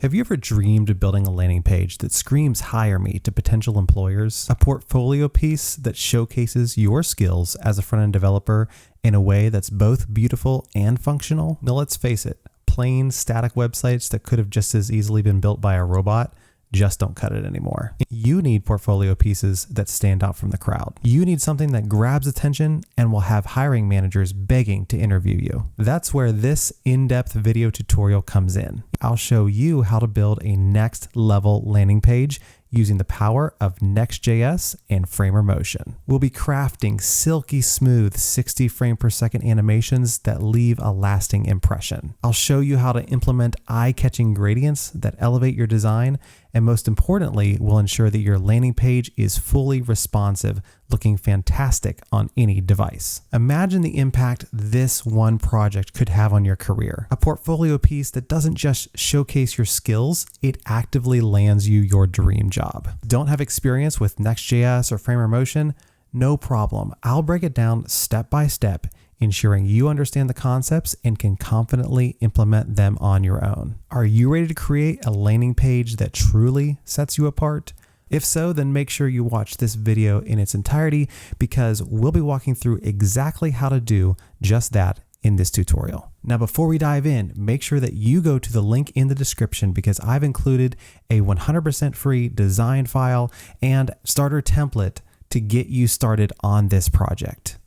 Have you ever dreamed of building a landing page that screams hire me to potential employers? A portfolio piece that showcases your skills as a front-end developer in a way that's both beautiful and functional? Now let's face it, plain static websites that could have just as easily been built by a robot just don't cut it anymore. You need portfolio pieces that stand out from the crowd. You need something that grabs attention and will have hiring managers begging to interview you. That's where this in-depth video tutorial comes in. I'll show you how to build a next-level landing page using the power of Next.js and Framer Motion. We'll be crafting silky smooth 60 frame per second animations that leave a lasting impression. I'll show you how to implement eye-catching gradients that elevate your design, and most importantly, will ensure that your landing page is fully responsive, looking fantastic on any device. Imagine the impact this one project could have on your career. A portfolio piece that doesn't just showcase your skills, it actively lands you your dream job. Don't have experience with Next.js or Framer Motion? No problem. I'll break it down step by step, ensuring you understand the concepts and can confidently implement them on your own. Are you ready to create a landing page that truly sets you apart? If so, then make sure you watch this video in its entirety because we'll be walking through exactly how to do just that in this tutorial. Now, before we dive in, make sure that you go to the link in the description because I've included a 100% free design file and starter template to get you started on this project.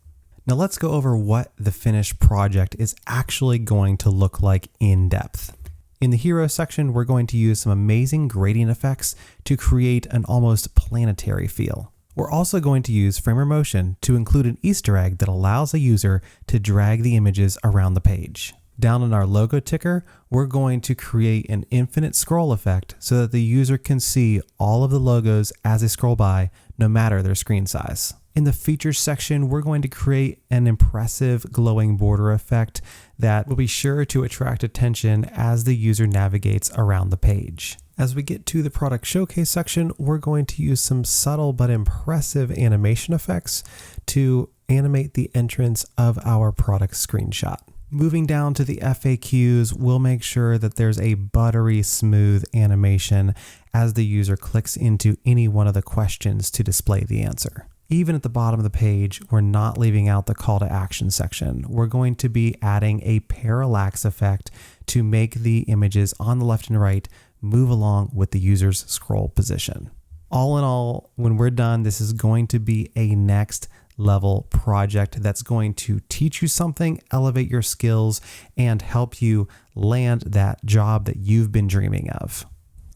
Now let's go over what the finished project is actually going to look like in depth. In the hero section, we're going to use some amazing gradient effects to create an almost planetary feel. We're also going to use Framer Motion to include an Easter egg that allows a user to drag the images around the page. Down in our logo ticker, we're going to create an infinite scroll effect so that the user can see all of the logos as they scroll by, no matter their screen size. In the features section, we're going to create an impressive glowing border effect that will be sure to attract attention as the user navigates around the page. As we get to the product showcase section, we're going to use some subtle but impressive animation effects to animate the entrance of our product screenshot. Moving down to the FAQs, we'll make sure that there's a buttery smooth animation as the user clicks into any one of the questions to display the answer. Even at the bottom of the page, we're not leaving out the call to action section. We're going to be adding a parallax effect to make the images on the left and right move along with the user's scroll position. All in all, when we're done, this is going to be a next level project that's going to teach you something, elevate your skills, and help you land that job that you've been dreaming of.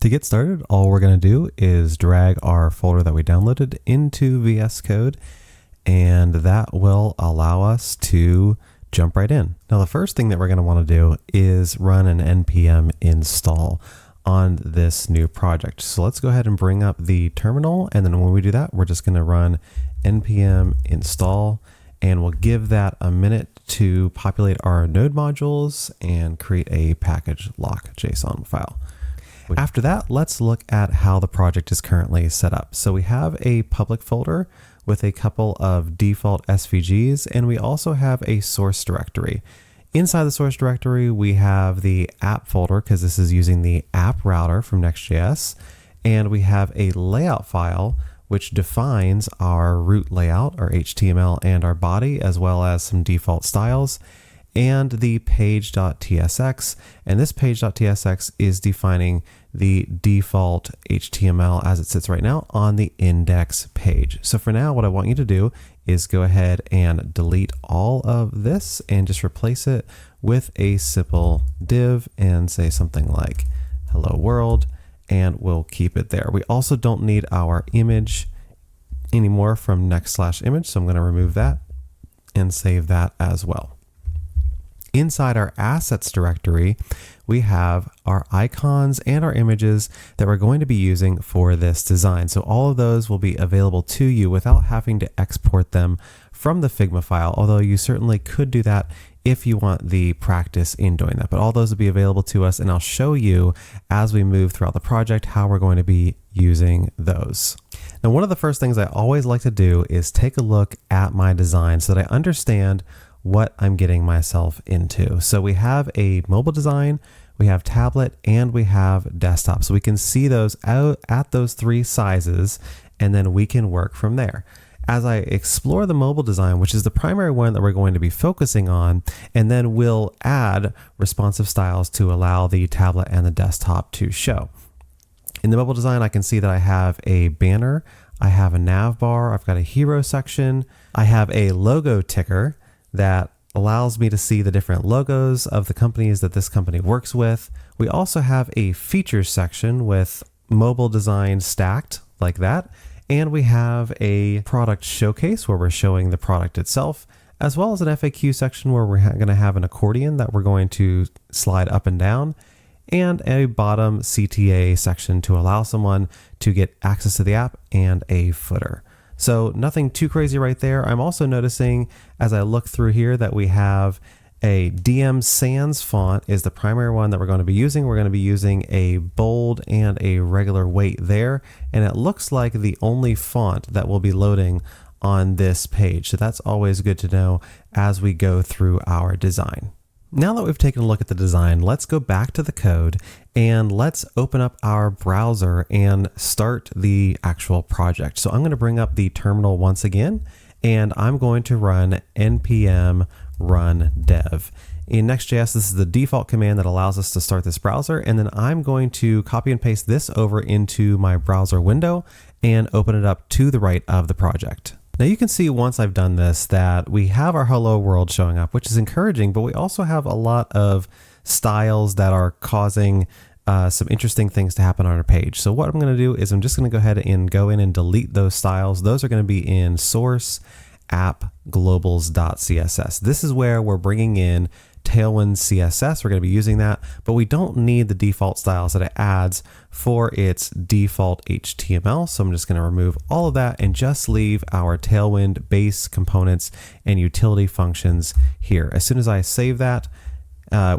To get started, all we're going to do is drag our folder that we downloaded into VS Code, and that will allow us to jump right in. Now, the first thing that we're going to want to do is run an npm install on this new project. So let's go ahead and bring up the terminal, and then when we do that, we're just going to run npm install, and we'll give that a minute to populate our node modules and create a package lock.json file. After that, let's look at how the project is currently set up. So we have a public folder with a couple of default SVGs, and we also have a source directory. Inside the source directory, we have the app folder because this is using the app router from Next.js, and we have a layout file which defines our root layout, our HTML, and our body, as well as some default styles, and the page.tsx, and this page.tsx is defining the default HTML as it sits right now on the index page. So for now, what I want you to do is go ahead and delete all of this and just replace it with a simple div and say something like hello world, and we'll keep it there. We also don't need our image anymore from next/image, so I'm going to remove that and save that as well. Inside our assets directory, we have our icons and our images that we're going to be using for this design. So all of those will be available to you without having to export them from the Figma file, although you certainly could do that if you want the practice in doing that. But all those will be available to us, and I'll show you as we move throughout the project how we're going to be using those. Now, one of the first things I always like to do is take a look at my design so that I understand what I'm getting myself into. So we have a mobile design we have tablet, and we have desktop. So we can see those out at those three sizes, and then we can work from there. As I explore the mobile design, which is the primary one that we're going to be focusing on, and then we'll add responsive styles to allow the tablet and the desktop to show. In the mobile design, I can see that I have a banner, I have a nav bar, I've got a hero section, I have a logo ticker that allows me to see the different logos of the companies that this company works with. We also have a features section with mobile design stacked like that. And we have a product showcase where we're showing the product itself, as well as an FAQ section where we're going to have an accordion that we're going to slide up and down, and a bottom CTA section to allow someone to get access to the app, and a footer. So nothing too crazy right there. I'm also noticing as I look through here that we have a DM Sans font is the primary one that we're going to be using. We're going to be using a bold and a regular weight there. And it looks like the only font that will be loading on this page. So that's always good to know as we go through our design. Now that we've taken a look at the design, let's go back to the code and let's open up our browser and start the actual project. So I'm going to bring up the terminal once again, and I'm going to run npm run dev. In Next.js, this is the default command that allows us to start this browser, and then I'm going to copy and paste this over into my browser window and open it up to the right of the project. Now you can see once I've done this that we have our hello world showing up, which is encouraging, but we also have a lot of styles that are causing some interesting things to happen on our page. So what I'm going to do is I'm just going to go ahead and go in and delete those styles. Those are going to be in source app globals.css. This is where we're bringing in Tailwind CSS. We're going to be using that, but we don't need the default styles that it adds for its default HTML. So I'm just going to remove all of that and just leave our Tailwind base components and utility functions here. As soon as I save that,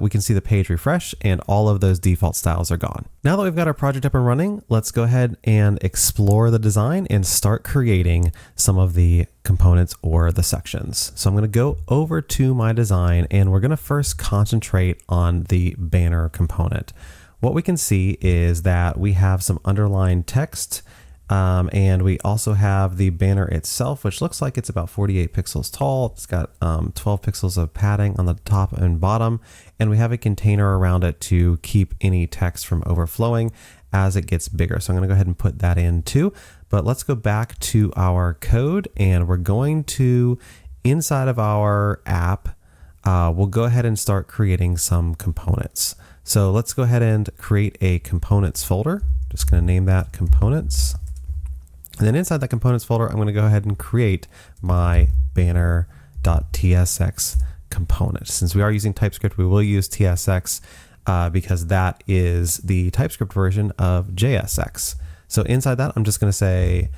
we can see the page refresh and all of those default styles are gone. Now that we've got our project up and running, let's go ahead and explore the design and start creating some of the components or the sections. So I'm going to go over to my design and we're going to first concentrate on the banner component. What we can see is that we have some underlined text, and we also have the banner itself, which looks like it's about 48 pixels tall. It's got 12 pixels of padding on the top and bottom, and we have a container around it to keep any text from overflowing as it gets bigger. So I'm going to go ahead and put that in too. But let's go back to our code, and we're going to, inside of our app, we'll go ahead and start creating some components. So let's go ahead and create a components folder. Just going to name that components. And then inside that components folder, I'm going to go ahead and create my banner.tsx component. Since we are using TypeScript, we will use TSX because that is the TypeScript version of JSX. So inside that, I'm just going to say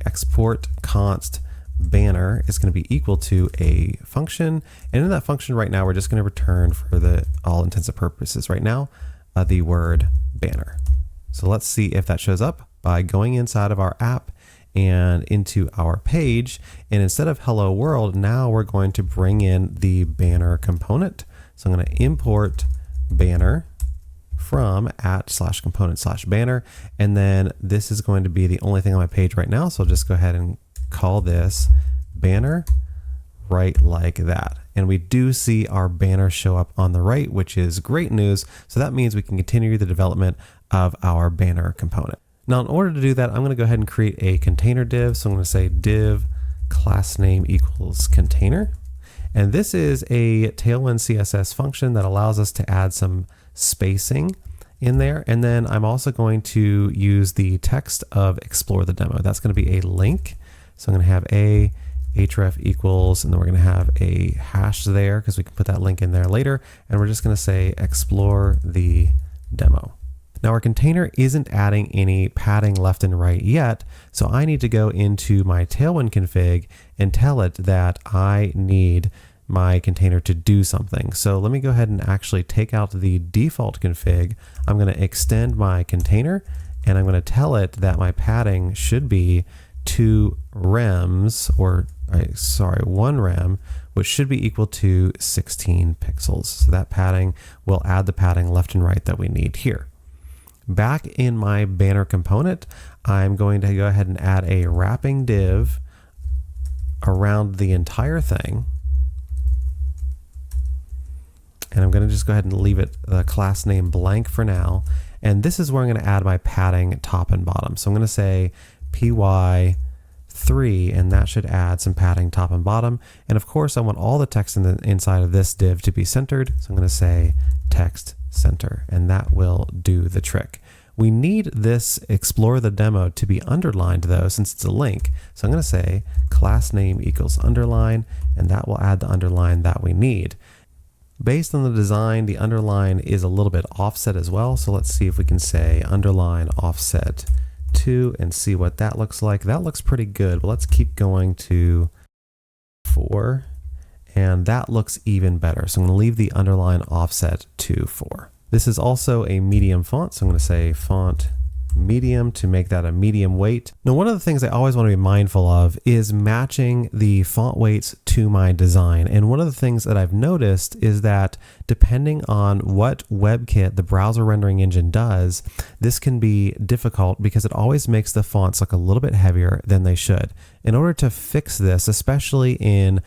export const banner is going to be equal to a function. And in that function right now, we're just going to return, for the all intents and purposes right now, the word banner. So let's see if that shows up by going inside of our app and into our page. And instead of hello world, now we're going to bring in the banner component. So I'm going to import banner from @/component/banner. And then this is going to be the only thing on my page right now. So I'll just go ahead and call this banner right like that. And we do see our banner show up on the right, which is great news. So that means we can continue the development of our banner component. Now, in order to do that, I'm going to go ahead and create a container div. So I'm going to say div class name equals container. And this is a Tailwind CSS function that allows us to add some spacing in there. And then I'm also going to use the text of explore the demo. That's going to be a link. So I'm going to have a href equals, and then we're going to have a hash there because we can put that link in there later. And we're just going to say explore the demo. Now our container isn't adding any padding left and right yet, so I need to go into my Tailwind config and tell it that I need my container to do something. So let me go ahead and actually take out the default config. I'm going to extend my container, and I'm going to tell it that my padding should be 2 rems, or 1 rem which should be equal to 16 pixels. So that padding will add the padding left and right that we need here. Back in my banner component, I'm going to go ahead and add a wrapping div around the entire thing. And I'm going to just go ahead and leave it the class name blank for now. And this is where I'm going to add my padding top and bottom. So I'm going to say py3, and that should add some padding top and bottom. And of course, I want all the text inside of this div to be centered. So I'm going to say text center, and that will do the trick. We need this explore the demo to be underlined though, since it's a link. So I'm going to say class name equals underline, and that will add the underline that we need. Based on the design, the underline is a little bit offset as well. So let's see if we can say underline offset 2 and see what that looks like. That looks pretty good, but let's keep going to 4, and that looks even better. So I'm going to leave the underline offset to 4. This is also a medium font, so I'm going to say font medium to make that a medium weight. Now, one of the things I always want to be mindful of is matching the font weights to my design. And one of the things that I've noticed is that depending on what WebKit, the browser rendering engine, does, this can be difficult because it always makes the fonts look a little bit heavier than they should. In order to fix this, especially in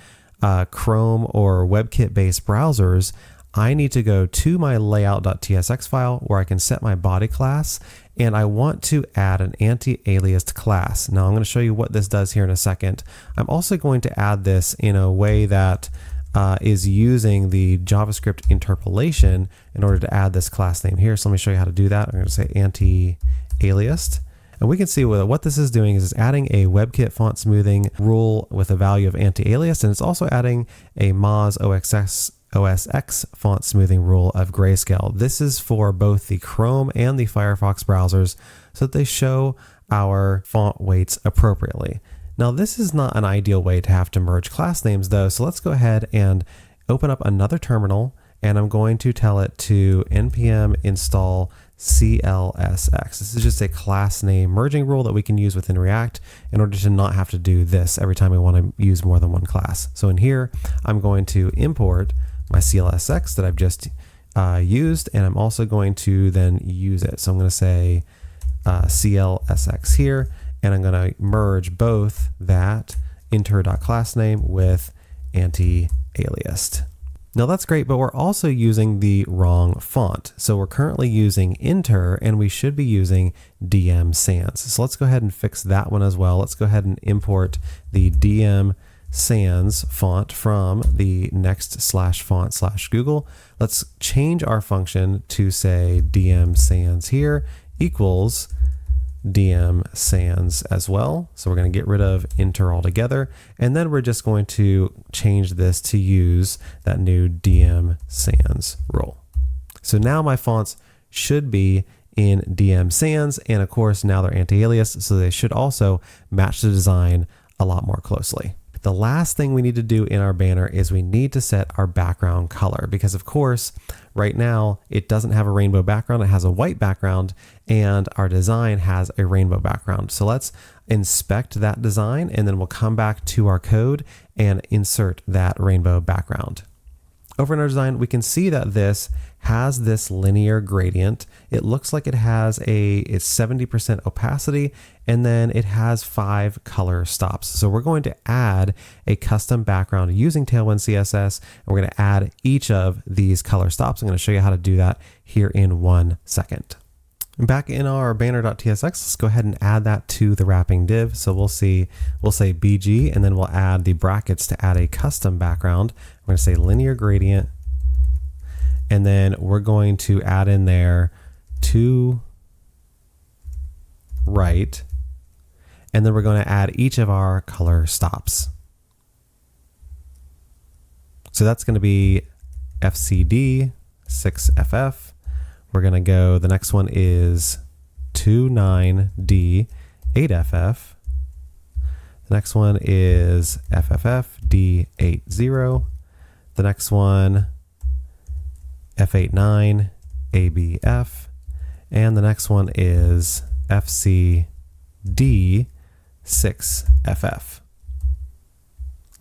Chrome or WebKit-based browsers, I need to go to my layout.tsx file where I can set my body class, and I want to add an anti-aliased class. Now I'm going to show you what this does here in a second. I'm also going to add this in a way that is using the JavaScript interpolation in order to add this class name here. So let me show you how to do that. I'm going to say anti-aliased. And we can see what this is doing is adding a WebKit font smoothing rule with a value of anti-aliased, and it's also adding a Moz OS X font smoothing rule of grayscale. This is for both the Chrome and the Firefox browsers so that they show our font weights appropriately. Now, this is not an ideal way to have to merge class names though, so let's go ahead and open up another terminal, and I'm going to tell it to npm install CLSX. This is just a class name merging rule that we can use within React in order to not have to do this every time we want to use more than one class. So in here, I'm going to import my CLSX that I've just used, and I'm also going to then use it. So I'm going to say CLSX here, and I'm going to merge both that inter.classname with anti-aliased. Now that's great, but we're also using the wrong font. So we're currently using inter, and we should be using DM Sans. So let's go ahead and fix that one as well. Let's go ahead and import the DM Sans font from the next/font/Google. Let's change our function to say DM Sans here equals DM Sans as well. So we're going to get rid of inter altogether, and then we're just going to change this to use that new DM Sans rule. So now my fonts should be in DM Sans, and of course now they're anti-aliased, so they should also match the design a lot more closely. The last thing we need to do in our banner is we need to set our background color, because of course right now it doesn't have a rainbow background, it has a white background, and our design has a rainbow background. So let's inspect that design, and then we'll come back to our code and insert that rainbow background. Over in our design, we can see that this has this linear gradient. It looks like it has it's 70% opacity, and then it has 5 color stops. So we're going to add a custom background using Tailwind CSS, and we're going to add each of these color stops. I'm going to show you how to do that here in 1 second. And back in our banner.tsx, let's go ahead and add that to the wrapping div. So we'll say BG, and then we'll add the brackets to add a custom background. We're going to say linear gradient, and then we're going to add in there to right, and then we're going to add each of our color stops. So that's going to be FCD 6FF. We're going to go, the next one is 29D 8FF. The next one is FFF D80. The next one, F89 ABF. And the next one is FCD 6FF.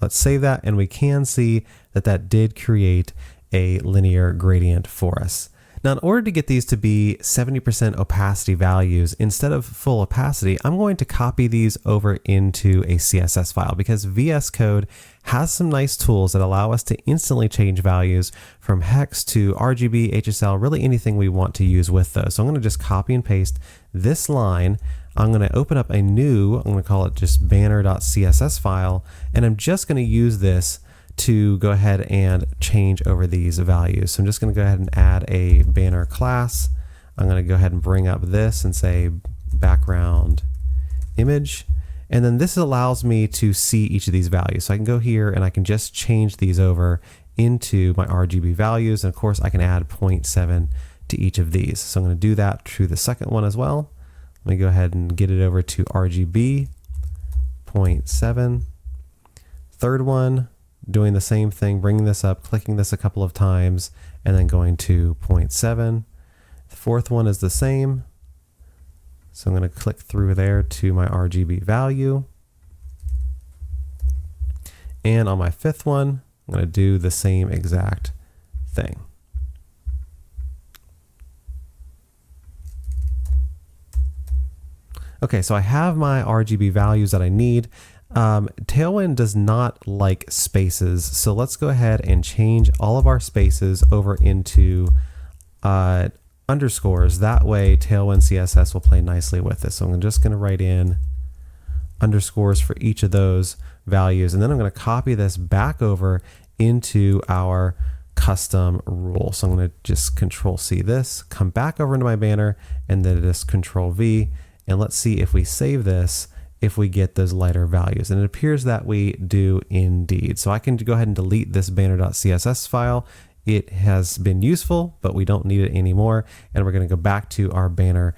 Let's save that, and we can see that that did create a linear gradient for us. Now, in order to get these to be 70% opacity values instead of full opacity, I'm going to copy these over into a CSS file because VS Code has some nice tools that allow us to instantly change values from hex to RGB, HSL, really anything we want to use with those. So I'm going to just copy and paste this line. I'm going to open up a new, I'm going to call it just banner.css file, and I'm just going to use this to go ahead and change over these values. So I'm just going to go ahead and add a banner class. I'm going to go ahead and bring up this and say background image. And then this allows me to see each of these values. So I can go here and I can just change these over into my RGB values. And of course I can add 0.7 to each of these. So I'm going to do that to the second one as well. Let me go ahead and get it over to RGB 0.7. Third one, doing the same thing, bringing this up, clicking this a couple of times, and then going to 0.7. The fourth one is the same. So I'm going to click through there to my RGB value. And on my fifth one, I'm going to do the same exact thing. Okay, so I have my RGB values that I need. Tailwind does not like spaces, so let's go ahead and change all of our spaces over into underscores. That way Tailwind CSS will play nicely with this. So I'm just going to write in underscores for each of those values, and then I'm going to copy this back over into our custom rule. So I'm going to just Control C this, come back over into my banner, and then just Control V, and let's see if we save this, if we get those lighter values. And it appears that we do indeed. So I can go ahead and delete this banner.css file. It has been useful, but we don't need it anymore. And we're going to go back to our banner.tsx.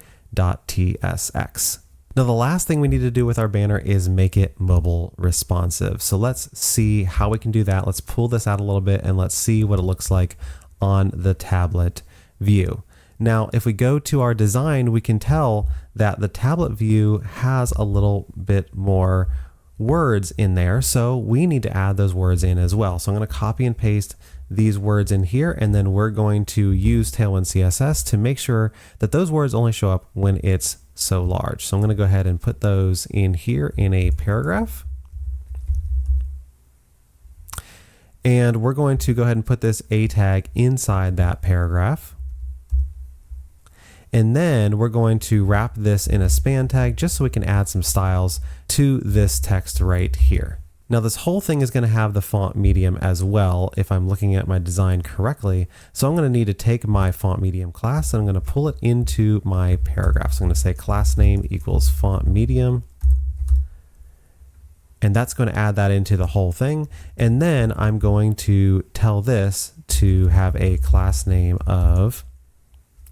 Now, the last thing we need to do with our banner is make it mobile responsive. So let's see how we can do that. Let's pull this out a little bit and let's see what it looks like on the tablet view. Now, if we go to our design, we can tell that the tablet view has a little bit more words in there. So we need to add those words in as well. So I'm going to copy and paste these words in here, and then we're going to use Tailwind CSS to make sure that those words only show up when it's so large. So I'm going to go ahead and put those in here in a paragraph. And we're going to go ahead and put this A tag inside that paragraph. And then we're going to wrap this in a span tag just so we can add some styles to this text right here. Now this whole thing is going to have the font medium as well if I'm looking at my design correctly. So I'm going to need to take my font medium class and I'm going to pull it into my paragraph. So I'm going to say class name equals font medium. And that's going to add that into the whole thing. And then I'm going to tell this to have a class name of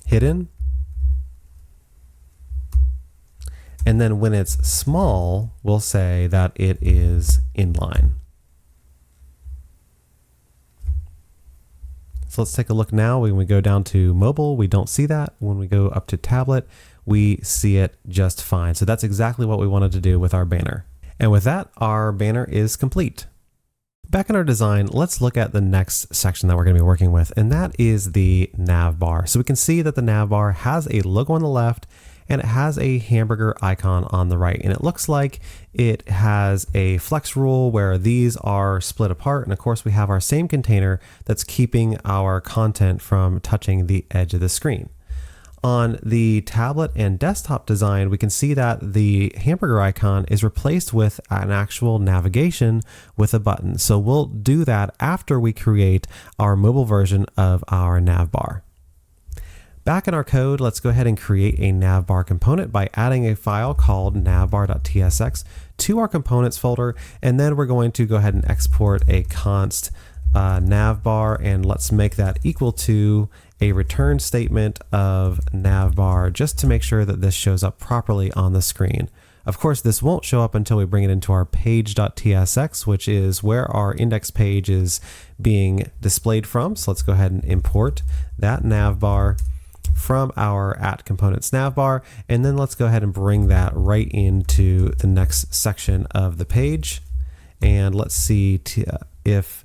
hidden. And then when it's small, we'll say that it is inline. So let's take a look now. When we go down to mobile, we don't see that. When we go up to tablet, we see it just fine. So that's exactly what we wanted to do with our banner. And with that, our banner is complete. Back in our design, let's look at the next section that we're going to be working with, and that is the nav bar. So we can see that the nav bar has a logo on the left and it has a hamburger icon on the right. And it looks like it has a flex rule where these are split apart. And of course we have our same container that's keeping our content from touching the edge of the screen. On the tablet and desktop design, we can see that the hamburger icon is replaced with an actual navigation with a button. So we'll do that after we create our mobile version of our nav bar. Back in our code, let's go ahead and create a Navbar component by adding a file called navbar.tsx to our components folder. And then we're going to go ahead and export a const navbar, and let's make that equal to a return statement of navbar just to make sure that this shows up properly on the screen. Of course, this won't show up until we bring it into our page.tsx, which is where our index page is being displayed from. So let's go ahead and import that navbar from our @components navbar, and then let's go ahead and bring that right into the next section of the page. And let's see if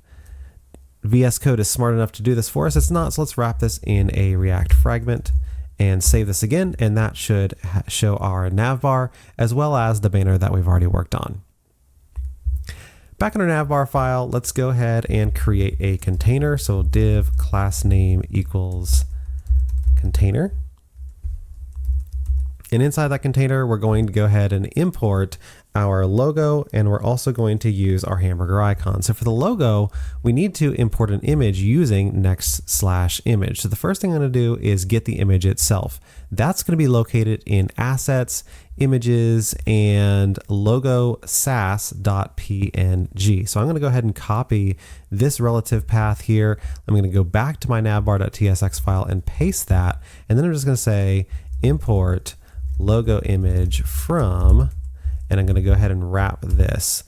VS Code is smart enough to do this for us. It's not, so let's wrap this in a React fragment and save this again, and that should show our navbar as well as the banner that we've already worked on. Back in our navbar file, let's go ahead and create a container. So div class name equals container. And inside that container, we're going to go ahead and import our logo, and we're also going to use our hamburger icon. So for the logo, we need to import an image using next/image. So the first thing I'm going to do is get the image itself. That's going to be located in assets, images, and logo SaaS.png. So I'm going to go ahead and copy this relative path here. I'm going to go back to my navbar.tsx file and paste that. And then I'm just going to say import logo image from, and I'm going to go ahead and wrap this.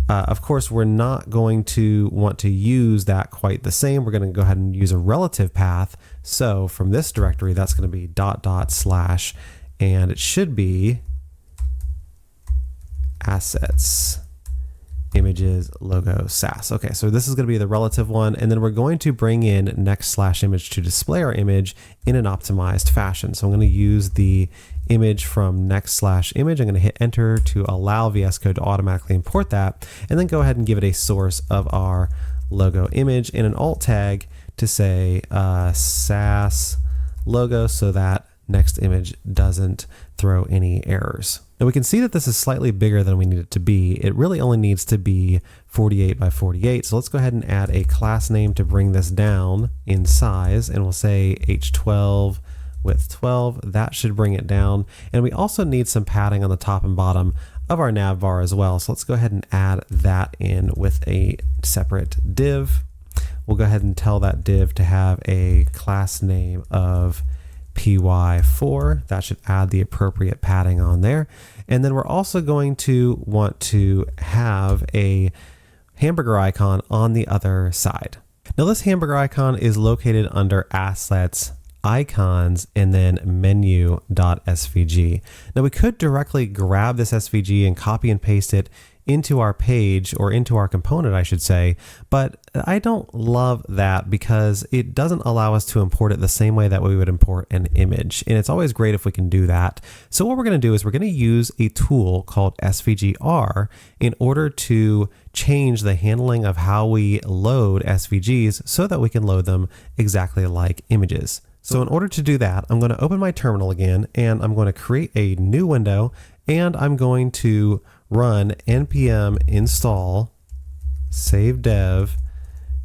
Of course, we're not going to want to use that quite the same. We're going to go ahead and use a relative path. So from this directory, that's going to be .. and it should be assets, images, logo, SaaS. Okay, so this is going to be the relative one, and then we're going to bring in next/image to display our image in an optimized fashion. So I'm going to use the image from next/image. I'm going to hit enter to allow VS Code to automatically import that, and then go ahead and give it a source of our logo image in an alt tag to say SaaS logo, so that next image doesn't throw any errors. Now we can see that this is slightly bigger than we need it to be. It really only needs to be 48 by 48. So let's go ahead and add a class name to bring this down in size, and we'll say H12 width 12. That should bring it down. And we also need some padding on the top and bottom of our navbar as well. So let's go ahead and add that in with a separate div. We'll go ahead and tell that div to have a class name of py4. That should add the appropriate padding on there. And then we're also going to want to have a hamburger icon on the other side. Now this hamburger icon is located under assets, icons, and then menu.svg. Now we could directly grab this SVG and copy and paste it into our page, or into our component, I should say, but I don't love that because it doesn't allow us to import it the same way that we would import an image. And it's always great if we can do that. So what we're going to do is we're going to use a tool called SVGR in order to change the handling of how we load SVGs so that we can load them exactly like images. So in order to do that, I'm going to open my terminal again, and I'm going to create a new window, and I'm going to run npm install save dev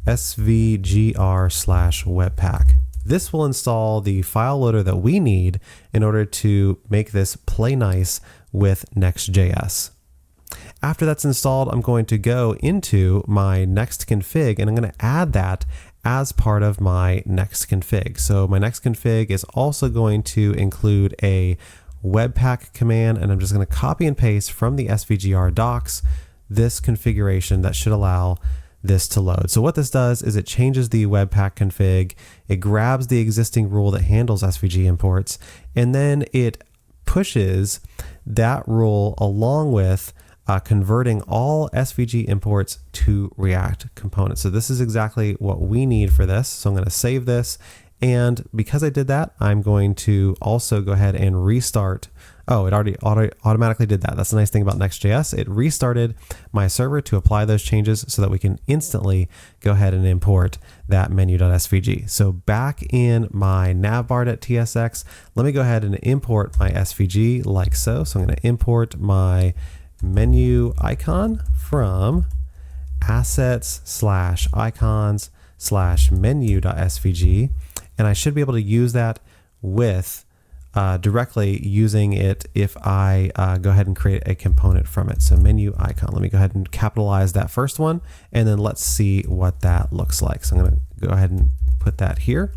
svgr/webpack. This will install the file loader that we need in order to make this play nice with Next.js. After that's installed, I'm going to go into my next config, and I'm going to add that as part of my next config. So my next config is also going to include a webpack command, and I'm just going to copy and paste from the SVGR docs this configuration that should allow this to load. So what this does is it changes the webpack config, it grabs the existing rule that handles SVG imports, and then it pushes that rule along with converting all SVG imports to React components. So this is exactly what we need for this. So I'm going to save this. And because I did that, I'm going to also go ahead and restart. Oh, it already automatically did that. That's the nice thing about Next.js. It restarted my server to apply those changes so that we can instantly go ahead and import that menu.svg. So back in my navbar.tsx, let me go ahead and import my SVG like so. So I'm going to import my menu icon from assets/icons/menu.svg. And I should be able to use that with directly using it if I go ahead and create a component from it. So menu icon, let me go ahead and capitalize that first one, and then let's see what that looks like. So I'm going to go ahead and put that here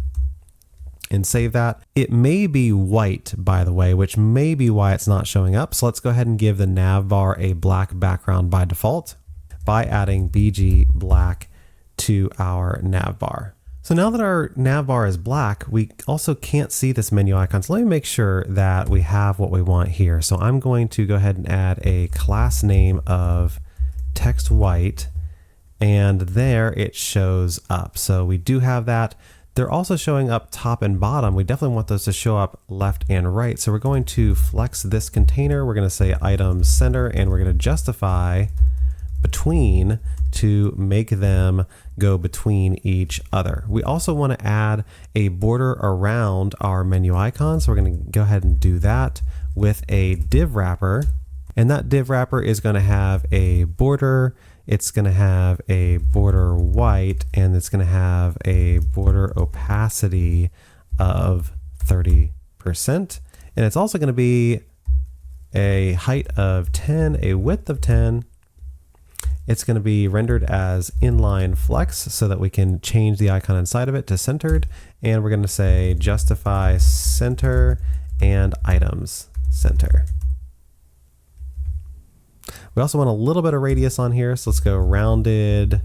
and save that. It may be white, by the way, which may be why it's not showing up. So let's go ahead and give the navbar a black background by default by adding BG black to our navbar. So now that our navbar is black, we also can't see this menu icon. So let me make sure that we have what we want here. So I'm going to go ahead and add a class name of text white, and there it shows up. So we do have that. They're also showing up top and bottom. We definitely want those to show up left and right. So we're going to flex this container. We're going to say item center, and we're going to justify between to make them go between each other. We also want to add a border around our menu icon. So we're going to go ahead and do that with a div wrapper. And that div wrapper is going to have a border. It's going to have a border white, and it's going to have a border opacity of 30%. And it's also going to be a height of 10, a width of 10. It's going to be rendered as inline flex so that we can change the icon inside of it to centered. And we're going to say justify center and items center. We also want a little bit of radius on here, so let's go rounded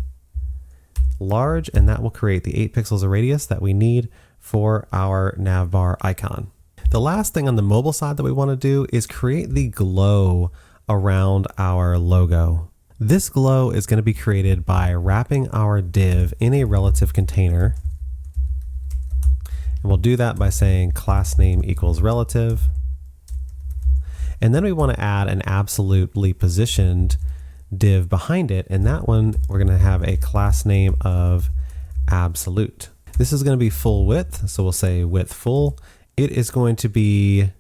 large, and that will create the 8 pixels of radius that we need for our navbar icon. The last thing on the mobile side that we want to do is create the glow around our logo. This glow is going to be created by wrapping our div in a relative container. And we'll do that by saying class name equals relative. And then we want to add an absolutely positioned div behind it. And that one, we're going to have a class name of absolute. This is going to be full width. So we'll say width full. It is going to be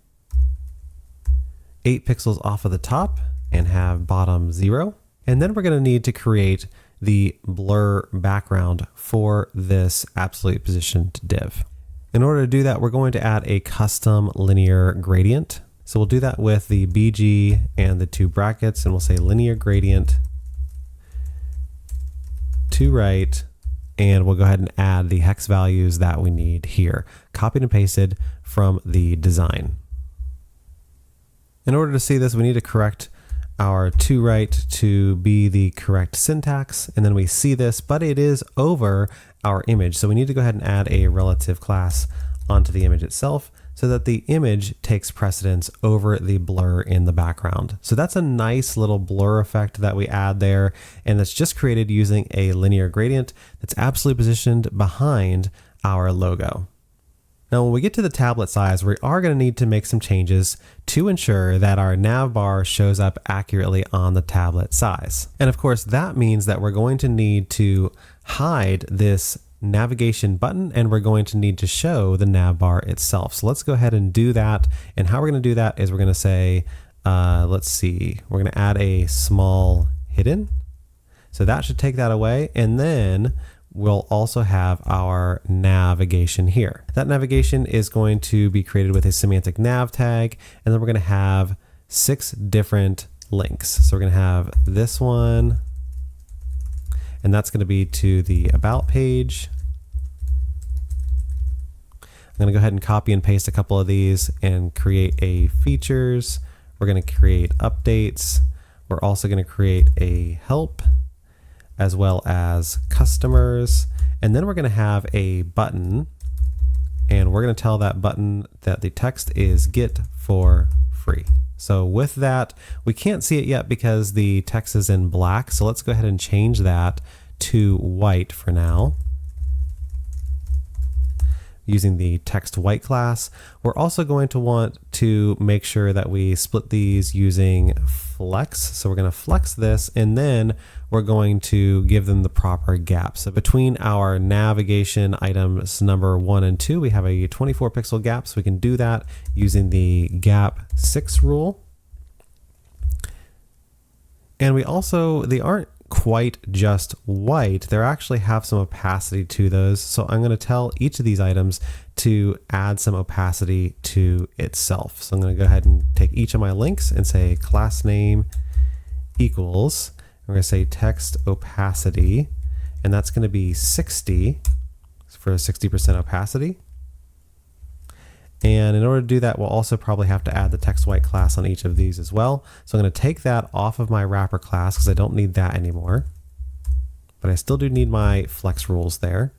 8 pixels off of the top and have bottom 0. And then we're going to need to create the blur background for this absolute positioned div. In order to do that, we're going to add a custom linear gradient. So we'll do that with the BG and the 2 brackets, and we'll say linear gradient to right, and we'll go ahead and add the hex values that we need here, copied and pasted from the design. In order to see this, we need to correct our to right to be the correct syntax, and then we see this, but it is over our image. So we need to go ahead and add a relative class onto the image itself so that the image takes precedence over the blur in the background. So that's a nice little blur effect that we add there, and it's just created using a linear gradient that's absolutely positioned behind our logo. Now, when we get to the tablet size, we are going to need to make some changes to ensure that our nav bar shows up accurately on the tablet size. And of course, that means that we're going to need to hide this navigation button, and we're going to need to show the nav bar itself. So let's go ahead and do that. And how we're going to do that is we're going to say, let's see, we're going to add a small hidden. So that should take that away. And then we'll also have our navigation here. That navigation is going to be created with a semantic nav tag, and then we're going to have 6 different links. So we're going to have this one, and that's going to be to the about page. I'm going to go ahead and copy and paste a couple of these and create a features. We're going to create updates. We're also going to create a help, as well as customers. And then we're going to have a button, and we're going to tell that button that the text is get for free. So with that, we can't see it yet because the text is in black. So let's go ahead and change that to white for now, using the text white class. We're also going to want to make sure that we split these using flex. So we're going to flex this, and then we're going to give them the proper gap. So between our navigation items number 1 and 2, we have a 24 pixel gap. So we can do that using the gap 6 rule. And we also, they aren't quite just white, they actually have some opacity to those. So I'm going to tell each of these items to add some opacity to itself. So I'm going to go ahead and take each of my links and say class name equals, we're going to say text opacity, and that's going to be 60 for 60% opacity. And in order to do that, we'll also probably have to add the text white class on each of these as well. So I'm going to take that off of my wrapper class because I don't need that anymore. But I still do need my flex rules there.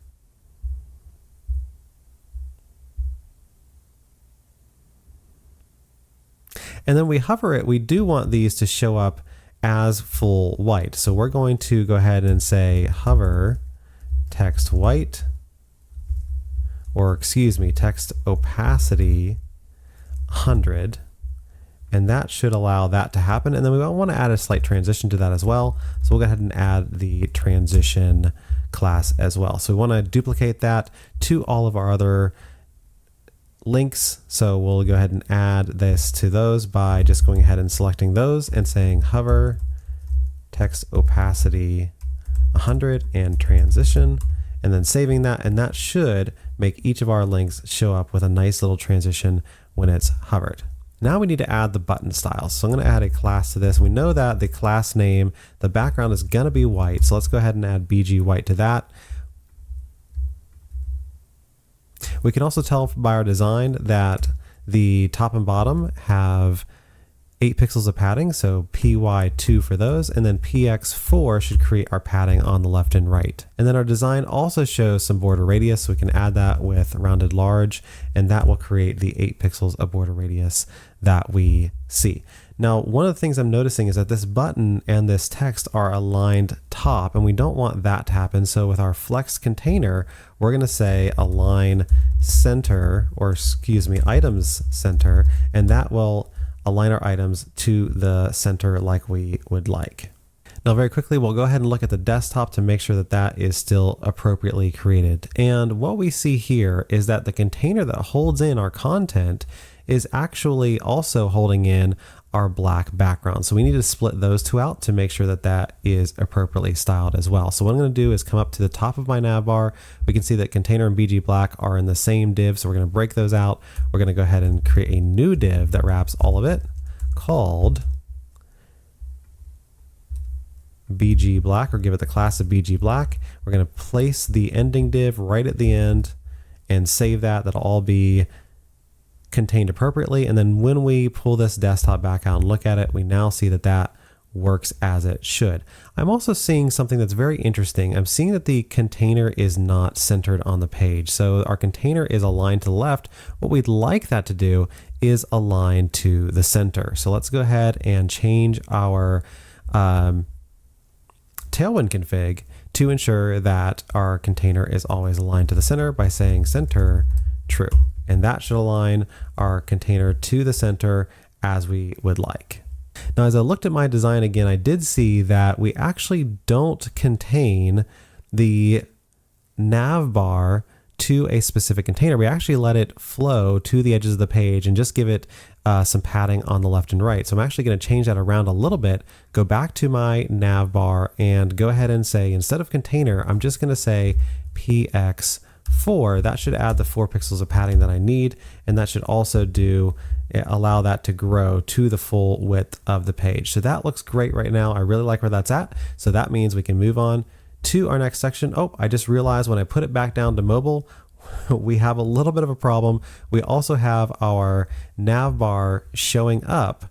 And then we hover it. We do want these to show up as full white. So we're going to go ahead and say hover text white, or excuse me, text opacity 100. And that should allow that to happen. And then we want to add a slight transition to that as well. So we'll go ahead and add the transition class as well. So we want to duplicate that to all of our other links. So we'll go ahead and add this to those by just going ahead and selecting those and saying hover text opacity 100 and transition, and then saving that. And that should make each of our links show up with a nice little transition when it's hovered. Now we need to add the button styles. So I'm going to add a class to this. We know that the class name, the background is going to be white. So let's go ahead and add BG white to that. We can also tell by our design that the top and bottom have 8 pixels of padding, so PY2 for those, and then PX4 should create our padding on the left and right. And then our design also shows some border radius, so we can add that with rounded large, and that will create the 8 pixels of border radius that we see. Now, one of the things I'm noticing is that this button and this text are aligned top, and we don't want that to happen. So with our flex container, we're going to say align center, or excuse me, items center, and that will align our items to the center like we would like. Now, very quickly, we'll go ahead and look at the desktop to make sure that that is still appropriately created. And what we see here is that the container that holds in our content is actually also holding in our black background. So we need to split those two out to make sure that that is appropriately styled as well. So what I'm going to do is come up to the top of my navbar. We can see that container and BG black are in the same div. So we're going to break those out. We're going to go ahead and create a new div that wraps all of it called BG black, or give it the class of BG black. We're going to place the ending div right at the end and save that. That'll all be contained appropriately. And then when we pull this desktop back out and look at it, we now see that that works as it should. I'm also seeing something that's very interesting. I'm seeing that the container is not centered on the page. So our container is aligned to the left. What we'd like that to do is align to the center. So let's go ahead and change our Tailwind config to ensure that our container is always aligned to the center by saying center true. And that should align our container to the center as we would like. Now, as I looked at my design again, I did see that we actually don't contain the navbar to a specific container. We actually let it flow to the edges of the page and just give it some padding on the left and right. So I'm actually going to change that around a little bit, go back to my navbar and go ahead and say, instead of container, I'm just going to say PX4. That should add the 4 pixels of padding that I need, and that should also allow that to grow to the full width of the page. So that looks great right now. I really like where that's at. So that means we can move on to our next section. Oh, I just realized when I put it back down to mobile, we have a little bit of a problem. We also have our navbar showing up,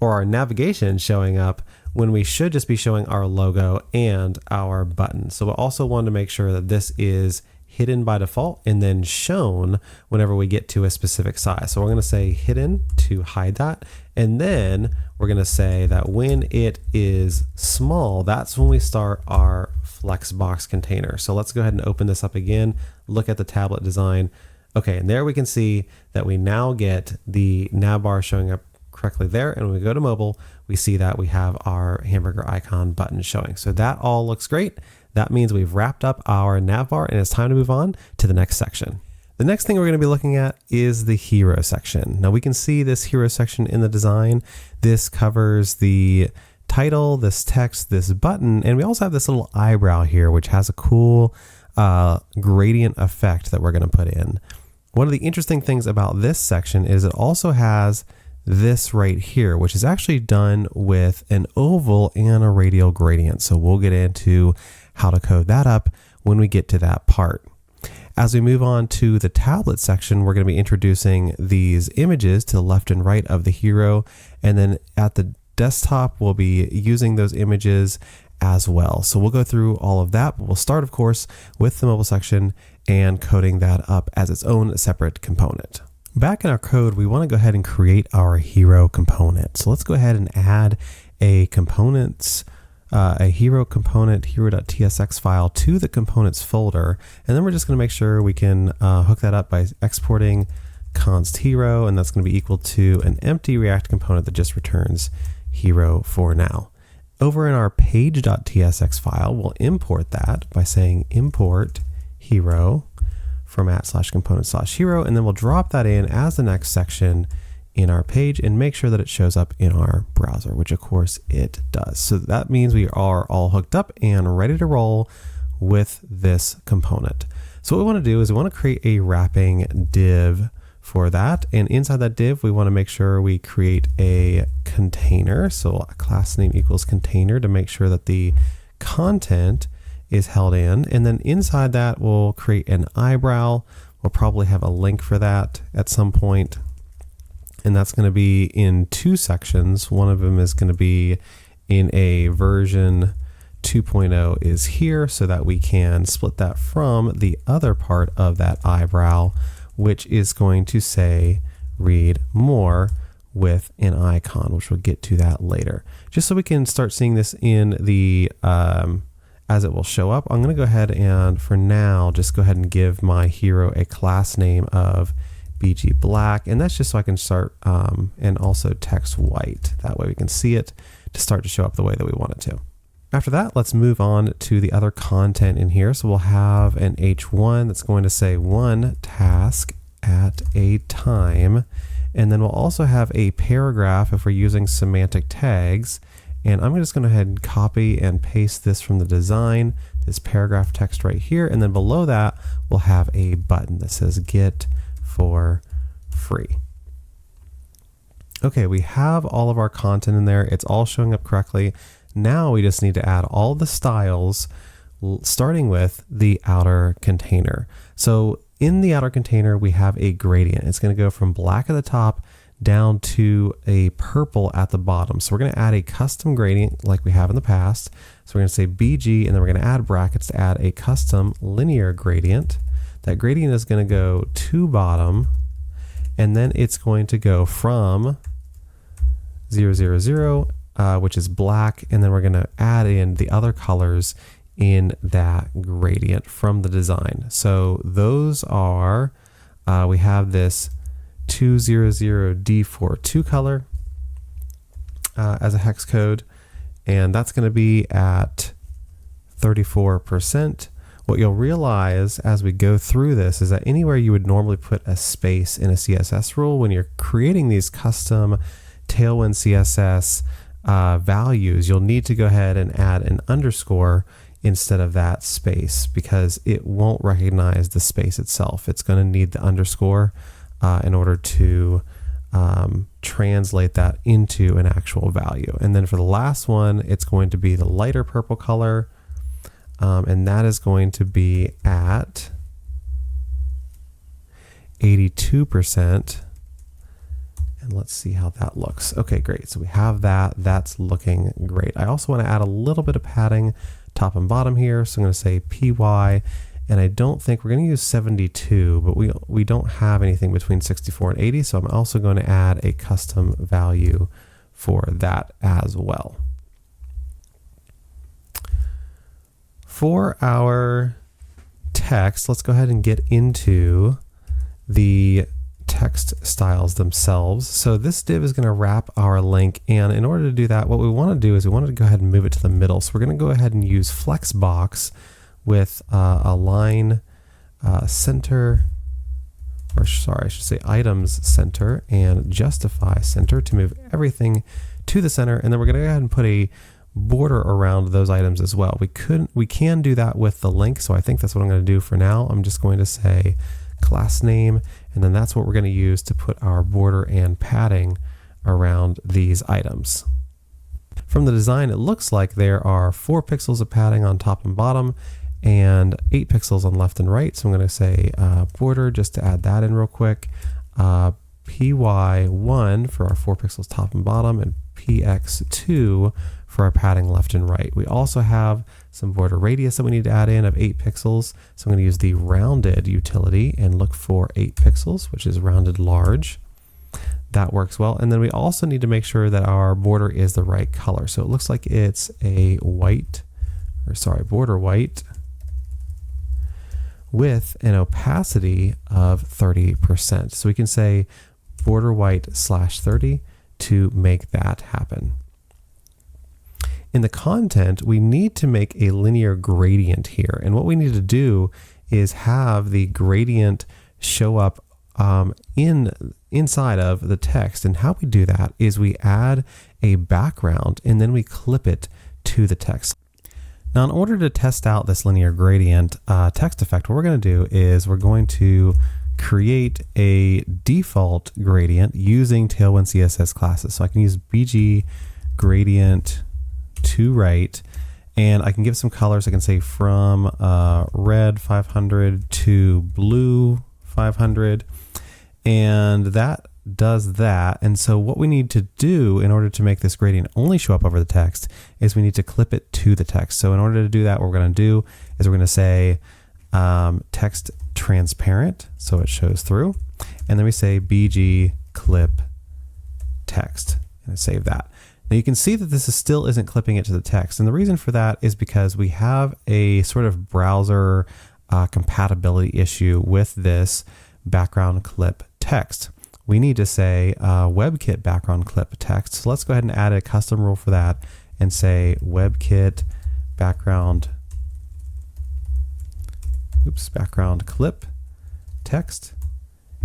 or our navigation showing up, when we should just be showing our logo and our button. So we also want to make sure that this is hidden by default and then shown whenever we get to a specific size. So we're going to say hidden to hide that. And then we're going to say that when it is small, that's when we start our Flexbox container. So let's go ahead and open this up again, look at the tablet design. Okay, and there we can see that we now get the navbar showing up correctly there. And when we go to mobile, we see that we have our hamburger icon button showing. So that all looks great. That means we've wrapped up our navbar and it's time to move on to the next section. The next thing we're going to be looking at is the hero section. Now we can see this hero section in the design. This covers the title, this text, this button, and we also have this little eyebrow here, which has a cool gradient effect that we're going to put in. One of the interesting things about this section is it also has this right here, which is actually done with an oval and a radial gradient. So we'll get into how to code that up when we get to that part. As we move on to the tablet section, we're going to be introducing these images to the left and right of the hero. And then at the desktop, we'll be using those images as well. So we'll go through all of that, but we'll start, of course, with the mobile section and coding that up as its own separate component. Back in our code, we want to go ahead and create our hero component. So let's go ahead and add a components, a hero component, hero.tsx file to the components folder. And then we're just going to make sure we can hook that up by exporting const hero, and that's going to be equal to an empty React component that just returns hero for now. Over in our page.tsx file, we'll import that by saying import hero format/component/hero, and then we'll drop that in as the next section in our page and make sure that it shows up in our browser, which of course it does. So that means we are all hooked up and ready to roll with this component. So what we want to do is we want to create a wrapping div for that, and inside that div we want to make sure we create a container. So a class name equals container to make sure that the content is held in, and then inside that we'll create an eyebrow. We'll probably have a link for that at some point, and that's going to be in two sections. One of them is going to be in a version 2.0 is here, so that we can split that from the other part of that eyebrow, which is going to say read more with an icon, which we'll get to that later. Just so we can start seeing this in the as it will show up, I'm going to go ahead and for now just go ahead and give my hero a class name of BG Black, and that's just so I can start and also text white. That way we can see it to start to show up the way that we want it to. After that, let's move on to the other content in here. So we'll have an H1 that's going to say one task at a time. And then we'll also have a paragraph if we're using semantic tags. And I'm just going to go ahead and copy and paste this from the design, this paragraph text right here. And then below that, we'll have a button that says get for free. Okay, we have all of our content in there. It's all showing up correctly. Now we just need to add all the styles, starting with the outer container. So in the outer container, we have a gradient. It's going to go from black at the top down to a purple at the bottom. So we're going to add a custom gradient like we have in the past. So we're going to say BG, and then we're going to add brackets to add a custom linear gradient. That gradient is going to go to bottom, and then it's going to go from 0, 0, 0, which is black, and then we're going to add in the other colors in that gradient from the design. So those are, we have this 200D42 color as a hex code, and that's going to be at 34%. What you'll realize as we go through this is that anywhere you would normally put a space in a CSS rule, when you're creating these custom Tailwind CSS values, you'll need to go ahead and add an underscore instead of that space, because it won't recognize the space itself. It's going to need the underscore in order to translate that into an actual value. And then for the last one, it's going to be the lighter purple color, and that is going to be at 82%. And let's see how that looks. Okay, great. So we have that. That's looking great. I also want to add a little bit of padding top and bottom here. So I'm going to say PY, and I don't think we're going to use 72, but we don't have anything between 64 and 80. So I'm also going to add a custom value for that as well. For our text, let's go ahead and get into the text styles themselves. So this div is going to wrap our link, and in order to do that, what we want to do is we want to go ahead and move it to the middle. So we're going to go ahead and use Flexbox with a line center, or sorry, I should say items center and justify center to move everything to the center. And then we're going to go ahead and put a border around those items as well. We can do that with the link, so I think that's what I'm going to do for now. I'm just going to say class name, and then that's what we're going to use to put our border and padding around these items. From the design, it looks like there are 4 pixels of padding on top and bottom and 8 pixels on left and right. So I'm going to say border just to add that in real quick. PY1 for our 4 pixels top and bottom, and PX2 for our padding left and right. We also have some border radius that we need to add in of 8 pixels. So I'm going to use the rounded utility and look for 8 pixels, which is rounded large. that works well. And then we also need to make sure that our border is the right color. So it looks like it's a border white with an opacity of 30%. So we can say border white /30 to make that happen. In the content, we need to make a linear gradient here. And what we need to do is have the gradient show up inside of the text. And how we do that is we add a background and then we clip it to the text. Now, in order to test out this linear gradient text effect, what we're going to do is we're going to create a default gradient using Tailwind CSS classes. So I can use BG gradient to right, and I can give some colors. I can say from red 500 to blue 500, and that does that. And so what we need to do in order to make this gradient only show up over the text is we need to clip it to the text. So in order to do that, what we're going to do is we're going to say text transparent, so it shows through, and then we say BG clip text, and save that. Now you can see that this still isn't clipping it to the text, and the reason for that is because we have a sort of browser compatibility issue with this background clip text. We need to say WebKit background clip text. So let's go ahead and add a custom rule for that and say WebKit background clip text,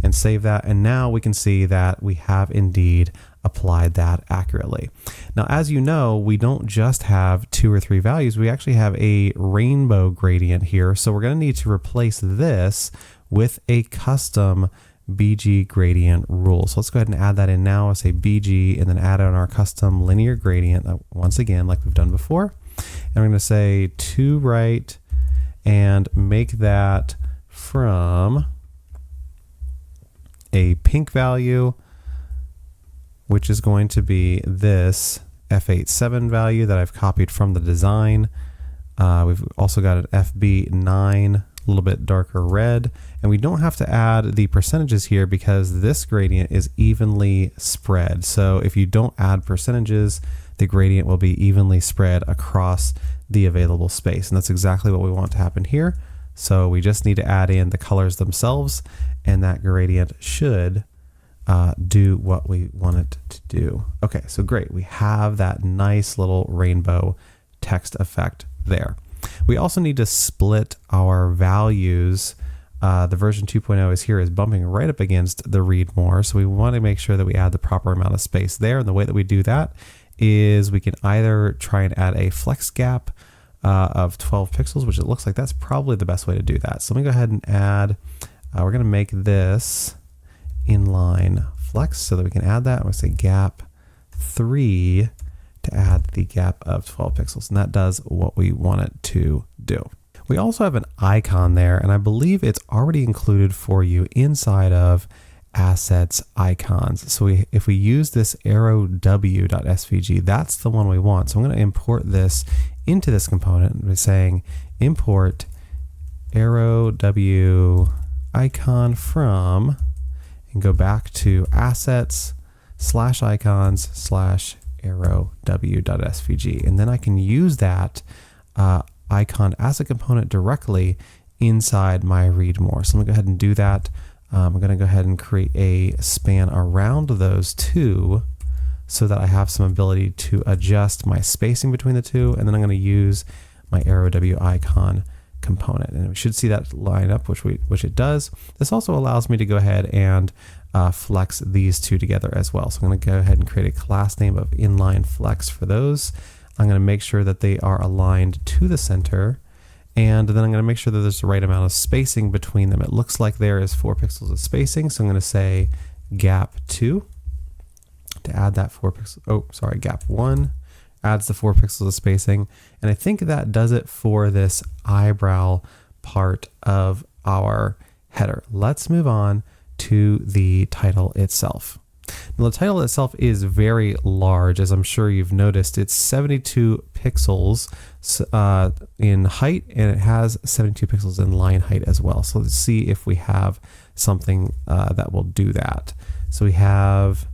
and save that. And now we can see that we have indeed applied that accurately. Now, as you know, we don't just have 2 or 3 values. We actually have a rainbow gradient here. So we're going to need to replace this with a custom BG gradient rule. So let's go ahead and add that in now. I'll say BG and then add on our custom linear gradient once again, like we've done before. And we're going to say to right and make that from a pink value, which is going to be this F87 value that I've copied from the design. We've also got an FB9, a little bit darker red, and we don't have to add the percentages here because this gradient is evenly spread. So if you don't add percentages, the gradient will be evenly spread across the available space, and that's exactly what we want to happen here. So we just need to add in the colors themselves, and that gradient should do what we want it to do. Okay, so great. We have that nice little rainbow text effect there. We also need to split our values. The version 2.0 is bumping right up against the read more. So we want to make sure that we add the proper amount of space there. And the way that we do that is we can either try and add a flex gap of 12 pixels, which it looks like that's probably the best way to do that. So let me go ahead and add, we're going to make this inline flex so that we can add that. I'm going to say gap 3 to add the gap of 12 pixels. And that does what we want it to do. We also have an icon there, and I believe it's already included for you inside of assets icons. So if we use this arrow.w.svg, that's the one we want. So I'm going to import this into this component by saying import arrow.w icon from, and go back to assets /icons /arrow.w.svg. And then I can use that icon as a component directly inside my read more. So I'm going to go ahead and do that. I'm going to go ahead and create a span around those two so that I have some ability to adjust my spacing between the two. And then I'm going to use my arrow.w icon component. And we should see that line up, which it does. This also allows me to go ahead and flex these two together as well. So I'm going to go ahead and create a class name of inline flex for those. I'm going to make sure that they are aligned to the center. And then I'm going to make sure that there's the right amount of spacing between them. It looks like there is 4 pixels of spacing. So I'm going to say gap 2 to add that 4 pixels. Gap 1 adds the 4 pixels of spacing. And I think that does it for this eyebrow part of our header. Let's move on to the title itself. Now, the title itself is very large, as I'm sure you've noticed. It's 72 pixels in height, and it has 72 pixels in line height as well. So let's see if we have something that will do that. So we have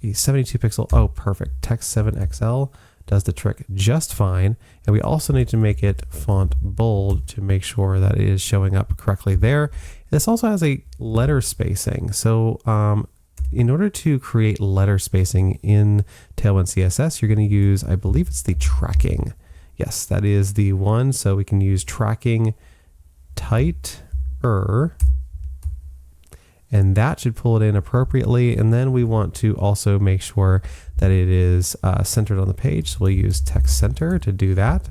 a 72 pixel. Oh, perfect. Text 7 XL does the trick just fine. And we also need to make it font bold to make sure that it is showing up correctly there. This also has a letter spacing. So in order to create letter spacing in Tailwind CSS, you're going to use, I believe it's the tracking. Yes, that is the one. So we can use tracking tighter, and that should pull it in appropriately. And then we want to also make sure that it is centered on the page. So we'll use text center to do that.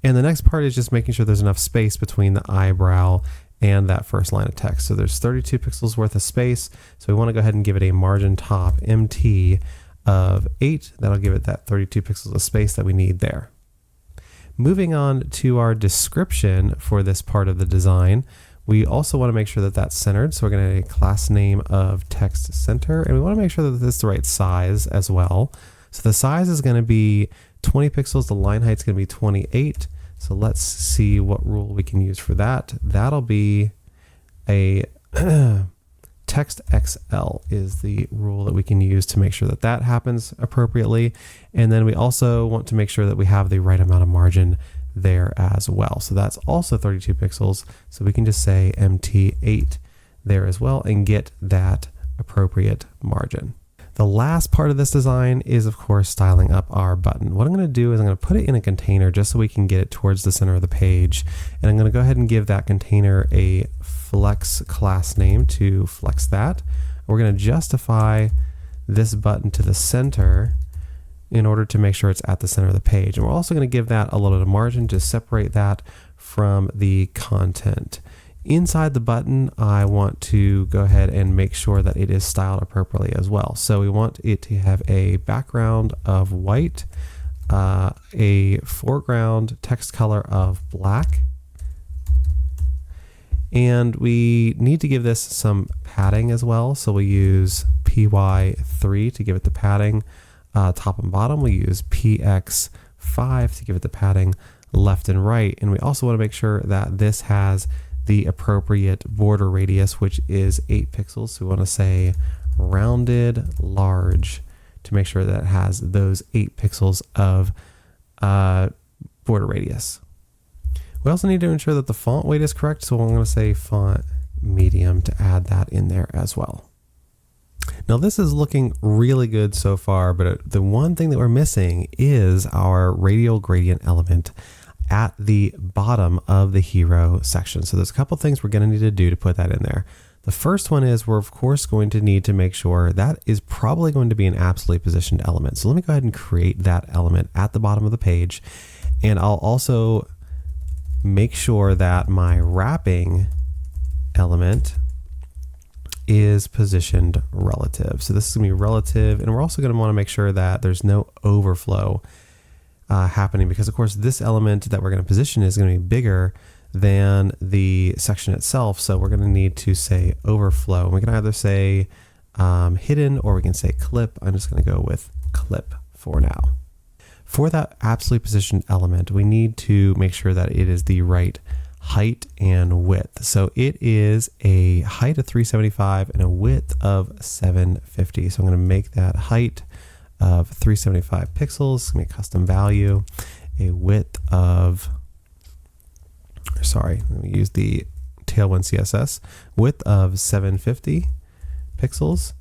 And the next part is just making sure there's enough space between the eyebrow and that first line of text. So there's 32 pixels worth of space. So we want to go ahead and give it a margin top MT of 8. That'll give it that 32 pixels of space that we need there. Moving on to our description for this part of the design, we also want to make sure that that's centered. So we're going to add a class name of text center, and we want to make sure that this is the right size as well. So the size is going to be 20 pixels. The line height is going to be 28. So let's see what rule we can use for that. That'll be a text XL is the rule that we can use to make sure that that happens appropriately. And then we also want to make sure that we have the right amount of margin there as well. So that's also 32 pixels. So we can just say MT8 there as well and get that appropriate margin. The last part of this design is, of course, styling up our button. What I'm going to do is I'm going to put it in a container just so we can get it towards the center of the page. And I'm going to go ahead and give that container a flex class name to flex that. We're going to justify this button to the center in order to make sure it's at the center of the page. And we're also going to give that a little bit of margin to separate that from the content. Inside the button, I want to go ahead and make sure that it is styled appropriately as well. So we want it to have a background of white, a foreground text color of black, and we need to give this some padding as well. So we use PY3 to give it the padding top and bottom. We use PX5 to give it the padding left and right. And we also want to make sure that this has the appropriate border radius, which is 8 pixels. So we want to say rounded large to make sure that it has those 8 pixels of border radius. We also need to ensure that the font weight is correct. So I'm going to say font medium to add that in there as well. Now this is looking really good so far, but the one thing that we're missing is our radial gradient element at the bottom of the hero section. So there's a couple things we're going to need to do to put that in there. The first one is we're of course going to need to make sure that is probably going to be an absolutely positioned element. So let me go ahead and create that element at the bottom of the page. And I'll also make sure that my wrapping element is positioned relative. So this is going to be relative, and we're also going to want to make sure that there's no overflow happening, because of course this element that we're going to position is going to be bigger than the section itself. So we're going to need to say overflow. We can either say hidden or we can say clip. I'm just going to go with clip for now. For that absolutely positioned element, we need to make sure that it is the right height and width. So it is a height of 375 and a width of 750. So I'm going to make that height of 375 pixels, give me a custom value, a width of, sorry, let me use the Tailwind CSS, width of 750 pixels.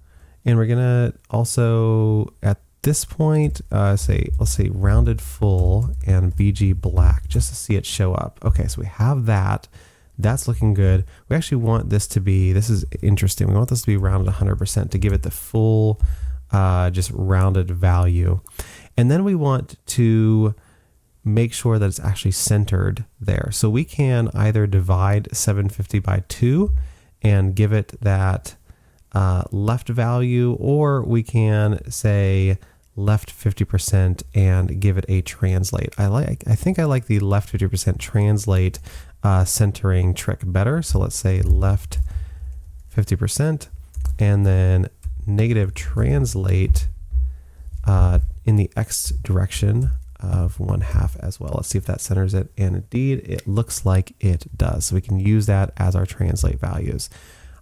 And we're gonna also, at this point, let's say rounded full and BG black, just to see it show up. Okay, so we have that. That's looking good. We actually want this to be, this is interesting, we want this to be rounded 100% to give it the full just rounded value. And then we want to make sure that it's actually centered there. So we can either divide 750 by 2 and give it that left value, or we can say left 50% and give it a translate. I think I like the left 50% translate centering trick better. So let's say left 50% and then negative translate in the X direction of 1/2 as well. Let's see if that centers it. And indeed, it looks like it does. So we can use that as our translate values.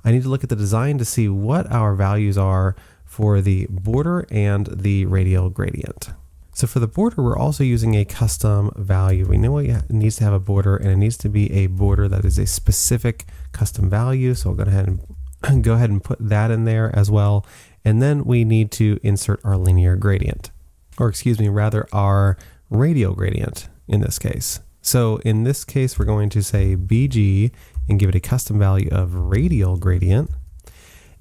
I need to look at the design to see what our values are for the border and the radial gradient. So for the border, we're also using a custom value. We know it needs to have a border, and it needs to be a border that is a specific custom value. So I'll go ahead and put that in there as well. And then we need to insert our linear gradient, or excuse me, rather our radial gradient in this case. So in this case, we're going to say BG and give it a custom value of radial gradient.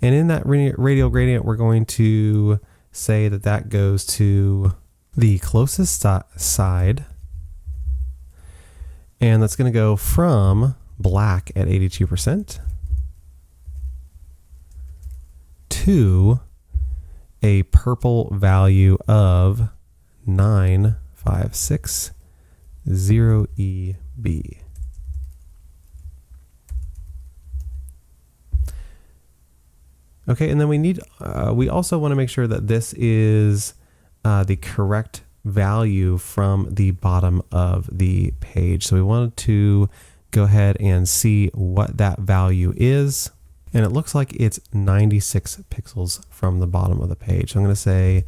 And in that radial gradient, we're going to say that that goes to the closest side, and that's going to go from black at 82% to a purple value of 9560 EB. Okay, and then we also want to make sure that this is the correct value from the bottom of the page. So we wanted to go ahead and see what that value is. And it looks like it's 96 pixels from the bottom of the page. So I'm going to say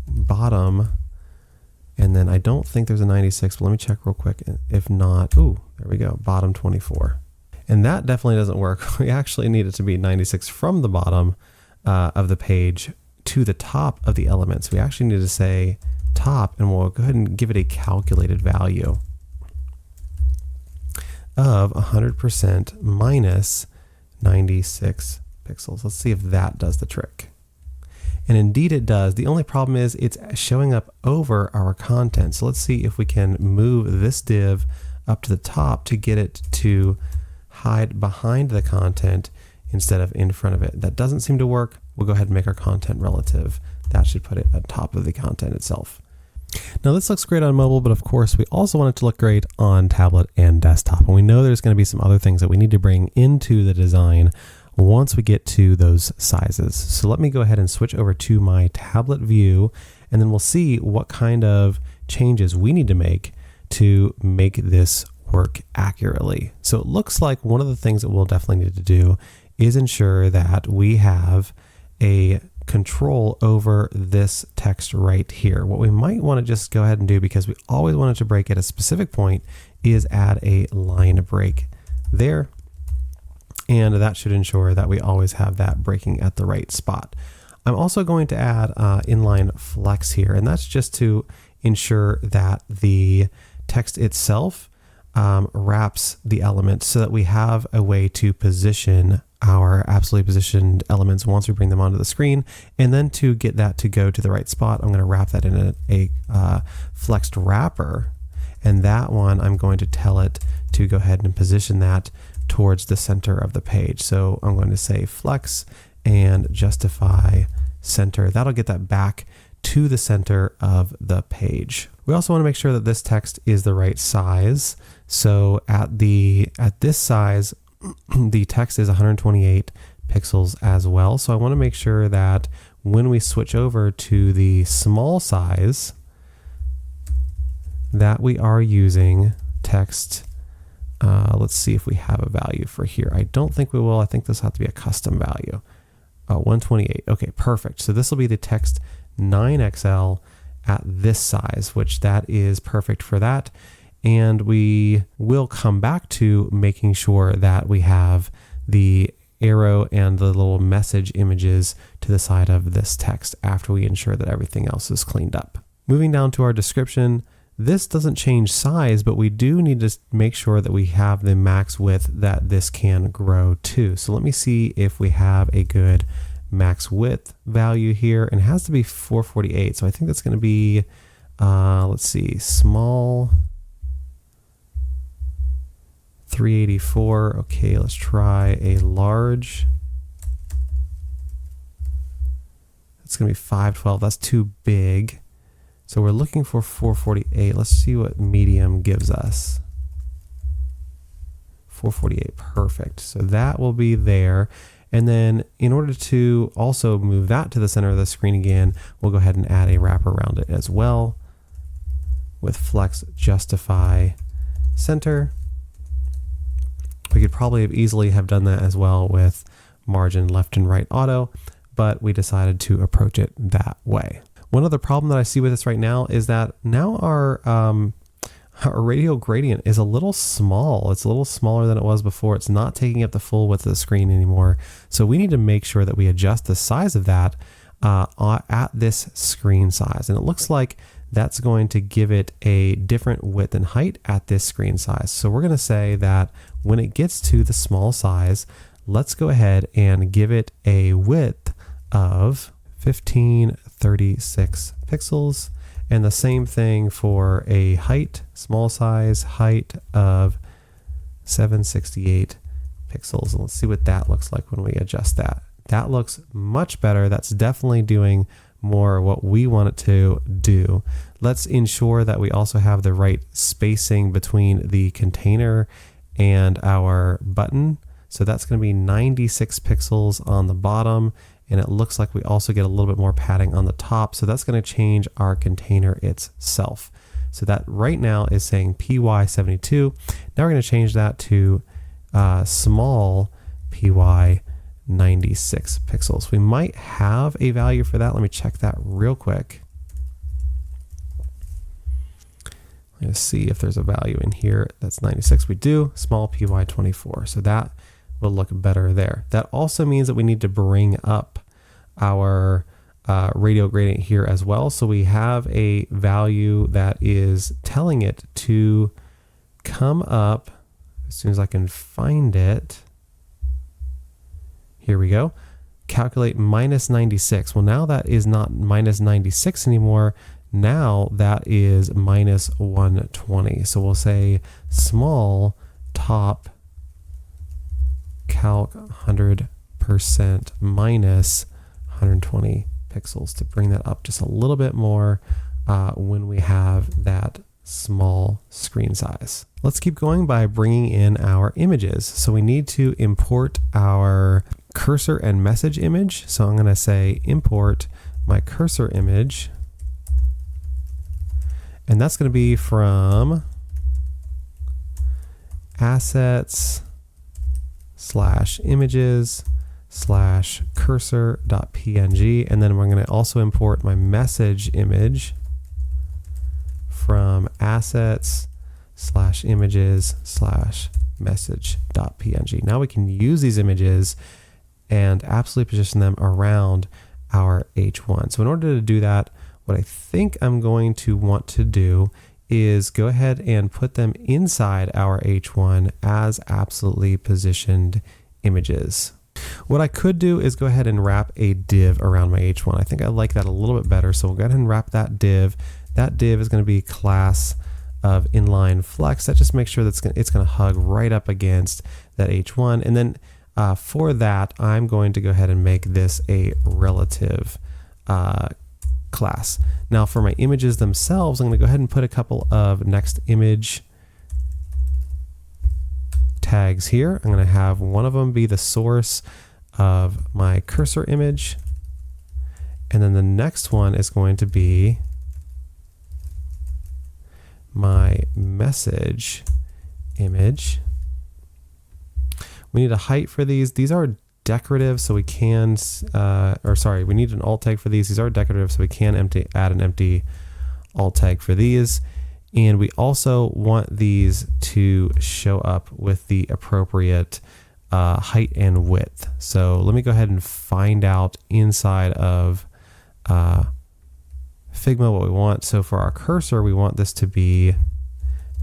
bottom, and then I don't think there's a 96, but let me check real quick. If not, ooh, there we go, bottom 24. And that definitely doesn't work. We actually need it to be 96 from the bottom of the page to the top of the elements. We actually need to say top, and we'll go ahead and give it a calculated value of 100% minus 96 pixels. Let's see if that does the trick. And indeed it does. The only problem is it's showing up over our content. So let's see if we can move this div up to the top to get it to hide behind the content instead of in front of it. That doesn't seem to work. We'll go ahead and make our content relative. That should put it on top of the content itself. Now this looks great on mobile, but of course we also want it to look great on tablet and desktop. And we know there's going to be some other things that we need to bring into the design once we get to those sizes. So let me go ahead and switch over to my tablet view, and then we'll see what kind of changes we need to make this work accurately. So it looks like one of the things that we'll definitely need to do is ensure that we have a control over this text right here. What we might want to just go ahead and do, because we always want it to break at a specific point, is add a line break there. And that should ensure that we always have that breaking at the right spot. I'm also going to add inline flex here, and that's just to ensure that the text itself wraps the element so that we have a way to position our absolutely positioned elements once we bring them onto the screen. And then to get that to go to the right spot, I'm going to wrap that in a flexed wrapper. And that one, I'm going to tell it to go ahead and position that towards the center of the page. So I'm going to say flex and justify center. That'll get that back to the center of the page. We also want to make sure that this text is the right size. So at this size, the text is 128 pixels as well. So I want to make sure that when we switch over to the small size, that we are using text. Let's see if we have a value for here. I don't think we will. I think this will have to be a custom value. 128. Okay, perfect. So this will be the text 9XL at this size, which that is perfect for that. And we will come back to making sure that we have the arrow and the little message images to the side of this text after we ensure that everything else is cleaned up. Moving down to our description, this doesn't change size, but we do need to make sure that we have the max width that this can grow to. So let me see if we have a good max width value here, and it has to be 448. So I think that's going to be, let's see, small 384. Okay, let's try a large. It's going to be 512. That's too big. So we're looking for 448. Let's see what medium gives us. 448, perfect. So that will be there. And then in order to also move that to the center of the screen again, we'll go ahead and add a wrapper around it as well with flex justify center. We could probably have easily have done that as well with margin left and right auto, but we decided to approach it that way. One other problem that I see with this right now is that now our radial gradient is a little small. It's a little smaller than it was before. It's not taking up the full width of the screen anymore. So we need to make sure that we adjust the size of that at this screen size. And it looks like that's going to give it a different width and height at this screen size. So we're going to say that when it gets to the small size, let's go ahead and give it a width of 1536 pixels. And the same thing for a height, small size, height of 768 pixels. And let's see what that looks like when we adjust that. That looks much better. That's definitely doing more what we want it to do. Let's ensure that we also have the right spacing between the container and our button. So that's going to be 96 pixels on the bottom, and it looks like we also get a little bit more padding on the top. So that's going to change our container itself. So that right now is saying PY72. Now we're going to change that to small PY 96 pixels. We might have a value for that. Let me check that real quick. Let's see if there's a value in here that's 96. We do. Small PY 24. So that will look better there. That also means that we need to bring up our radial gradient here as well. So we have a value that is telling it to come up as soon as I can find it. Here we go. Calculate minus 96. Well, now that is not minus 96 anymore. Now that is minus 120. So we'll say small top calc 100% minus 120 pixels to bring that up just a little bit more when we have that small screen size. Let's keep going by bringing in our images. So we need to import our cursor and message image. So I'm going to say import my cursor image, and that's going to be from assets / images / cursor.png, and then we're going to also import my message image from assets / images / message.png. Now we can use these images and absolutely position them around our H1. So in order to do that, what I think I'm going to want to do is go ahead and put them inside our H1 as absolutely positioned images. What I could do is go ahead and wrap a div around my H1. I think I like that a little bit better. So we'll go ahead and wrap that div. That div is going to be class of inline flex. That just makes sure that it's going to hug right up against that H1. And then for that, I'm going to go ahead and make this a relative class. Now for my images themselves, I'm going to go ahead and put a couple of next image tags here. I'm going to have one of them be the source of my cursor image, and then the next one is going to be my message image. We need a height for these. These are decorative, so we can, we need an alt tag for these. These are decorative, so we can add an empty alt tag for these. And we also want these to show up with the appropriate height and width. So let me go ahead and find out inside of Figma what we want. So for our cursor, we want this to be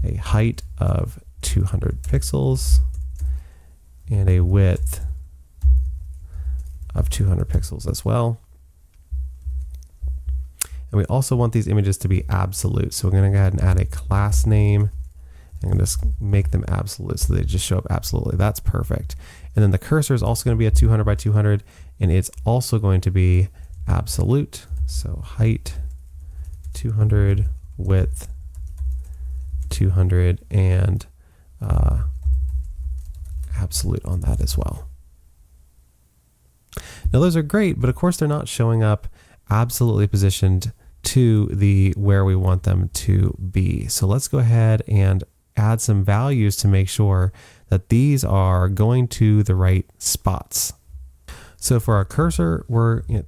a height of 200 pixels and a width of 200 pixels as well. And we also want these images to be absolute. So we're going to go ahead and add a class name. I'm going to just make them absolute so they just show up absolutely. That's perfect. And then the cursor is also going to be a 200 by 200, and it's also going to be absolute. So height 200, width 200, and absolute on that as well. Now those are great, but of course they're not showing up absolutely positioned to the where we want them to be. So let's go ahead and add some values to make sure that these are going to the right spots. So for our cursor,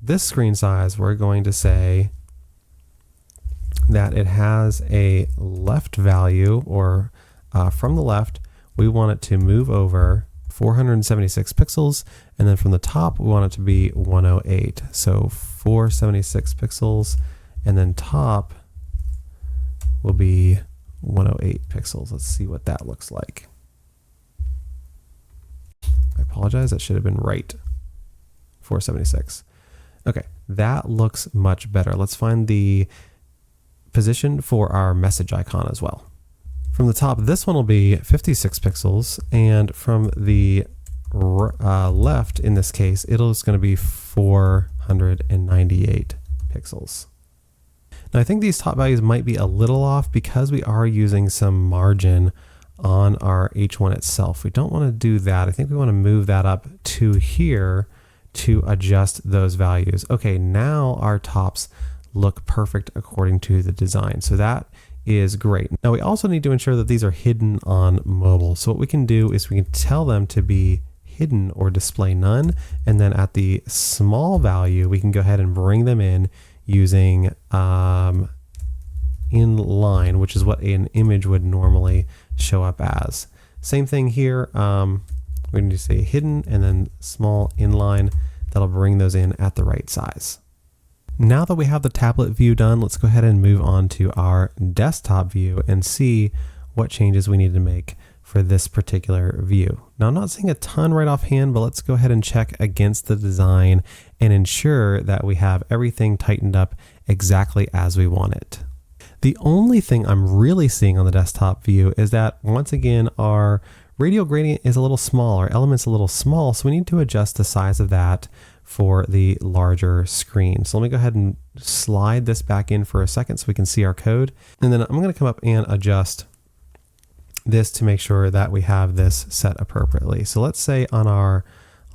this screen size, we're going to say that it has a left value, or from the left, we want it to move over 476 pixels, and then from the top, we want it to be 108. So 476 pixels, and then top will be 108 pixels. Let's see what that looks like. I apologize, that should have been right. 476. Okay, that looks much better. Let's find the position for our message icon as well. From the top, this one will be 56 pixels, and from the left, in this case, it's going to be 498 pixels. Now I think these top values might be a little off because we are using some margin on our H1 itself. We don't want to do that. I think we want to move that up to here to adjust those values. Okay, now our tops look perfect according to the design. So that is great. Now we also need to ensure that these are hidden on mobile. So what we can do is we can tell them to be hidden or display none. And then at the small value, we can go ahead and bring them in using inline, which is what an image would normally show up as. Same thing here. We need to say hidden and then small inline. That'll bring those in at the right size. Now that we have the tablet view done, let's go ahead and move on to our desktop view and see what changes we need to make for this particular view. Now I'm not seeing a ton right offhand, but let's go ahead and check against the design and ensure that we have everything tightened up exactly as we want it. The only thing I'm really seeing on the desktop view is that once again, our radial gradient is a little small, our element's a little small, so we need to adjust the size of that for the larger screen. So let me go ahead and slide this back in for a second so we can see our code. And then I'm going to come up and adjust this to make sure that we have this set appropriately. So let's say on our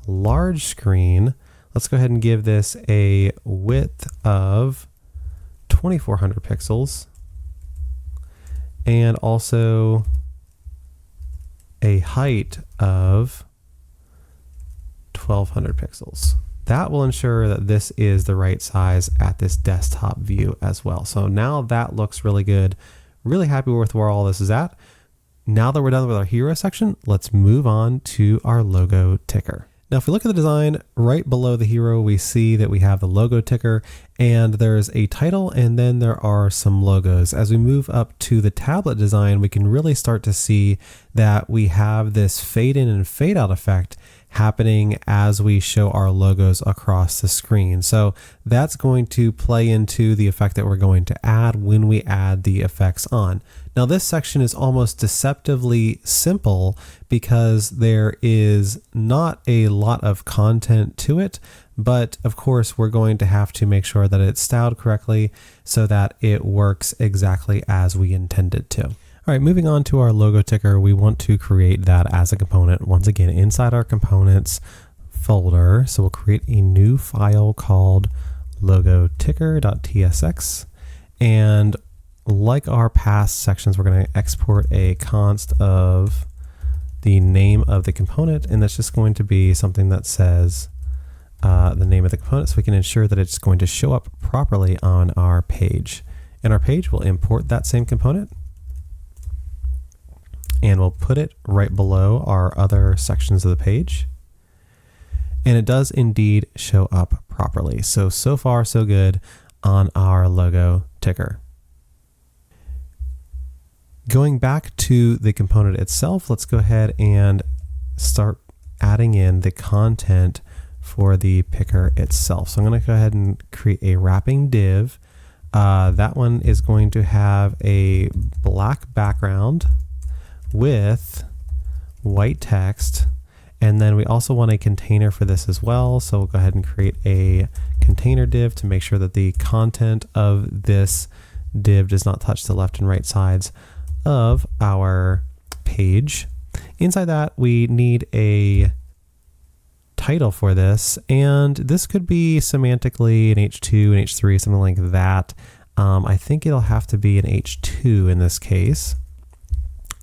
large screen, let's go ahead and give this a width of 2400 pixels and also a height of 1200 pixels. That will ensure that this is the right size at this desktop view as well. So now that looks really good. Really happy with where all this is at. Now that we're done with our hero section, let's move on to our logo ticker. Now, if we look at the design right below the hero, we see that we have the logo ticker and there's a title and then there are some logos. As we move up to the tablet design, we can really start to see that we have this fade in and fade out effect happening as we show our logos across the screen. So that's going to play into the effect that we're going to add when we add the effects on. Now this section is almost deceptively simple because there is not a lot of content to it, but of course we're going to have to make sure that it's styled correctly so that it works exactly as we intended to. All right, moving on to our logo ticker, we want to create that as a component once again inside our components folder. So we'll create a new file called logoticker.tsx, and like our past sections, we're going to export a const of the name of the component, and that's just going to be something that says the name of the component so we can ensure that it's going to show up properly on our page. In our page, we'll import that same component and we'll put it right below our other sections of the page. And it does indeed show up properly. So far so good on our logo ticker. Going back to the component itself, let's go ahead and start adding in the content for the picker itself. So I'm going to go ahead and create a wrapping div. That one is going to have a black background with white text. And then we also want a container for this as well. So we'll go ahead and create a container div to make sure that the content of this div does not touch the left and right sides of our page. Inside that, we need a title for this, and this could be semantically an H2, an H3, something like that. I think it'll have to be an H2 in this case.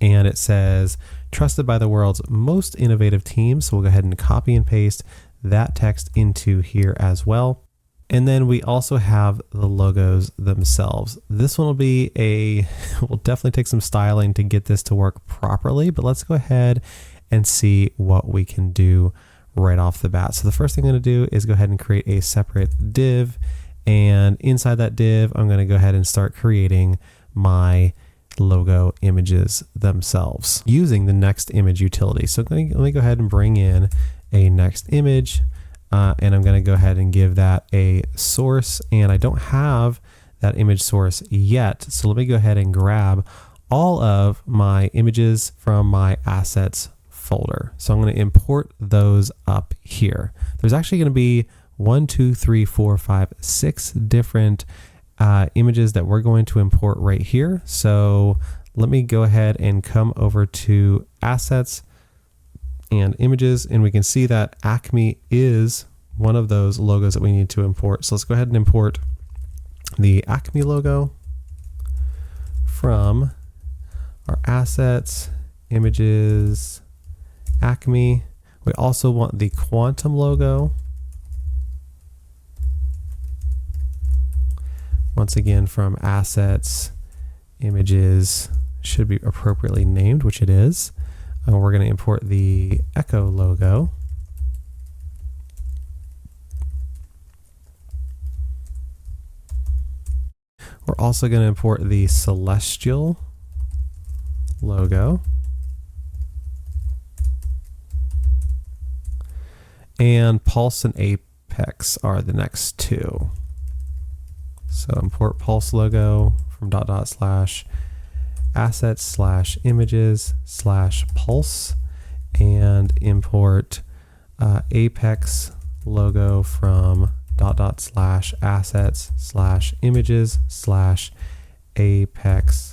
And it says trusted by the world's most innovative teams. So we'll go ahead and copy and paste that text into here as well. And then we also have the logos themselves. This one will definitely take some styling to get this to work properly, but let's go ahead and see what we can do right off the bat. So the first thing I'm going to do is go ahead and create a separate div. And inside that div, I'm going to go ahead and start creating my logo images themselves using the next image utility. So let me go ahead and bring in a next image. And I'm going to go ahead and give that a source, and I don't have that image source yet. So let me go ahead and grab all of my images from my assets folder. So I'm going to import those up here. There's actually going to be 6 different images that we're going to import right here. So let me go ahead and come over to assets and images, and we can see that Acme is one of those logos that we need to import. So let's go ahead and import the Acme logo from our assets, images, Acme. We also want the Quantum logo. Once again, from assets, images, should be appropriately named, which it is. We're going to import the Echo logo. We're also going to import the Celestial logo. And Pulse and Apex are the next two. So import Pulse logo from / assets / images / pulse, and import Apex logo from / assets / images / apex.png.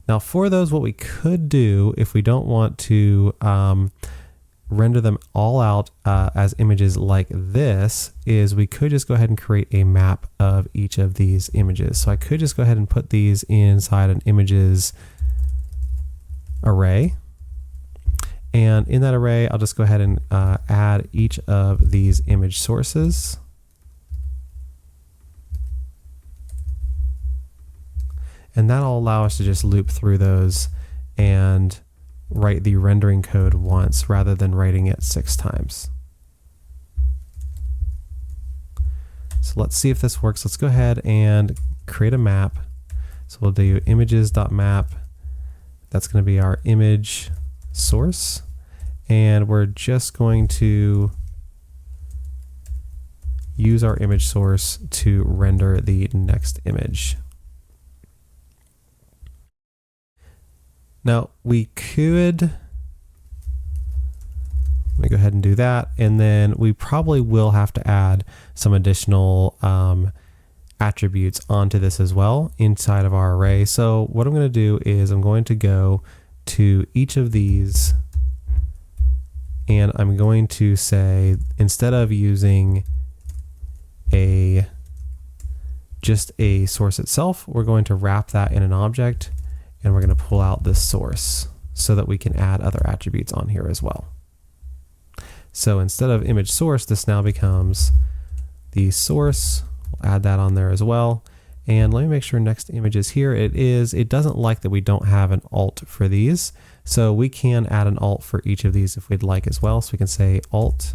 Now for those, what we could do if we don't want to render them all out as images like this is we could just go ahead and create a map of each of these images. So I could just go ahead and put these inside an images array. And in that array, I'll just go ahead and add each of these image sources. And that'll allow us to just loop through those and write the rendering code once rather than writing it 6 times. So let's see if this works. Let's go ahead and create a map. So we'll do images.map. That's going to be our image source. And we're just going to use our image source to render the next image. Now we could, let me go ahead and do that, and then we probably will have to add some additional attributes onto this as well inside of our array. So what I'm going to do is I'm going to go to each of these, and I'm going to say, instead of using just a source itself, we're going to wrap that in an object. And we're going to pull out this source so that we can add other attributes on here as well. So instead of image source, this now becomes the source. We'll add that on there as well. And let me make sure next image is here. It is. It doesn't like that we don't have an alt for these. So we can add an alt for each of these if we'd like as well. So we can say alt.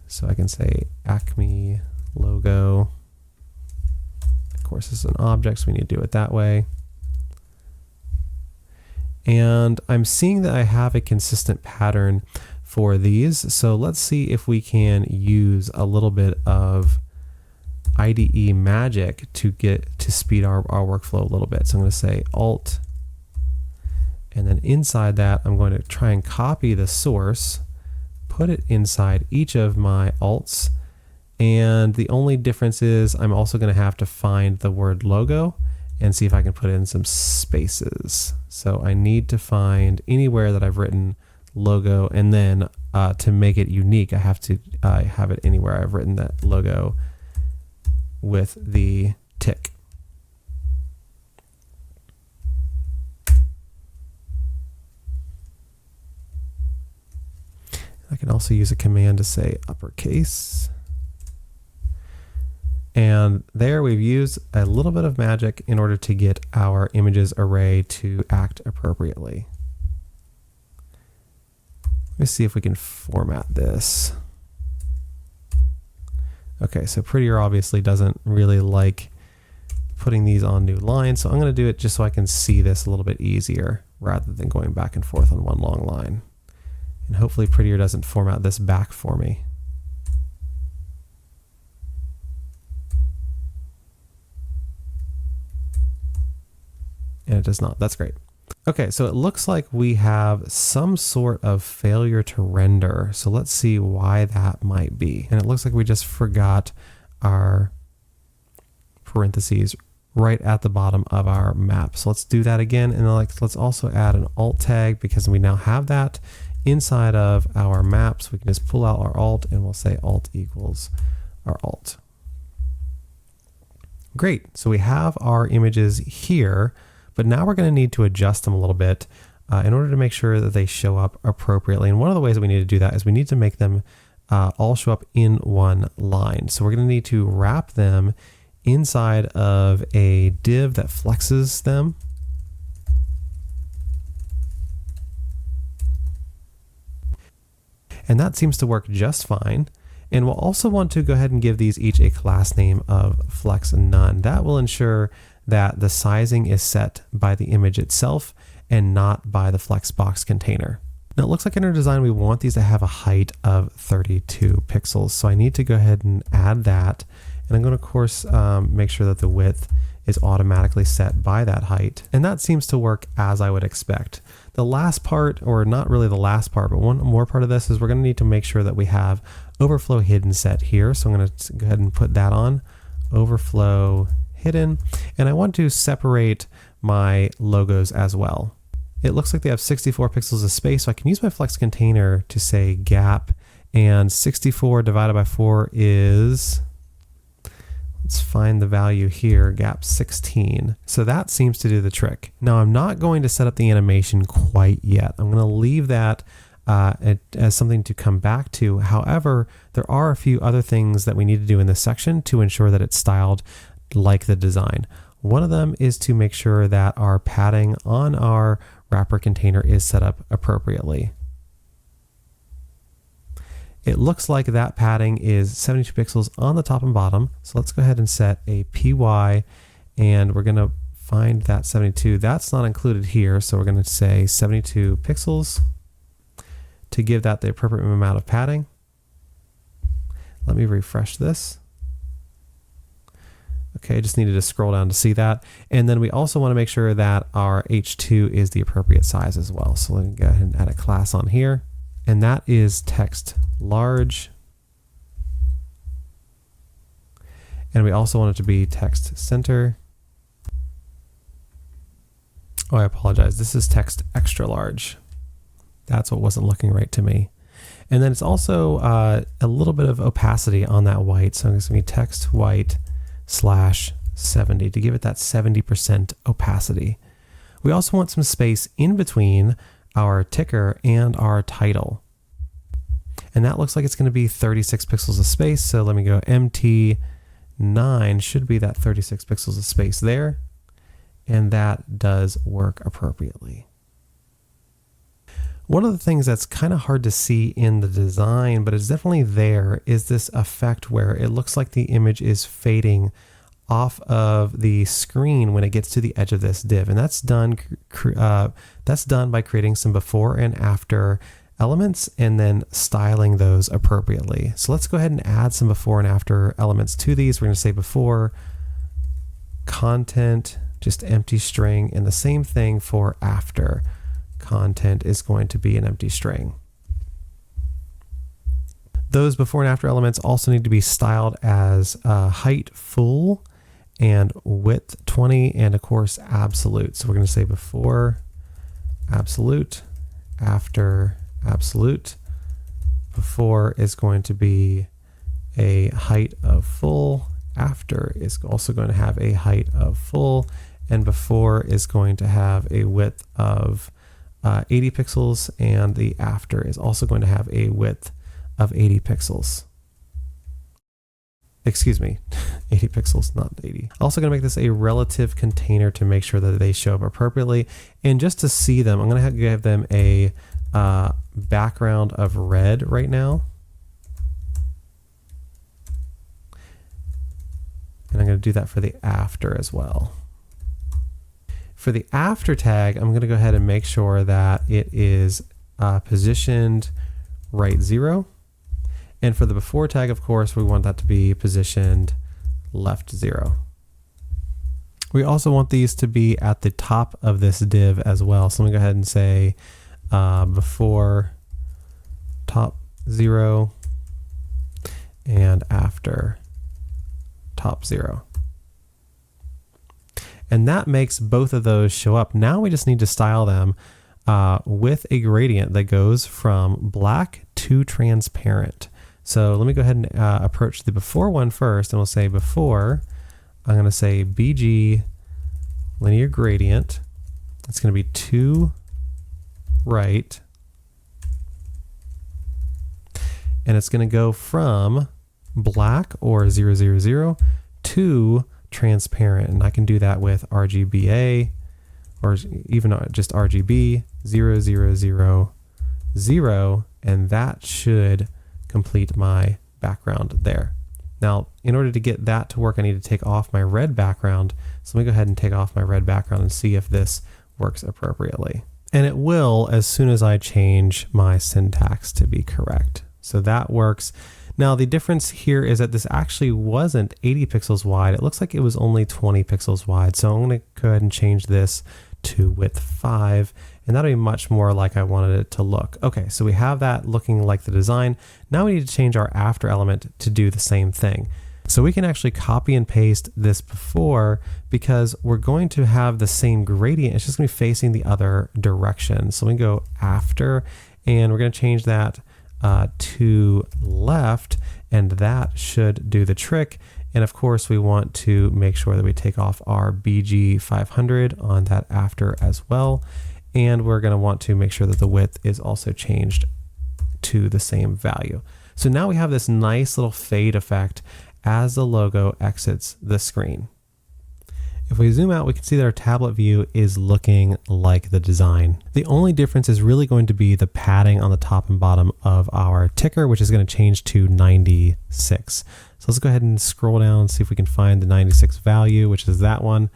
So I can say Acme logo. Of course, this is an object, so we need to do it that way. And I'm seeing that I have a consistent pattern for these. So let's see if we can use a little bit of IDE magic to speed our workflow a little bit. So I'm going to say Alt, and then inside that, I'm going to try and copy the source, put it inside each of my alts. And the only difference is I'm also going to have to find the word logo and see if I can put in some spaces. So I need to find anywhere that I've written logo, and then to make it unique, I have to have it anywhere I've written that logo with the tick. can also use a command to say uppercase. And there we've used a little bit of magic in order to get our images array to act appropriately. Let me see if we can format this. Okay, so Prettier obviously doesn't really like putting these on new lines, so I'm going to do it just so I can see this a little bit easier rather than going back and forth on one long line. And hopefully Prettier doesn't format this back for me. And it does not. That's great. Okay, so it looks like we have some sort of failure to render. So let's see why that might be. And it looks like we just forgot our parentheses right at the bottom of our map. So let's do that again. And then let's also add an alt tag, because we now have that inside of our maps. We can just pull out our alt and we'll say alt equals our alt. Great. So we have our images here. But now we're going to need to adjust them a little bit in order to make sure that they show up appropriately. And one of the ways that we need to do that is we need to make them all show up in one line. So we're going to need to wrap them inside of a div that flexes them. And that seems to work just fine. And we'll also want to go ahead and give these each a class name of flex none. That will ensure that the sizing is set by the image itself and not by the Flexbox container. Now it looks like in our design we want these to have a height of 32 pixels. So I need to go ahead and add that. And I'm going to, of course, make sure that the width is automatically set by that height. And that seems to work as I would expect. The last part, or not really the last part, but one more part of this is we're going to need to make sure that we have overflow hidden set here. So I'm going to go ahead and put that on, overflow hidden, and I want to separate my logos as well. It looks like they have 64 pixels of space, so I can use my flex container to say gap, and 64 divided by 4 is, let's find the value here, gap 16. So that seems to do the trick. Now I'm not going to set up the animation quite yet. I'm going to leave that as something to come back to. However, there are a few other things that we need to do in this section to ensure that it's styled like the design. One of them is to make sure that our padding on our wrapper container is set up appropriately. It looks like that padding is 72 pixels on the top and bottom. So let's go ahead and set a PY, and we're going to find that 72. That's not included here, so we're going to say 72 pixels to give that the appropriate amount of padding. Let me refresh this. Okay, I just needed to scroll down to see that. And then we also want to make sure that our H2 is the appropriate size as well. So let me go ahead and add a class on here. And that is text large. And we also want it to be text center. Oh, I apologize. This is text extra large. That's what wasn't looking right to me. And then it's also a little bit of opacity on that white. So it's going to be text white /70 to give it that 70% opacity. We also want some space in between our ticker and our title. And that looks like it's going to be 36 pixels of space. So let me go MT9 should be that 36 pixels of space there. And that does work appropriately. One of the things that's kind of hard to see in the design, but it's definitely there, is this effect where it looks like the image is fading off of the screen when it gets to the edge of this div. And that's done by creating some before and after elements and then styling those appropriately. So let's go ahead and add some before and after elements to these. We're going to say before content, just empty string, and the same thing for after. Content is going to be an empty string. Those before and after elements also need to be styled as height full and width 20 and of course absolute. So we're going to say before absolute, after absolute. Before is going to be a height of full, after is also going to have a height of full, and before is going to have a width of 80 pixels, and the after is also going to have a width of 80 pixels. Excuse me, 80 pixels, not 80. Also going to make this a relative container to make sure that they show up appropriately. And just to see them, I'm going to give them a background of red right now. And I'm going to do that for the after as well. For the after tag, I'm going to go ahead and make sure that it is positioned right 0. And for the before tag, of course, we want that to be positioned left 0. We also want these to be at the top of this div as well. So let me go ahead and say before top 0 and after top 0. And that makes both of those show up. Now we just need to style them with a gradient that goes from black to transparent. So let me go ahead and approach the before one first, and we'll say before, I'm going to say BG linear gradient. It's going to be 2 right, and it's going to go from black or 000 to transparent, and I can do that with RGBA or even just RGB 000, and that should complete my background there. Now, in order to get that to work, I need to take off my red background. So let me go ahead and take off my red background and see if this works appropriately. And it will as soon as I change my syntax to be correct. So that works. Now the difference here is that this actually wasn't 80 pixels wide. It looks like it was only 20 pixels wide. So I'm going to go ahead and change this to width 5, and that'll be much more like I wanted it to look. Okay, so we have that looking like the design. Now we need to change our after element to do the same thing. So we can actually copy and paste this before, because we're going to have the same gradient. It's just going to be facing the other direction. So we can go after, and we're going to change that to left, and that should do the trick. And of course, we want to make sure that we take off our BG 500 on that after as well. And we're going to want to make sure that the width is also changed to the same value. So now we have this nice little fade effect as the logo exits the screen. If we zoom out, we can see that our tablet view is looking like the design. The only difference is really going to be the padding on the top and bottom of our ticker, which is going to change to 96. So let's go ahead and scroll down and see if we can find the 96 value, which is that one.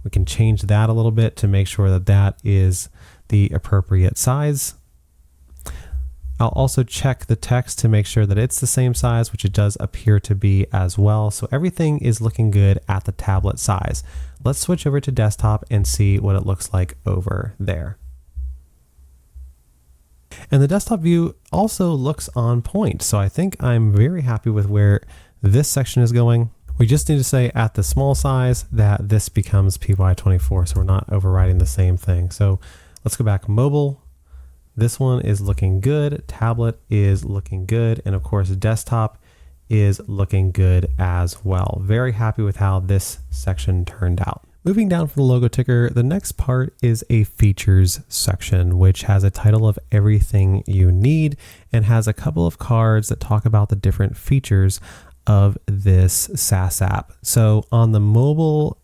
We can change that a little bit to make sure that that is the appropriate size. I'll also check the text to make sure that it's the same size, which it does appear to be as well. So everything is looking good at the tablet size. Let's switch over to desktop and see what it looks like over there. And the desktop view also looks on point. So I think I'm very happy with where this section is going. We just need to say at the small size that this becomes PY24, so we're not overriding the same thing. So let's go back mobile. This one is looking good. Tablet is looking good. And of course, desktop is looking good as well. Very happy with how this section turned out. Moving down from the logo ticker, the next part is a features section, which has a title of everything you need and has a couple of cards that talk about the different features of this SaaS app. So on the mobile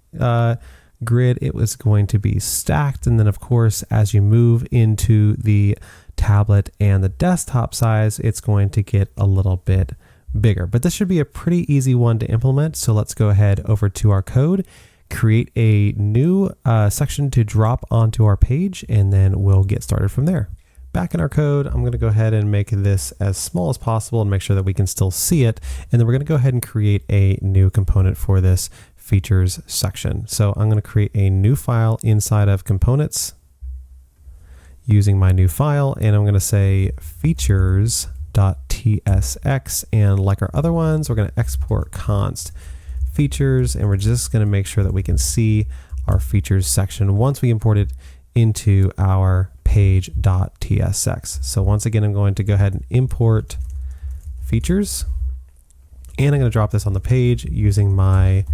grid, it was going to be stacked. And then of course, as you move into the tablet and the desktop size, it's going to get a little bit bigger, but this should be a pretty easy one to implement. So let's go ahead over to our code, create a new section to drop onto our page, and then we'll get started from there. Back in our code, I'm going to go ahead and make this as small as possible and make sure that we can still see it. And then we're going to go ahead and create a new component for this features section. So I'm going to create a new file inside of components using my new file, and I'm going to say features.tsx, and like our other ones, we're going to export const features, and we're just going to make sure that we can see our features section once we import it into our page.tsx. So once again, I'm going to go ahead and import features, and I'm going to drop this on the page using my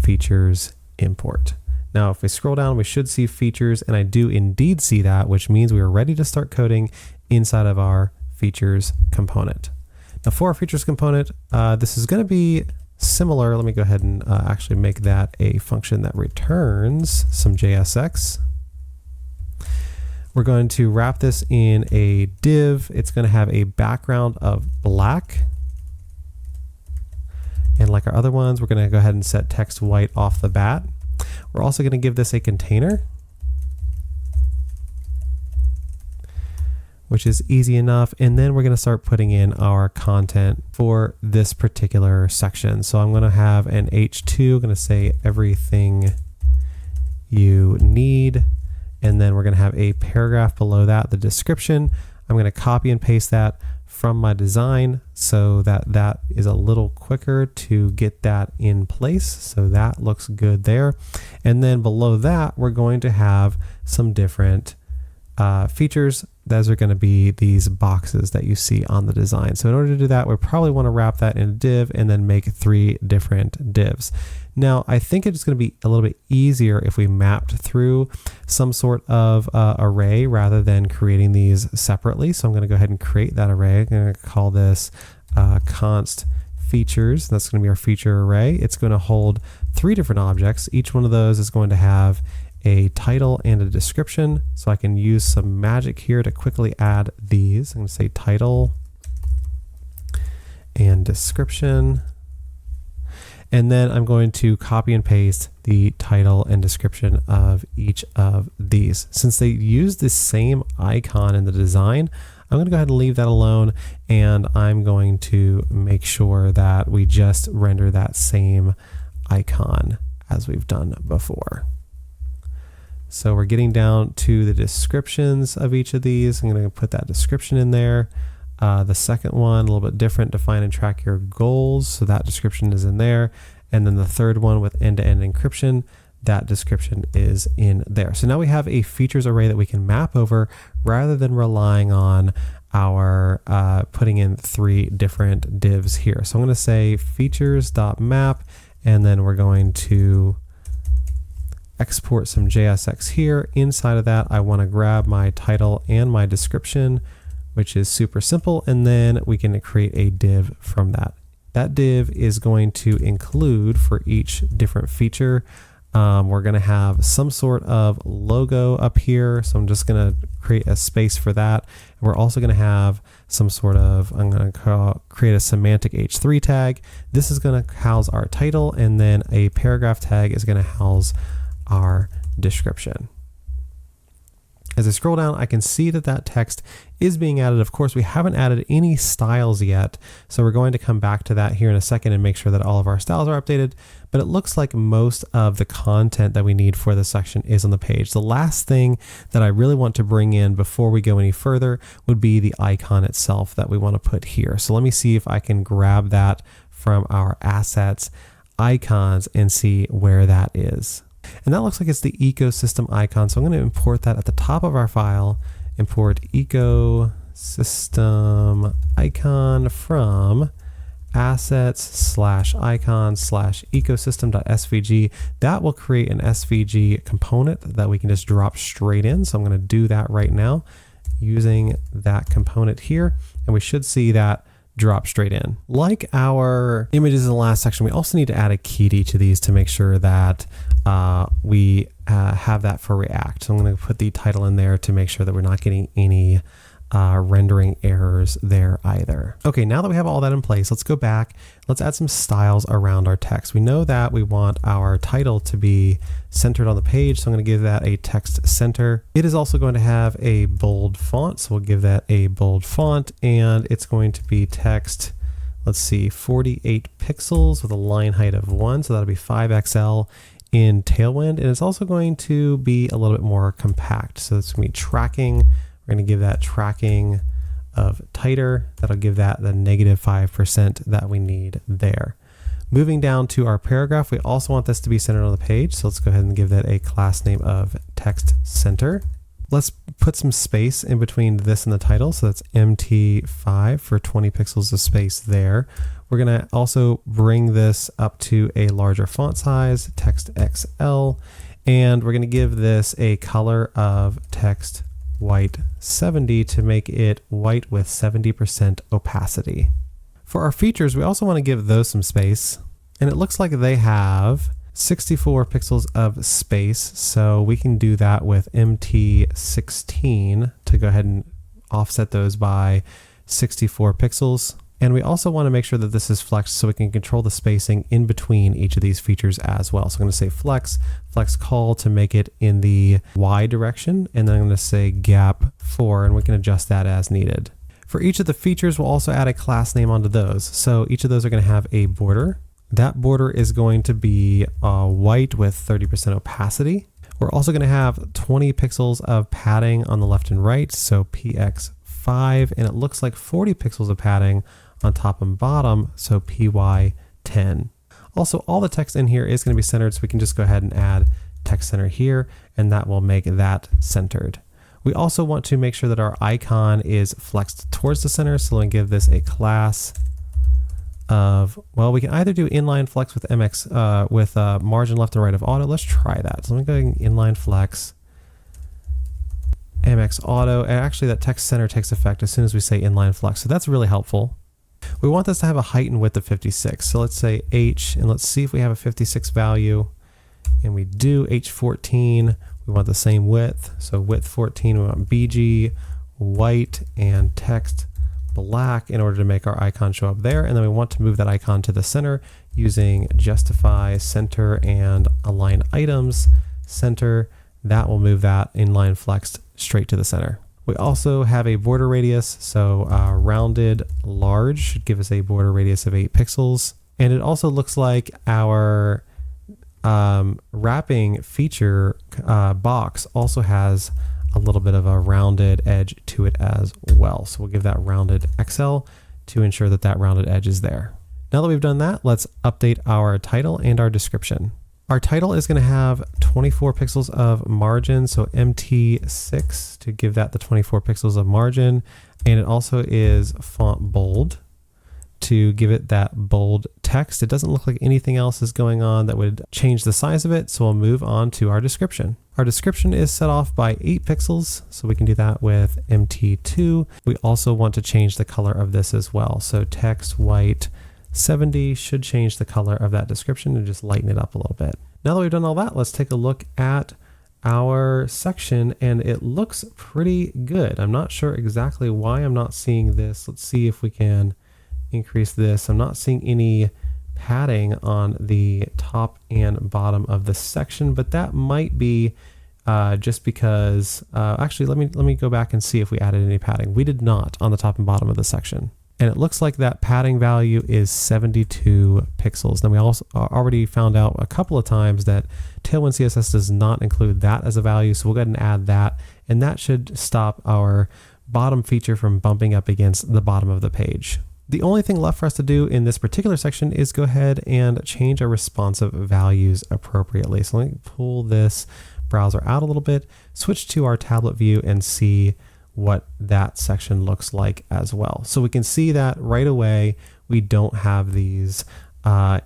features import. Now, if we scroll down, we should see features, and I do indeed see that, which means we are ready to start coding inside of our features component. Now for our features component, this is going to be similar. Let me go ahead and actually make that a function that returns some JSX. We're going to wrap this in a div. It's going to have a background of black. And like our other ones, we're going to go ahead and set text white off the bat. We're also going to give this a container, which is easy enough. And then we're going to start putting in our content for this particular section. So I'm going to have an H2, I'm going to say everything you need. And then we're going to have a paragraph below that, the description. I'm going to copy and paste that from my design so that that is a little quicker to get that in place. So that looks good there. And then below that, we're going to have some different features. Those are going to be these boxes that you see on the design. So in order to do that, we probably want to wrap that in a div and then make 3 different divs. Now, I think it's going to be a little bit easier if we mapped through some sort of array rather than creating these separately. So I'm going to go ahead and create that array. I'm going to call this const features. That's going to be our feature array. It's going to hold 3 different objects. Each one of those is going to have a title and a description. So I can use some magic here to quickly add these. I'm going to say title and description. And then I'm going to copy and paste the title and description of each of these. Since they use the same icon in the design, I'm going to go ahead and leave that alone, and I'm going to make sure that we just render that same icon as we've done before. So we're getting down to the descriptions of each of these. I'm going to put that description in there. The second one, a little bit different, define and track your goals. So that description is in there. And then the third one with end-to-end encryption, that description is in there. So now we have a features array that we can map over rather than relying on our putting in 3 different divs here. So I'm going to say features.map, and then we're going to export some JSX here. Inside of that, I want to grab my title and my description, which is super simple, and then we can create a div from that. That div is going to include for each different feature, we're going to have some sort of logo up here. So I'm just going to create a space for that. We're also going to have some sort of, I'm going to create a semantic H3 tag. This is going to house our title, and then a paragraph tag is going to house our description. As I scroll down, I can see that that text is being added. Of course, we haven't added any styles yet, so we're going to come back to that here in a second and make sure that all of our styles are updated. But it looks like most of the content that we need for this section is on the page. The last thing that I really want to bring in before we go any further would be the icon itself that we want to put here. So let me see if I can grab that from our assets, icons, and see where that is. And that looks like it's the ecosystem icon. So I'm going to import that at the top of our file, import ecosystem icon from assets/icon/ecosystem.svg. That will create an SVG component that we can just drop straight in. So I'm going to do that right now using that component here. And we should see that drop straight in. Like our images in the last section, we also need to add a key to each of these to make sure that we have that for React. So I'm going to put the title in there to make sure that we're not getting any rendering errors there either. Okay, now that we have all that in place, let's go back. Let's add some styles around our text. We know that we want our title to be centered on the page, so I'm going to give that a text center. It is also going to have a bold font, so we'll give that a bold font, and it's going to be text, let's see, 48 pixels with a line height of 1, so that'll be 5XL in Tailwind, and it's also going to be a little bit more compact. So it's going to be tracking. We're going to give that tracking of tighter. That'll give that the -5% that we need there. Moving down to our paragraph, we also want this to be centered on the page. So let's go ahead and give that a class name of text center. Let's put some space in between this and the title. So that's MT5 for 20 pixels of space there. We're going to also bring this up to a larger font size, text XL, And we're going to give this a color of text white 70 to make it white with 70% opacity. For our features, we also want to give those some space. And it looks like they have 64 pixels of space. So we can do that with MT16 to go ahead and offset those by 64 pixels. And we also want to make sure that this is flexed so we can control the spacing in between each of these features as well. So I'm going to say flex call to make it in the Y direction. And then I'm going to say gap 4, and we can adjust that as needed. For each of the features, we'll also add a class name onto those. So each of those are going to have a border. That border is going to be white with 30% opacity. We're also going to have 20 pixels of padding on the left and right. So PX5, and it looks like 40 pixels of padding on top and bottom, so PY10. Also, all the text in here is going to be centered, so we can just go ahead and add text center here, and that will make that centered. We also want to make sure that our icon is flexed towards the center, so we'll give this a class of, well, we can either do inline flex with MX with margin left and right of auto. Let's try that. So let me go inline flex MX auto, and actually that text center takes effect as soon as we say inline flex, so that's really helpful. We want this to have a height and width of 56. So let's say H, and let's see if we have a 56 value. And we do H14. We want the same width. So width 14, we want BG white and text black in order to make our icon show up there. And then we want to move that icon to the center using justify center and align items center. That will move that inline flexed straight to the center. We also have a border radius, so rounded large should give us a border radius of 8 pixels. And it also looks like our wrapping feature box also has a little bit of a rounded edge to it as well. So we'll give that rounded XL to ensure that that rounded edge is there. Now that we've done that, let's update our title and our description. Our title is going to have 24 pixels of margin, so MT6 to give that the 24 pixels of margin. And it also is font bold to give it that bold text. It doesn't look like anything else is going on that would change the size of it, so we'll move on to our description. Our description is set off by 8 pixels, so we can do that with MT2. We also want to change the color of this as well. So text white 70 should change the color of that description and just lighten it up a little bit. Now that we've done all that, let's take a look at our section, and it looks pretty good. I'm not sure exactly why I'm not seeing this. Let's see if we can increase this. I'm not seeing any padding on the top and bottom of the section, but that might be just because, actually, let me go back and see if we added any padding. We did not on the top and bottom of the section. And it looks like that padding value is 72 pixels. Then we also already found out a couple of times that Tailwind CSS does not include that as a value. So we'll go ahead and add that. And that should stop our bottom feature from bumping up against the bottom of the page. The only thing left for us to do in this particular section is go ahead and change our responsive values appropriately. So let me pull this browser out a little bit, switch to our tablet view, and see what that section looks like as well. So we can see that right away we don't have these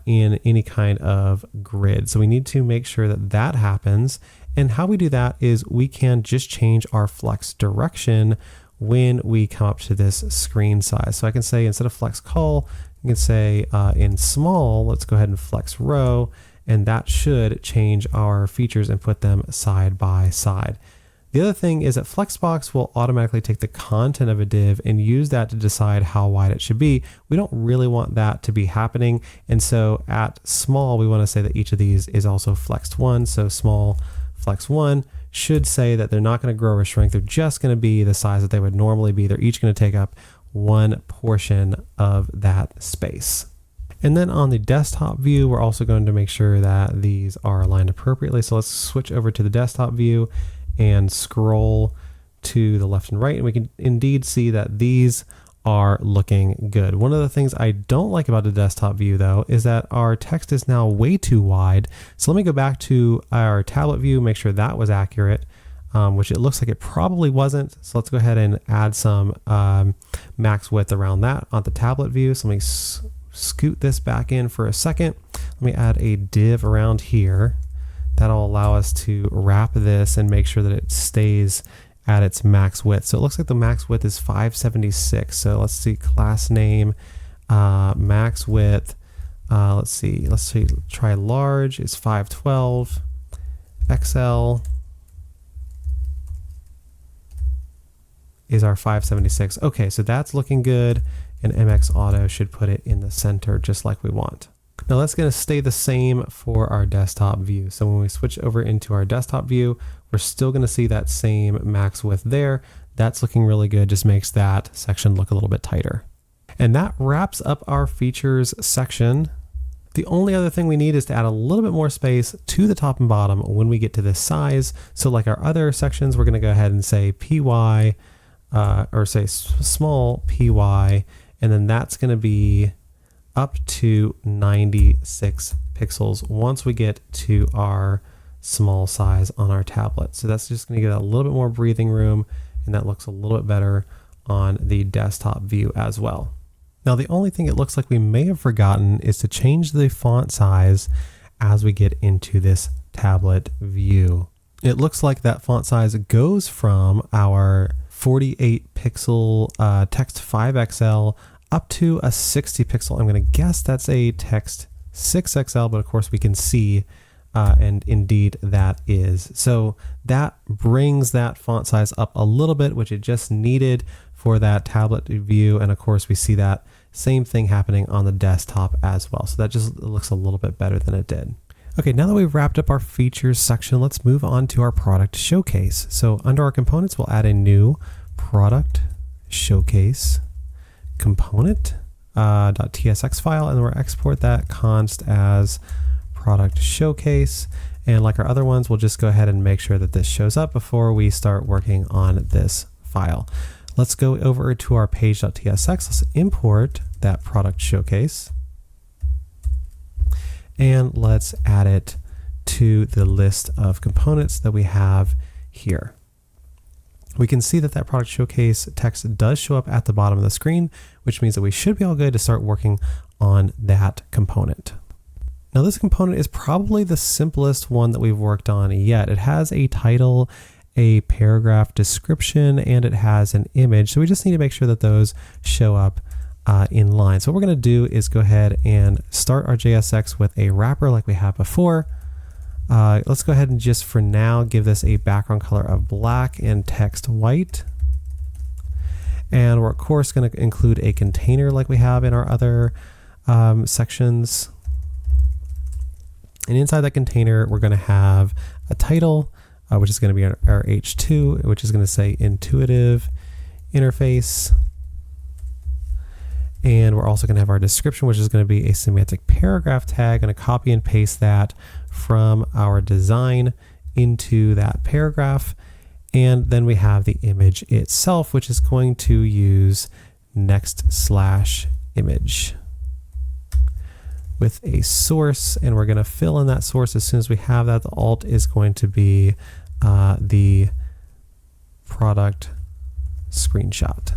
in any kind of grid. So we need to make sure that that happens. And how we do that is we can just change our flex direction when we come up to this screen size. So I can say, instead of flex call, you can say in small, let's go ahead and flex row, and that should change our features and put them side by side. The other thing is that Flexbox will automatically take the content of a div and use that to decide how wide it should be. We don't really want that to be happening. And so at small, we want to say that each of these is also flexed 1. So small flex 1 should say that they're not going to grow or shrink. They're just going to be the size that they would normally be. They're each going to take up one portion of that space. And then on the desktop view, we're also going to make sure that these are aligned appropriately. So let's switch over to the desktop view and scroll to the left and right, and we can indeed see that these are looking good. One of the things I don't like about the desktop view, though, is that our text is now way too wide. So let me go back to our tablet view, make sure that was accurate, which it looks like it probably wasn't. So let's go ahead and add some max width around that on the tablet view. So let me scoot this back in for a second. Let me add a div around here That'll allow us to wrap this and make sure that it stays at its max width. So it looks like the max width is 576. So let's see, class name, max width. Let's see, try large is 512, XL is our 576. Okay, so that's looking good, and MX Auto should put it in the center just like we want. Now that's going to stay the same for our desktop view. So when we switch over into our desktop view, we're still going to see that same max width there. That's looking really good, just makes that section look a little bit tighter. And that wraps up our features section. The only other thing we need is to add a little bit more space to the top and bottom when we get to this size. So like our other sections, we're going to go ahead and say PY, or say small PY, and then that's going to be up to 96 pixels once we get to our small size on our tablet. So that's just going to get a little bit more breathing room, and that looks a little bit better on the desktop view as well. Now the only thing it looks like we may have forgotten is to change the font size as we get into this tablet view. It looks like that font size goes from our 48 pixel text 5XL up to a 60 pixel. I'm going to guess that's a text 6XL, but of course we can see, and indeed that is. So that brings that font size up a little bit, which it just needed for that tablet view. And of course we see that same thing happening on the desktop as well. So that just looks a little bit better than it did. Okay, now that we've wrapped up our features section, let's move on to our product showcase. So under our components, we'll add a new product showcase component .tsx file, and we'll export that const as product showcase. And like our other ones, we'll just go ahead and make sure that this shows up before we start working on this file. Let's go over to our page.tsx. Let's import that product showcase, and let's add it to the list of components that we have here. We can see that that product showcase text does show up at the bottom of the screen, which means that we should be all good to start working on that component. Now this component is probably the simplest one that we've worked on yet. It has a title, a paragraph description, and it has an image. So we just need to make sure that those show up in line. So what we're going to do is go ahead and start our JSX with a wrapper like we had before. Let's go ahead and just for now give this a background color of black and text white. And we're of course going to include a container like we have in our other sections. And inside that container, we're going to have a title, which is going to be our H2, which is going to say intuitive interface. And we're also going to have our description, which is going to be a semantic paragraph tag. I'm going to copy and paste that from our design into that paragraph. And then we have the image itself, which is going to use next/image with a source. And we're going to fill in that source as soon as we have that. The alt is going to be the product screenshot.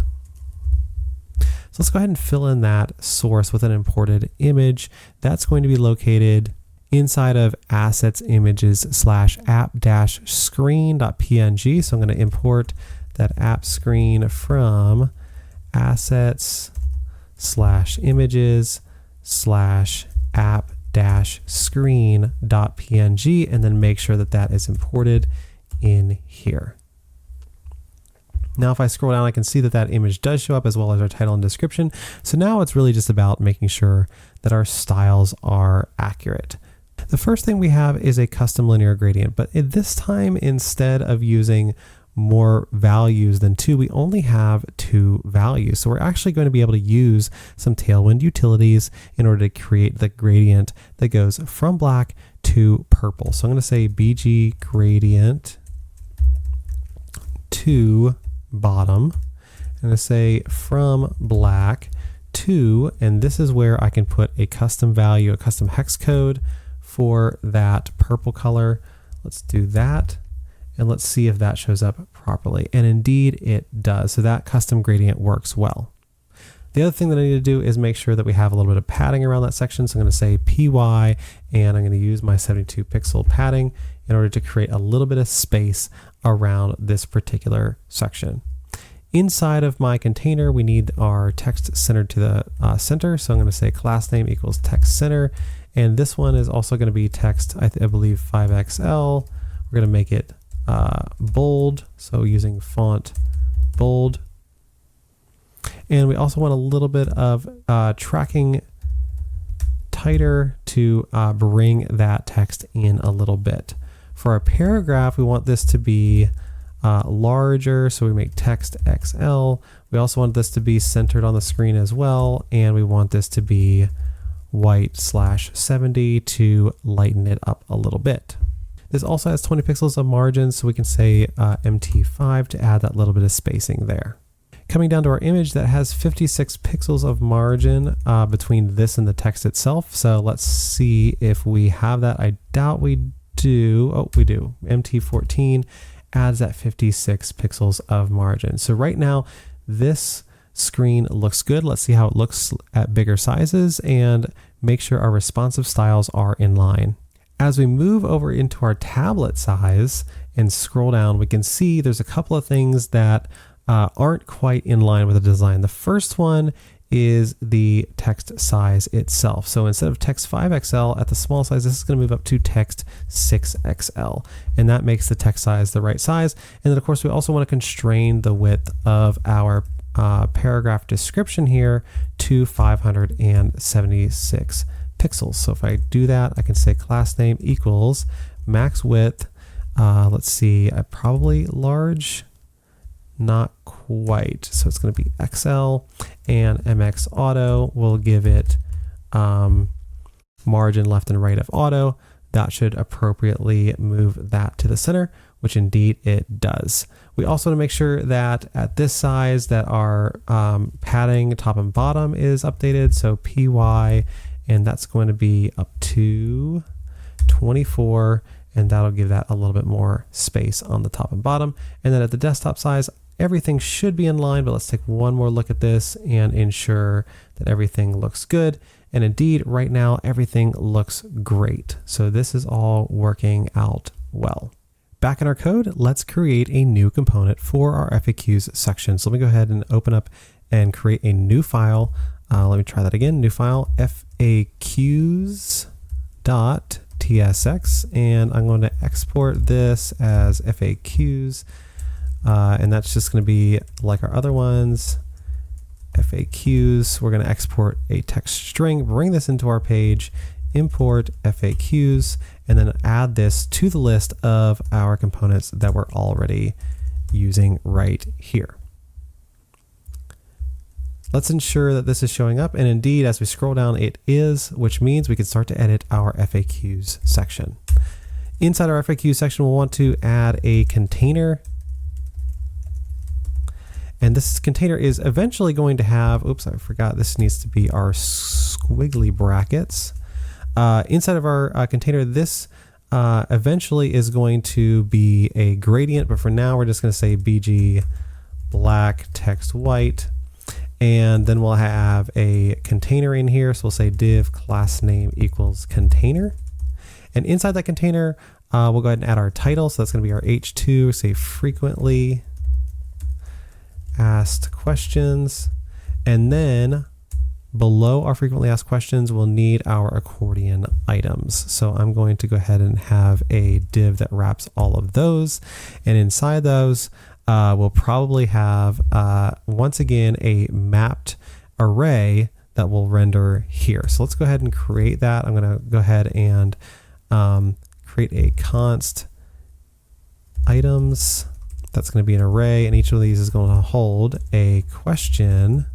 So let's go ahead and fill in that source with an imported image. That's going to be located inside of assets images /app-screen.png. So I'm going to import that app screen from assets/images/app-screen.png, and then make sure that that is imported in here. Now if I scroll down, I can see that that image does show up as well as our title and description. So now it's really just about making sure that our styles are accurate. The first thing we have is a custom linear gradient, but at this time, instead of using more values than 2, we only have 2 values. So we're actually going to be able to use some Tailwind utilities in order to create the gradient that goes from black to purple. So I'm going to say BG gradient to bottom. I'm going to say from black to, and this is where I can put a custom value, a custom hex code for that purple color. Let's do that. And let's see if that shows up properly. And indeed it does. So that custom gradient works well. The other thing that I need to do is make sure that we have a little bit of padding around that section. So I'm going to say PY, and I'm going to use my 72 pixel padding in order to create a little bit of space around this particular section. Inside of my container, we need our text centered to the center. So I'm going to say class name equals text center. And this one is also going to be text, I believe 5XL. We're going to make it bold. So using font bold. And we also want a little bit of tracking tighter to bring that text in a little bit. For our paragraph, we want this to be larger, so we make text XL. We also want this to be centered on the screen as well, and we want this to be white/70 to lighten it up a little bit. This also has 20 pixels of margin, so we can say MT5 to add that little bit of spacing there. Coming down to our image, that has 56 pixels of margin between this and the text itself. So let's see if we have that. I doubt we do. Oh, we do. MT14 adds that 56 pixels of margin. So right now, this screen looks good. Let's see how it looks at bigger sizes and make sure our responsive styles are in line. As we move over into our tablet size and scroll down, we can see there's a couple of things that aren't quite in line with the design. The first one is the text size itself. So instead of text 5XL at the small size, this is going to move up to text 6XL. And that makes the text size the right size. And then of course, we also want to constrain the width of our paragraph description here to 576 pixels. So if I do that, I can say class name equals max width. Let's see, probably large. Not quite. So it's going to be XL, and MX Auto will give it margin left and right of auto. That should appropriately move that to the center, which indeed it does. We also want to make sure that at this size that our padding top and bottom is updated. So PY, and that's going to be up to 24, and that'll give that a little bit more space on the top and bottom. And then at the desktop size, everything should be in line, but let's take one more look at this and ensure that everything looks good. And indeed, right now, everything looks great. So this is all working out well. Back in our code, let's create a new component for our FAQs section. So let me go ahead and open up and create a new file. Let me try that again, new file, FAQs.tsx, and I'm going to export this as FAQs. And that's just going to be like our other ones, FAQs. We're going to export a text string, bring this into our page, import FAQs, and then add this to the list of our components that we're already using right here. Let's ensure that this is showing up. And indeed, as we scroll down, it is, which means we can start to edit our FAQs section. Inside our FAQs section, we'll want to add a container. And this container is eventually going to have, oops, I forgot, this needs to be our squiggly brackets. Inside of our container, this eventually is going to be a gradient, but for now we're just going to say BG black text white. And then we'll have a container in here. So we'll say div class name equals container. And inside that container, we'll go ahead and add our title. So that's going to be our H2, say frequently asked questions, and then below our frequently asked questions, we'll need our accordion items. So I'm going to go ahead and have a div that wraps all of those, and inside those we'll probably have once again a mapped array that will render here. So let's go ahead and create that. I'm going to go ahead and create a const items. That's going to be an array, and each of these is going to hold a question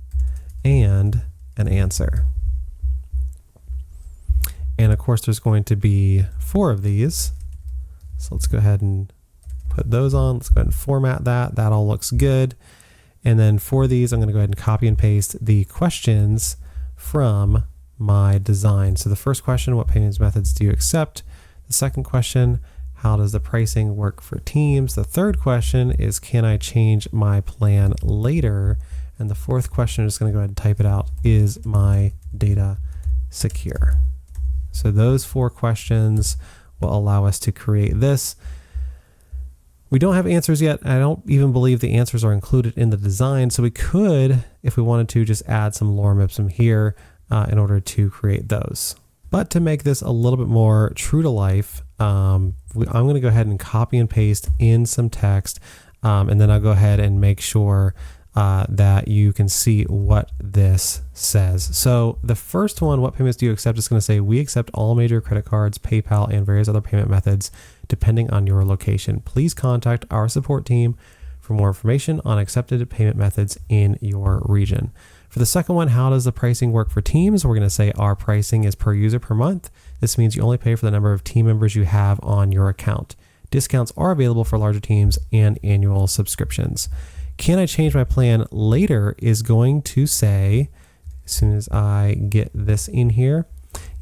and an answer. And of course, there's going to be 4 of these. So let's go ahead and put those on. Let's go ahead and format that. That all looks good. And then for these, I'm going to go ahead and copy and paste the questions from my design. So the first question, what payments methods do you accept? The second question, how does the pricing work for teams? The third question is, can I change my plan later? And the fourth question, I'm just going to go ahead and type it out, is my data secure? So those 4 questions will allow us to create this. We don't have answers yet. I don't even believe the answers are included in the design. So we could, if we wanted to, just add some lorem ipsum here in order to create those. But to make this a little bit more true to life, I'm going to go ahead and copy and paste in some text. And then I'll go ahead and make sure that you can see what this says. So the first one, what payments do you accept, is going to say, we accept all major credit cards, PayPal, and various other payment methods depending on your location. Please contact our support team for more information on accepted payment methods in your region. For the second one, how does the pricing work for teams? We're going to say our pricing is per user per month. This means you only pay for the number of team members you have on your account. Discounts are available for larger teams and annual subscriptions. Can I change my plan later is going to say, as soon as I get this in here,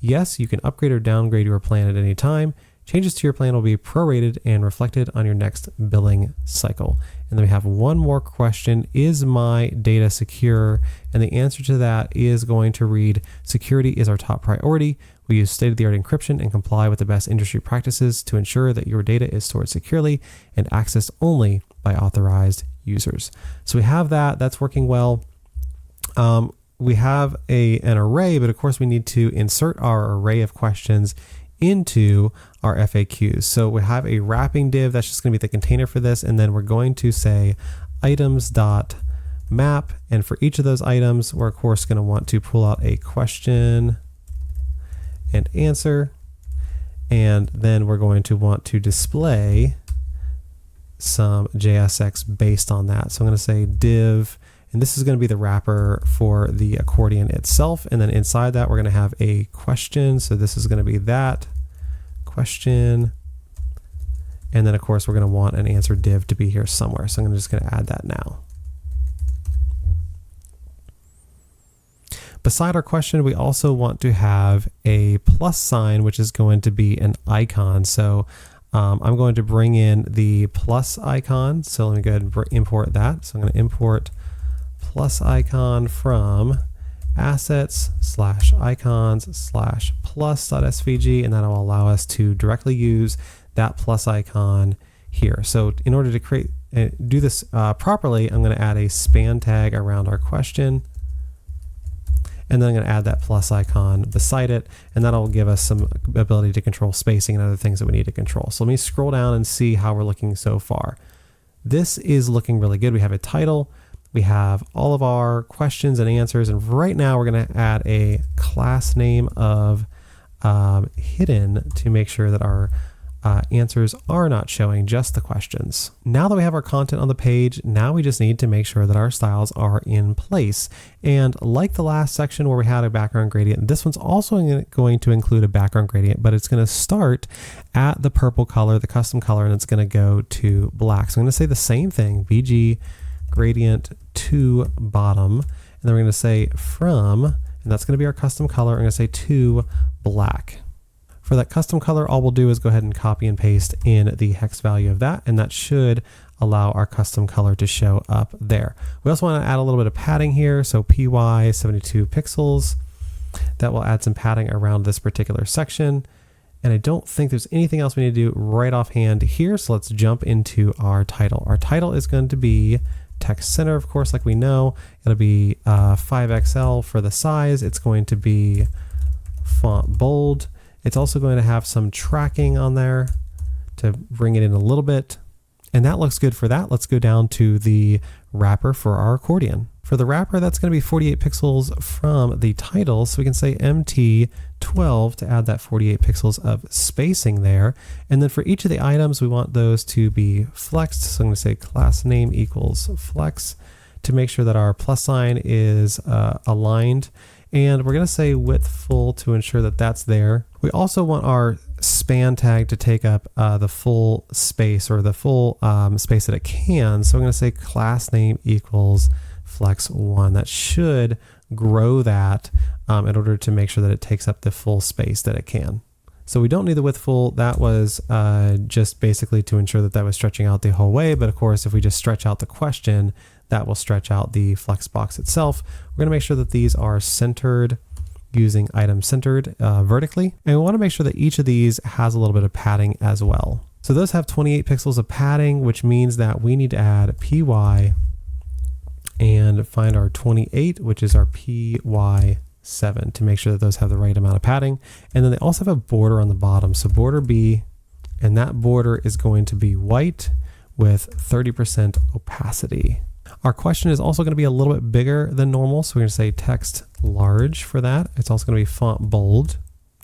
yes, you can upgrade or downgrade your plan at any time. Changes to your plan will be prorated and reflected on your next billing cycle. And then we have one more question. Is my data secure? And the answer to that is going to read, security is our top priority. We use state-of-the-art encryption and comply with the best industry practices to ensure that your data is stored securely and accessed only by authorized users. So we have that. That's working well. We have an array, but of course we need to insert our array of questions into our FAQs. So we have a wrapping div that's just going to be the container for this, and then we're going to say items.map, and for each of those items we're of course going to want to pull out a question and answer, and then we're going to want to display some JSX based on that. So I'm going to say div, and this is going to be the wrapper for the accordion itself. And then inside that, we're going to have a question. So this is going to be that question. And then of course, we're going to want an answer div to be here somewhere. So I'm just going to add that now. Beside our question, we also want to have a plus sign, which is going to be an icon. So I'm going to bring in the plus icon. So let me go ahead and import that. So I'm going to import plus icon from assets/icons/plus.svg, and that will allow us to directly use that plus icon here. So in order to do this properly, I'm going to add a span tag around our question, and then I'm going to add that plus icon beside it, and that'll give us some ability to control spacing and other things that we need to control. So let me scroll down and see how we're looking so far. This is looking really good. We have a title, we have all of our questions and answers, and right now we're going to add a class name of hidden to make sure that our answers are not showing, just the questions. Now that we have our content on the page, now we just need to make sure that our styles are in place. And like the last section where we had a background gradient, this one's also going to include a background gradient, but it's going to start at the purple color, the custom color, and it's going to go to black. So I'm going to say the same thing, BG gradient to bottom, and then we're going to say from, and that's going to be our custom color. I'm going to say to black. For that custom color, all we'll do is go ahead and copy and paste in the hex value of that, and that should allow our custom color to show up there. We also want to add a little bit of padding here, so PY 72 pixels. That will add some padding around this particular section. And I don't think there's anything else we need to do right offhand here, so let's jump into our title. Our title is going to be text center, of course, like we know. It'll be 5XL for the size. It's going to be font bold. It's also going to have some tracking on there to bring it in a little bit. And that looks good for that. Let's go down to the wrapper for our accordion. For the wrapper, that's going to be 48 pixels from the title. So we can say MT12 to add that 48 pixels of spacing there. And then for each of the items, we want those to be flexed. So I'm going to say class name equals flex to make sure that our plus sign is aligned. And we're going to say width full to ensure that that's there. We also want our span tag to take up the full space, or the full space that it can. So I'm going to say class name equals flex1. That should grow that in order to make sure that it takes up the full space that it can. So we don't need the width full. That was just basically to ensure that that was stretching out the whole way. But of course, if we just stretch out the question, that will stretch out the flex box itself. We're going to make sure that these are centered using item centered vertically. And we want to make sure that each of these has a little bit of padding as well. So those have 28 pixels of padding, which means that we need to add PY and find our 28, which is our PY7, to make sure that those have the right amount of padding. And then they also have a border on the bottom. So border B, and that border is going to be white with 30% opacity. Our question is also going to be a little bit bigger than normal. So we're going to say text large for that. It's also going to be font bold.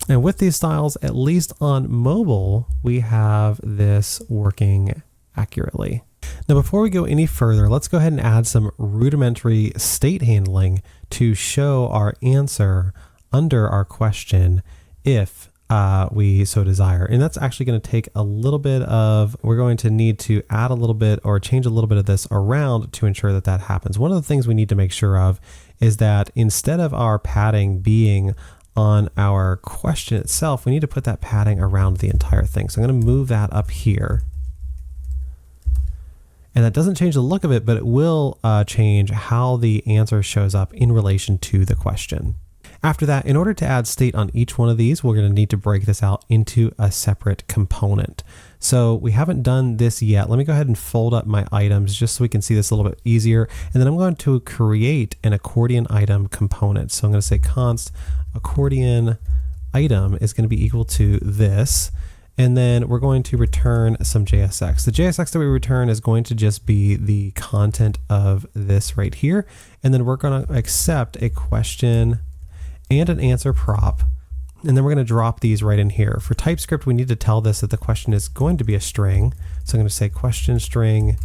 And with these styles, at least on mobile, we have this working accurately. Now, before we go any further, let's go ahead and add some rudimentary state handling to show our answer under our question if we so desire. And that's actually going to take a little bit of, we're going to need to add a little bit or change a little bit of this around to ensure that that happens. One of the things we need to make sure of is that instead of our padding being on our question itself, we need to put that padding around the entire thing. So I'm going to move that up here. And that doesn't change the look of it, but it will change how the answer shows up in relation to the question. After that, in order to add state on each one of these, we're going to need to break this out into a separate component. So we haven't done this yet. Let me go ahead and fold up my items just so we can see this a little bit easier. And then I'm going to create an accordion item component. So I'm going to say const accordion item is going to be equal to this. And then we're going to return some JSX. The JSX that we return is going to just be the content of this right here. And then we're going to accept a question and an answer prop. And then we're going to drop these right in here. For TypeScript, we need to tell this that the question is going to be a string. So I'm going to say question string,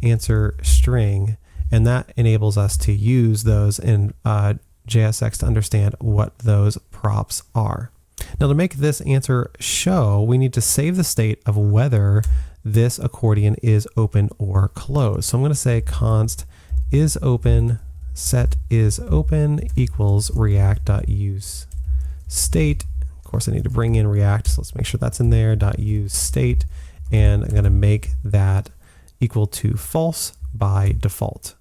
answer string, and that enables us to use those in JSX to understand what those props are. Now, to make this answer show, we need to save the state of whether this accordion is open or closed. So I'm going to say const is open, set is open equals react.use state. Of course, I need to bring in React, so let's make sure that's in there, .use state, and I'm going to make that equal to false by default.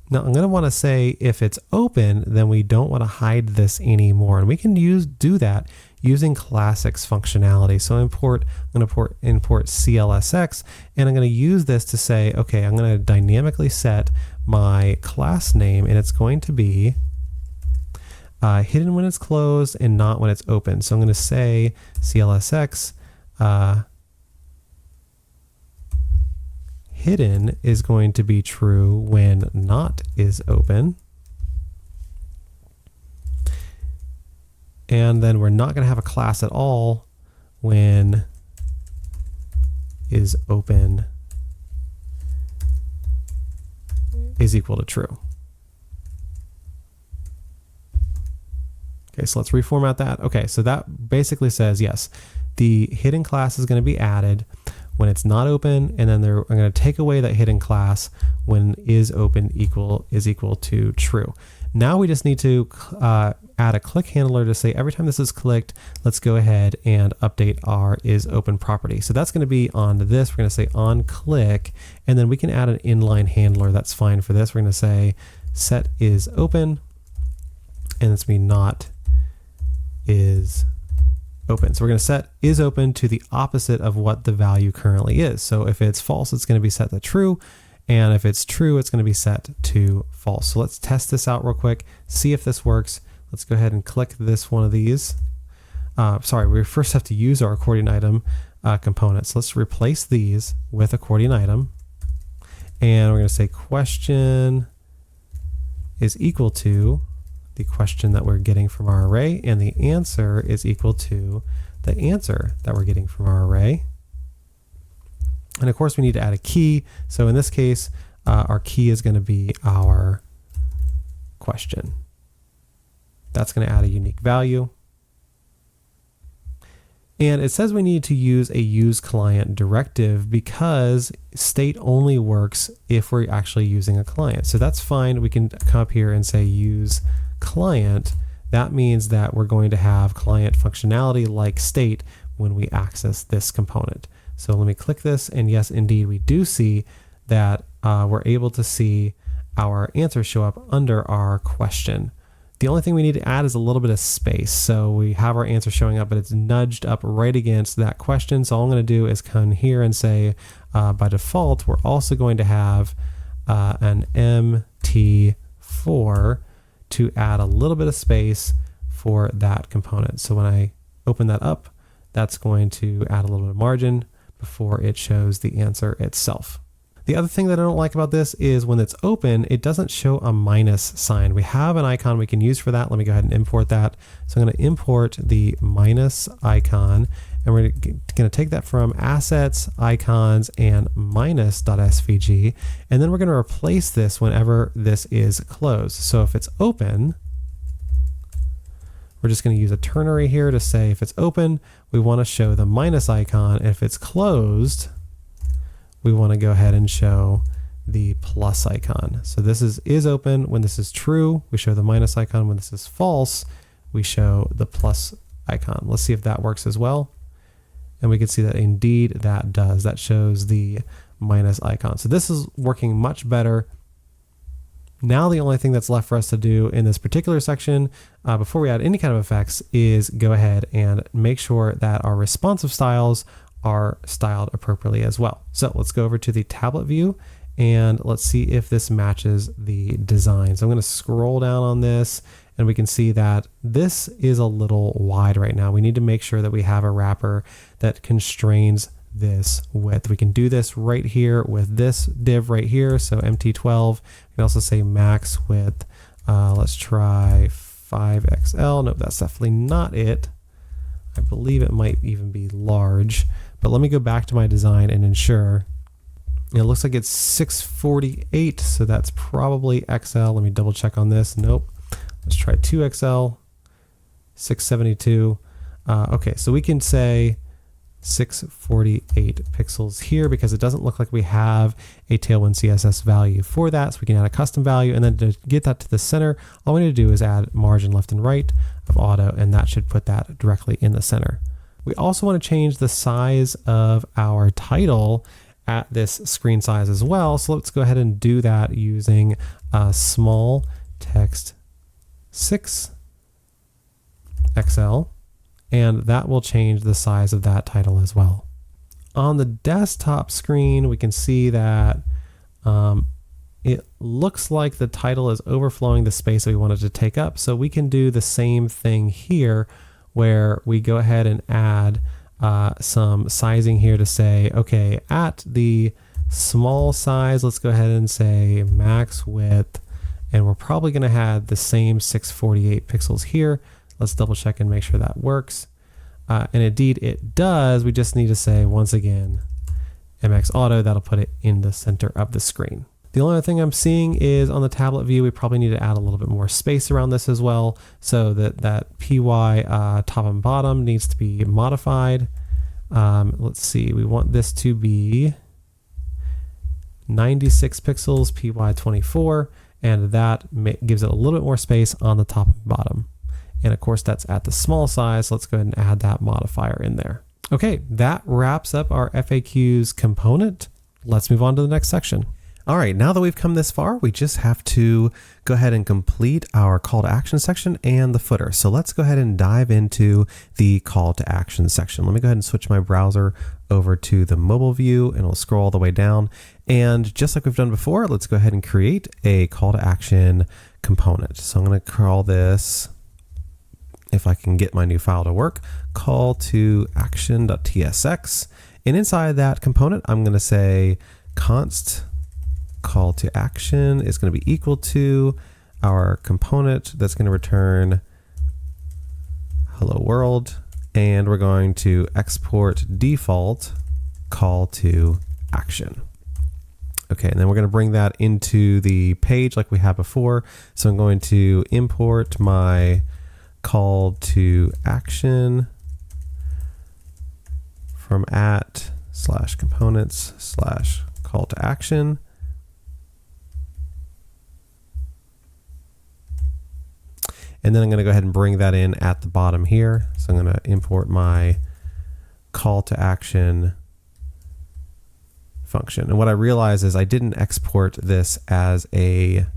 Now, I'm going to want to say if it's open, then we don't want to hide this anymore, and we can do that using classics functionality. So I'm going to import CLSX, and I'm going to use this to say, okay, I'm going to dynamically set my class name, and it's going to be hidden when it's closed and not when it's open. So I'm going to say CLSX hidden is going to be true when not is open. And then we're not going to have a class at all when is open is equal to true. Okay, so let's reformat that. Okay, so that basically says, yes, the hidden class is going to be added when it's not open, and then I'm going to take away that hidden class when is open is equal to true. Now we just need to add a click handler to say every time this is clicked, let's go ahead and update our is open property. So that's going to be on this. We're going to say on click, and then we can add an inline handler. That's fine for this. We're going to say set is open, and it's going to be not is open. So we're going to set is open to the opposite of what the value currently is. So if it's false, it's going to be set to true. And if it's true, it's going to be set to false. So let's test this out real quick, see if this works. Let's go ahead and click this one of these. Sorry, we first have to use our accordion item components. Let's replace these with accordion item. And we're going to say question is equal to the question that we're getting from our array, and the answer is equal to the answer that we're getting from our array. And of course, we need to add a key. So in this case, our key is going to be our question. That's going to add a unique value. And it says we need to use a use client directive because state only works if we're actually using a client. So that's fine. We can come up here and say use client. That means that we're going to have client functionality like state when we access this component. So let me click this, and yes, indeed, we do see that we're able to see our answers show up under our question. The only thing we need to add is a little bit of space. So we have our answer showing up, but it's nudged up right against that question. So all I'm going to do is come here and say, by default, we're also going to have an MT4 to add a little bit of space for that component. So when I open that up, that's going to add a little bit of margin before it shows the answer itself. The other thing that I don't like about this is when it's open, it doesn't show a minus sign. We have an icon we can use for that. Let me go ahead and import that. So I'm going to import the minus icon, and we're going to take that from assets, icons, and minus.svg, and then we're going to replace this whenever this is closed. So if it's open, we're just going to use a ternary here to say if it's open, we want to show the minus icon. And if it's closed, we want to go ahead and show the plus icon. So this is open. When this is true, we show the minus icon. When this is false, we show the plus icon. Let's see if that works as well. And we can see that indeed that does. That shows the minus icon. So this is working much better. Now the only thing that's left for us to do in this particular section, before we add any kind of effects, is go ahead and make sure that our responsive styles are styled appropriately as well. So let's go over to the tablet view and let's see if this matches the design. So I'm going to scroll down on this and we can see that this is a little wide right now. We need to make sure that we have a wrapper that constrains this width. We can do this right here with this div right here. So MT12, we can also say max width. Let's try 5XL. Nope, that's definitely not it. I believe it might even be large, but let me go back to my design and ensure. It looks like it's 648, so that's probably XL. Let me double check on this. Nope. Let's try 2XL, 672. Okay, so we can say 648 pixels here because it doesn't look like we have a Tailwind CSS value for that. So we can add a custom value, and then to get that to the center, all we need to do is add margin left and right of auto, and that should put that directly in the center. We also want to change the size of our title at this screen size as well. So let's go ahead and do that using small text 6 XL. And that will change the size of that title as well. On the desktop screen, we can see that it looks like the title is overflowing the space that we wanted to take up. So we can do the same thing here where we go ahead and add some sizing here to say, okay, at the small size, let's go ahead and say max width, and we're probably going to have the same 648 pixels here. Let's double check and make sure that works. And indeed it does. We just need to say, once again, MX Auto, that'll put it in the center of the screen. The only other thing I'm seeing is on the tablet view, we probably need to add a little bit more space around this as well. So that PY top and bottom needs to be modified. Let's see, we want this to be 96 pixels, PY 24, and that gives it a little bit more space on the top and bottom. And of course, that's at the small size. Let's go ahead and add that modifier in there. Okay, that wraps up our FAQs component. Let's move on to the next section. All right, now that we've come this far, we just have to go ahead and complete our call to action section and the footer. So let's go ahead and dive into the call to action section. Let me go ahead and switch my browser over to the mobile view, and we'll scroll all the way down. And just like we've done before, let's go ahead and create a call to action component. So I'm going to call this, if I can get my new file to work, call to action.tsx. And inside that component, I'm going to say const call to action is going to be equal to our component that's going to return hello world. And we're going to export default call to action. Okay, and then we're going to bring that into the page like we had before. So I'm going to import my call to action from @/components/call to action. And then I'm going to go ahead and bring that in at the bottom here. So I'm going to import my call to action function. And what I realized is I didn't export this as a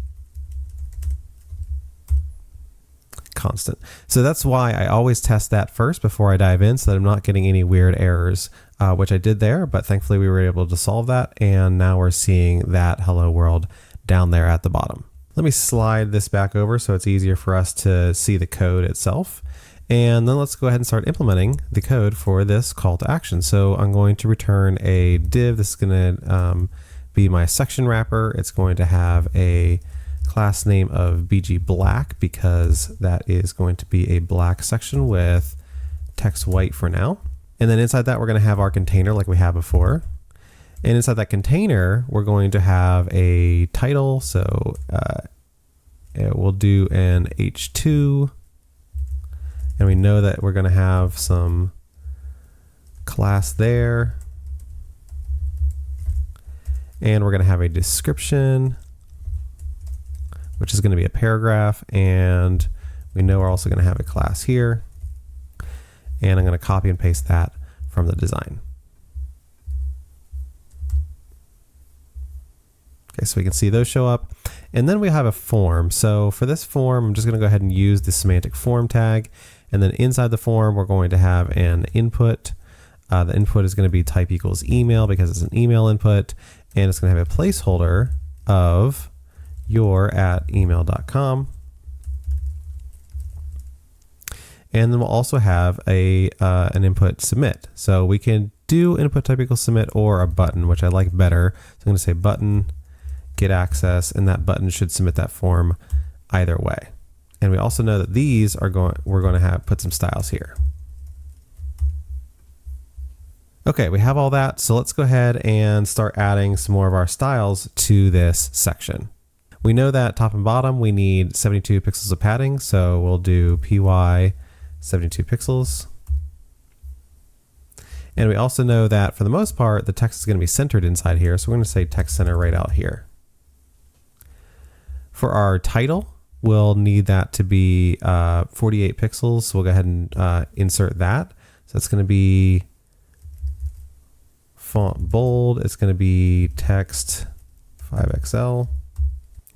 constant. So that's why I always test that first before I dive in so that I'm not getting any weird errors, which I did there, but thankfully we were able to solve that. And now we're seeing that hello world down there at the bottom. Let me slide this back over so it's easier for us to see the code itself. And then let's go ahead and start implementing the code for this call to action. So I'm going to return a div. This is going to be my section wrapper. It's going to have a class name of BG black because that is going to be a black section with text white for now. And then inside that, we're going to have our container like we had before. And inside that container, we're going to have a title. So we'll do an H2. And we know that we're going to have some class there. And we're going to have a description, which is going to be a paragraph. And we know we're also going to have a class here. And I'm going to copy and paste that from the design. Okay, so we can see those show up. And then we have a form. So for this form, I'm just going to go ahead and use the semantic form tag. And then inside the form, we're going to have an input. The input is going to be type equals email because it's an email input. And it's going to have a placeholder of your@email.com. And then we'll also have an input submit. So we can do input type equals submit or a button, which I like better. So I'm going to say button, get access, and that button should submit that form either way. And we also know that these are we're going to put some styles here. Okay, we have all that. So let's go ahead and start adding some more of our styles to this section. We know that top and bottom, we need 72 pixels of padding. So we'll do PY 72 pixels. And we also know that for the most part, the text is going to be centered inside here. So we're going to say text center right out here. For our title, we'll need that to be 48 pixels. So we'll go ahead and insert that. So it's going to be font bold. It's going to be text 5XL.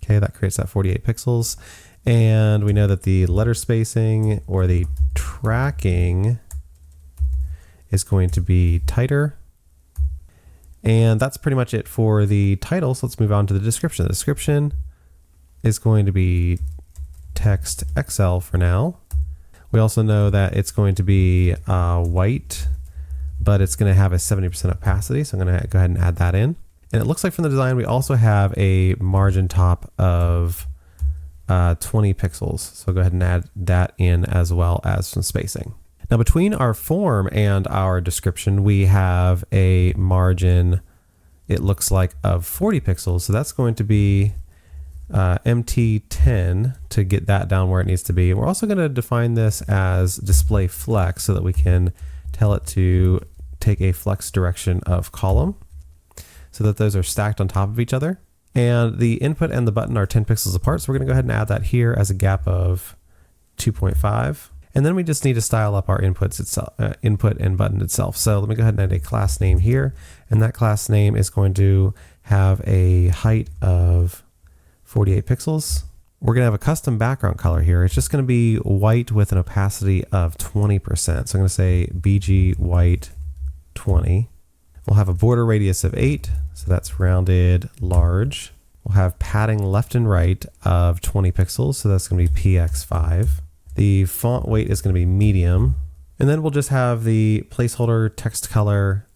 Okay, that creates that 48 pixels. And we know that the letter spacing or the tracking is going to be tighter. And that's pretty much it for the title. So let's move on to the description. The description is going to be text XL for now. We also know that it's going to be white, but it's going to have a 70% opacity. So I'm going to go ahead and add that in. And it looks like from the design, we also have a margin top of 20 pixels. So go ahead and add that in as well as some spacing. Now between our form and our description, we have a margin, it looks like, of 40 pixels. So that's going to be MT10 to get that down where it needs to be. And we're also going to define this as display flex so that we can tell it to take a flex direction of column so that those are stacked on top of each other. And the input and the button are 10 pixels apart. So we're going to go ahead and add that here as a gap of 2.5. And then we just need to style up our inputs itself, input and button itself. So let me go ahead and add a class name here. And that class name is going to have a height of 48 pixels. We're going to have a custom background color here. It's just going to be white with an opacity of 20%. So I'm going to say BG white 20. We'll have a border radius of 8. So that's rounded large. We'll have padding left and right of 20 pixels. So that's going to be PX5. The font weight is going to be medium. And then we'll just have the placeholder text color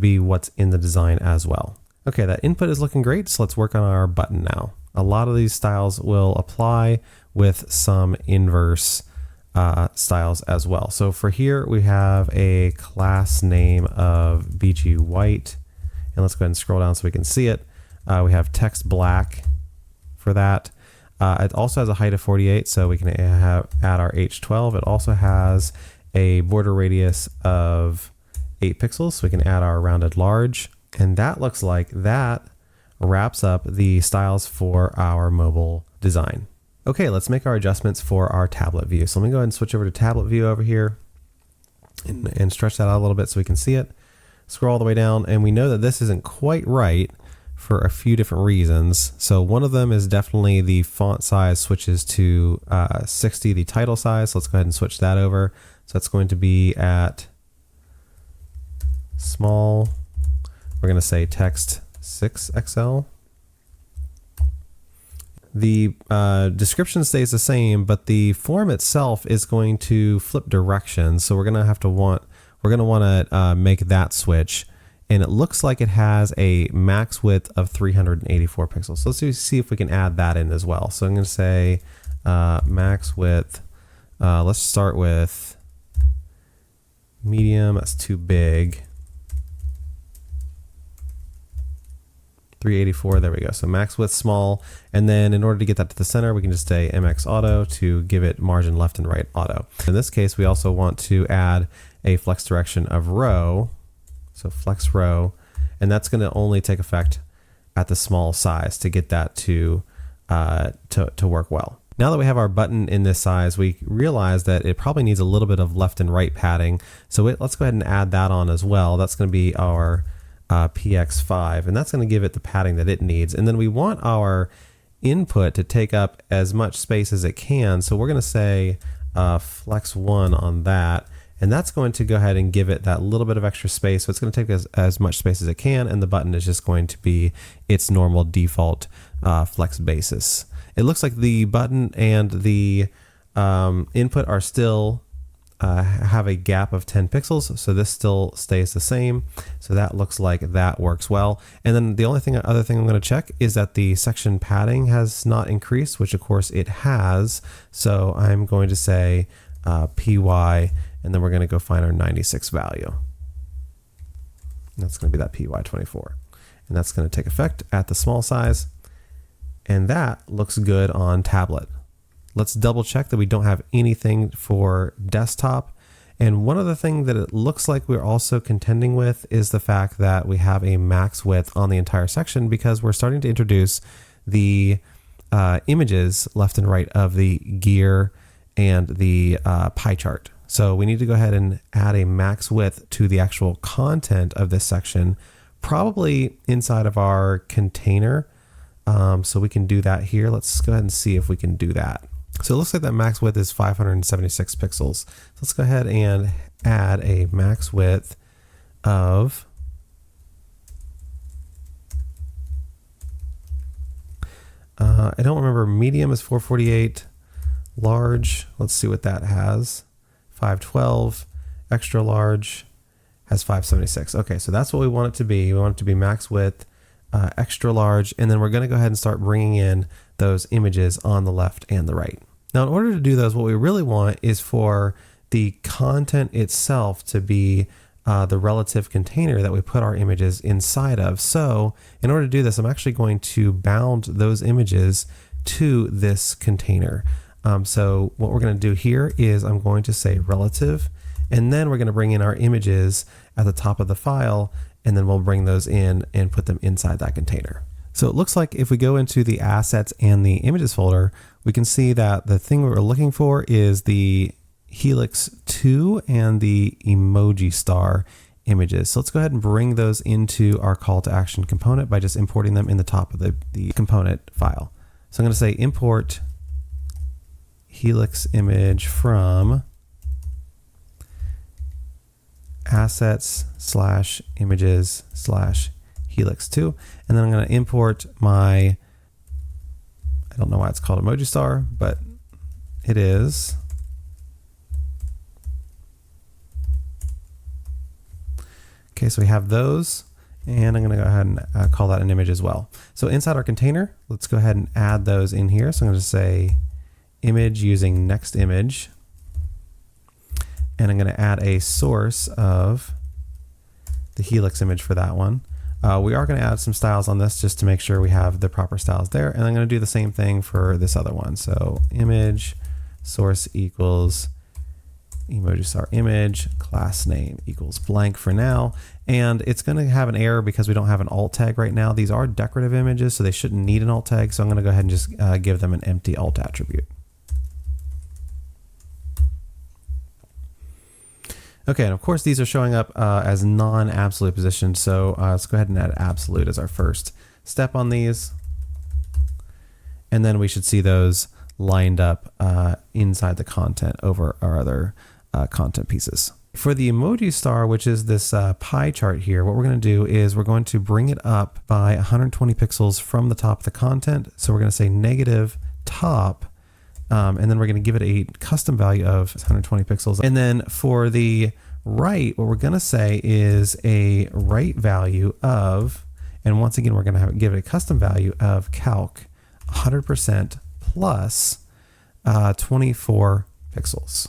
be what's in the design as well. Okay, that input is looking great. So let's work on our button now. A lot of these styles will apply with some inverse styles as well. So for here, we have a class name of BG white. And let's go ahead and scroll down so we can see it. We have text black for that. It also has a height of 48, so we can add our H12. It also has a border radius of 8 pixels, so we can add our rounded large. And that looks like that wraps up the styles for our mobile design. Okay, let's make our adjustments for our tablet view. So let me go ahead and switch over to tablet view over here and stretch that out a little bit so we can see it. scroll all the way down, and we know that this isn't quite right for a few different reasons. So one of them is definitely the font size switches to 60, the title size. So let's go ahead and switch that over. So that's going to be at small. We're going to say text 6XL. The description stays the same, but the form itself is going to flip directions. So we're going to want to make that switch. And it looks like it has a max width of 384 pixels. So let's see if we can add that in as well. So I'm going to say max width. Let's start with medium. That's too big. 384, there we go. So max width small. And then in order to get that to the center, we can just say MX auto to give it margin left and right auto. In this case, we also want to add a flex direction of row. So flex row, and that's going to only take effect at the small size to get that to work well. Now that we have our button in this size, we realize that it probably needs a little bit of left and right padding. So let's go ahead and add that on as well. That's going to be our PX5, and that's going to give it the padding that it needs. And then we want our input to take up as much space as it can. So we're going to say flex 1 on that. And that's going to go ahead and give it that little bit of extra space. So it's going to take as much space as it can, and the button is just going to be its normal default flex basis. It looks like the button and the input are still have a gap of 10 pixels. So this still stays the same. So that looks like that works well. And then the only other thing I'm going to check is that the section padding has not increased, which of course it has. So I'm going to say PY, and then we're going to go find our 96 value. And that's going to be that PY24. And that's going to take effect at the small size. And that looks good on tablet. Let's double check that we don't have anything for desktop. And one other thing that it looks like we're also contending with is the fact that we have a max width on the entire section, because we're starting to introduce the images left and right of the gear and the pie chart. So we need to go ahead and add a max width to the actual content of this section, probably inside of our container. So we can do that here. Let's go ahead and see if we can do that. So it looks like that max width is 576 pixels. So let's go ahead and add a max width of I don't remember, medium is 448, large, let's see what that has. 512, extra large has 576. Okay, so that's what we want it to be. We want it to be max width, extra large, and then we're going to go ahead and start bringing in those images on the left and the right. Now, in order to do those, what we really want is for the content itself to be the relative container that we put our images inside of. So in order to do this, I'm actually going to bound those images to this container. So what we're going to do here is I'm going to say relative, and then we're going to bring in our images at the top of the file, and then we'll bring those in and put them inside that container. So it looks like if we go into the assets and the images folder, we can see that the thing we're looking for is the Helix 2 and the emoji star images. So let's go ahead and bring those into our call to action component by just importing them in the top of the component file. So I'm going to say import Helix image from assets / images / Helix 2. And then I'm going to import my, I don't know why it's called emoji star, but it is. Okay, so we have those, and I'm going to go ahead and call that an image as well. So inside our container, let's go ahead and add those in here. So I'm going to say image using next image, and I'm going to add a source of the Helix image for that one. We are going to add some styles on this just to make sure we have the proper styles there, and I'm going to do the same thing for this other one. So image source equals emoji star image, class name equals blank for now, and it's going to have an error because we don't have an alt tag right now. These are decorative images, so they shouldn't need an alt tag, so I'm going to go ahead and just give them an empty alt attribute. Okay, and of course these are showing up as non-absolute positions, so let's go ahead and add absolute as our first step on these. And then we should see those lined up inside the content over our other content pieces. For the emoji star, which is this pie chart here, what we're going to do is we're going to bring it up by 120 pixels from the top of the content. So we're going to say negative top, and then we're going to give it a custom value of 120 pixels. And then for the right, what we're going to say is a right value of, and once again, we're going to give it a custom value of calc 100% plus 24 pixels.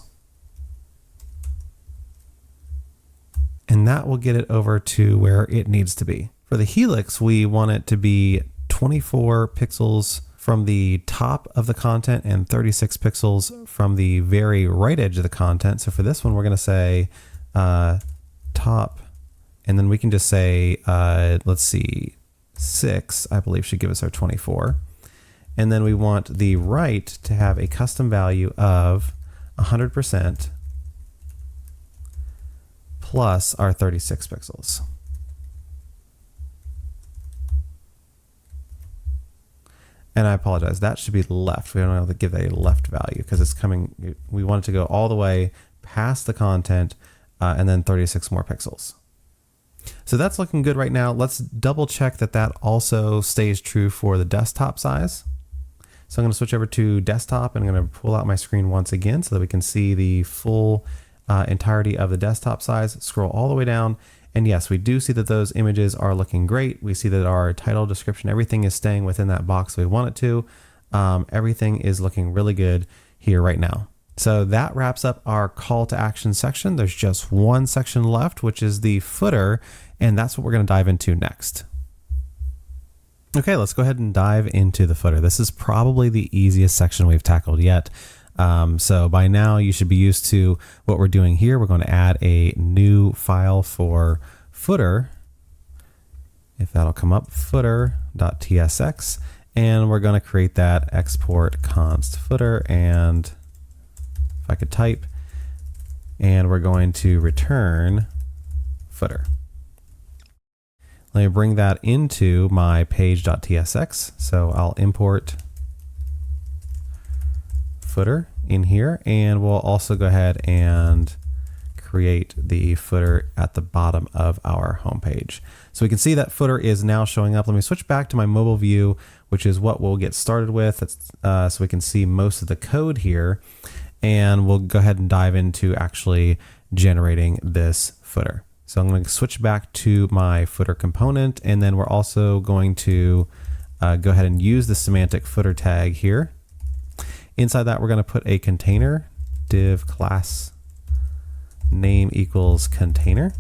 And that will get it over to where it needs to be. For the helix, we want it to be 24 pixels from the top of the content and 36 pixels from the very right edge of the content. So for this one, we're going to say top, and then we can just say, let's see, 6, I believe should give us our 24. And then we want the right to have a custom value of 100% plus our 36 pixels. And I apologize, that should be left. We don't have to give that a left value because it's coming, we want it to go all the way past the content and then 36 more pixels. So that's looking good right now. Let's double check that that also stays true for the desktop size. So I'm going to switch over to desktop and I'm going to pull out my screen once again so that we can see the full entirety of the desktop size. Scroll all the way down. And yes, we do see that those images are looking great. We see that our title, description, everything is staying within that box we want it to. Everything is looking really good here right now. So that wraps up our call to action section. There's just one section left, which is the footer. And that's what we're going to dive into next. Okay, let's go ahead and dive into the footer. This is probably the easiest section we've tackled yet. So by now you should be used to what we're doing here. We're going to add a new file for footer, if that'll come up, footer.tsx, and we're going to create that export const footer, and if I could type, and we're going to return footer. Let me bring that into my page.tsx. So I'll import footer in here, and we'll also go ahead and create the footer at the bottom of our home page. So we can see that footer is now showing up. Let me switch back to my mobile view, which is what we'll get started with. So we can see most of the code here, and we'll go ahead and dive into actually generating this footer. So I'm going to switch back to my footer component, and then we're also going to go ahead and use the semantic footer tag here. Inside that, we're going to put a container, div class name equals container.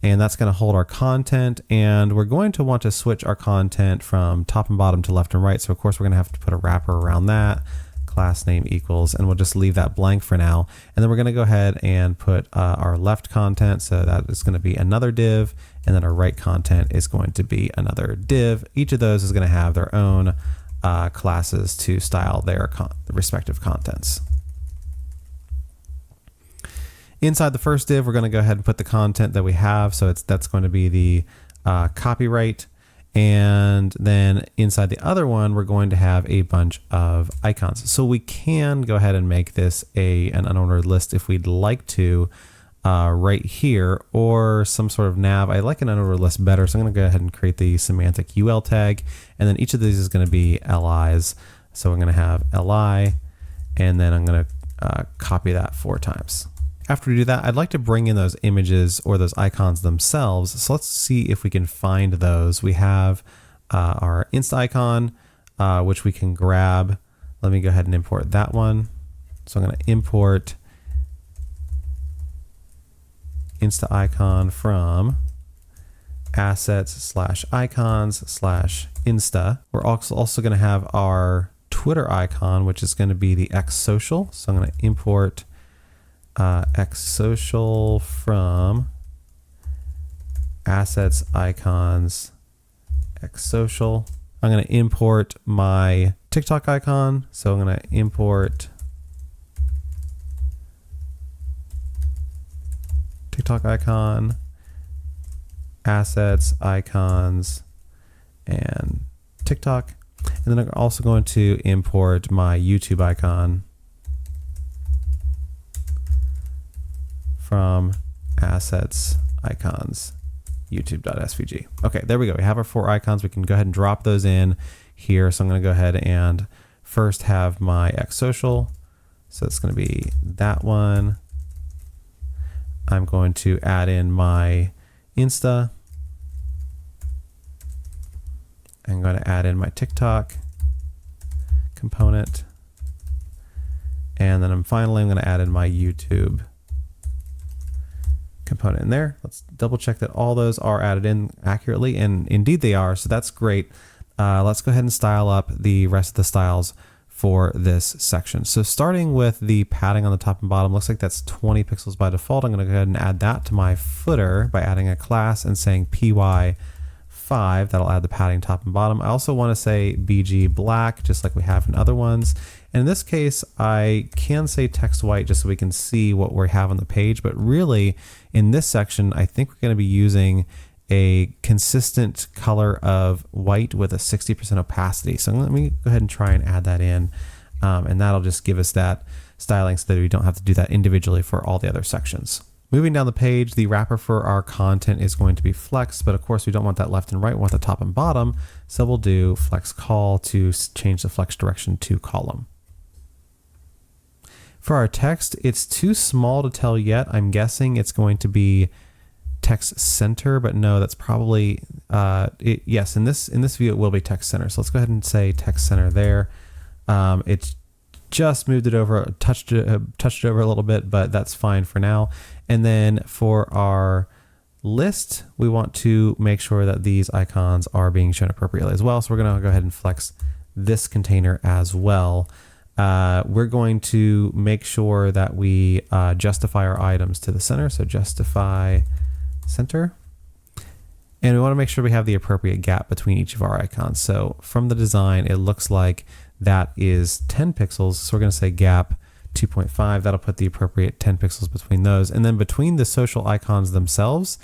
And that's going to hold our content. And we're going to want to switch our content from top and bottom to left and right. So of course, we're going to have to put a wrapper around that. Class name equals, and we'll just leave that blank for now. And then we're going to go ahead and put our left content. So that is going to be another div. And then our right content is going to be another div. Each of those is going to have their own classes to style their respective contents. Inside the first div, we're going to go ahead and put the content that we have. So that's going to be the copyright. And then inside the other one, we're going to have a bunch of icons. So we can go ahead and make this an unordered list if we'd like to right here, or some sort of nav. I like an unordered list better, so I'm going to go ahead and create the semantic UL tag. And then each of these is going to be LIs. So I'm going to have LI, and then I'm going to copy that 4 times. After we do that, I'd like to bring in those images or those icons themselves. So let's see if we can find those. We have our Insta icon, which we can grab. Let me go ahead and import that one. So I'm going to import Insta icon from assets/icons/Insta. We're also going to have our Twitter icon, which is going to be the X social. So I'm going to import X social from assets icons X social. I'm going to import my TikTok icon. So I'm going to import TikTok icon, assets, icons, and TikTok. And then I'm also going to import my YouTube icon from assets, icons, youtube.svg. Okay, there we go. We have our 4 icons. We can go ahead and drop those in here. So I'm going to go ahead and first have my X social. So it's going to be that one. I'm going to add in my Insta. I'm going to add in my TikTok component. And then finally I'm going to add in my YouTube component in there. Let's double check that all those are added in accurately, and indeed they are, so that's great. Let's go ahead and style up the rest of the styles for this section. So starting with the padding on the top and bottom, looks like that's 20 pixels by default. I'm going to go ahead and add that to my footer by adding a class and saying py5. That'll add the padding top and bottom. I also want to say bg black, just like we have in other ones. And in this case, I can say text white just so we can see what we have on the page. But really, in this section, I think we're going to be using a consistent color of white with a 60% opacity. So let me go ahead and try and add that in. And that'll just give us that styling so that we don't have to do that individually for all the other sections. Moving down the page, the wrapper for our content is going to be flex, but of course we don't want that left and right, we want the top and bottom. So we'll do flex call to change the flex direction to column. For our text, it's too small to tell yet. I'm guessing it's going to be text center, but no, that's probably, yes, in this view it will be text center. So let's go ahead and say text center there. It's just moved it over, touched it over a little bit, but that's fine for now. And then for our list, we want to make sure that these icons are being shown appropriately as well. So we're going to go ahead and flex this container as well. We're going to make sure that we justify our items to the center. So justify center. And we want to make sure we have the appropriate gap between each of our icons. So from the design, it looks like that is 10 pixels. So we're going to say gap 2.5. That'll put the appropriate 10 pixels between those. And then between the social icons themselves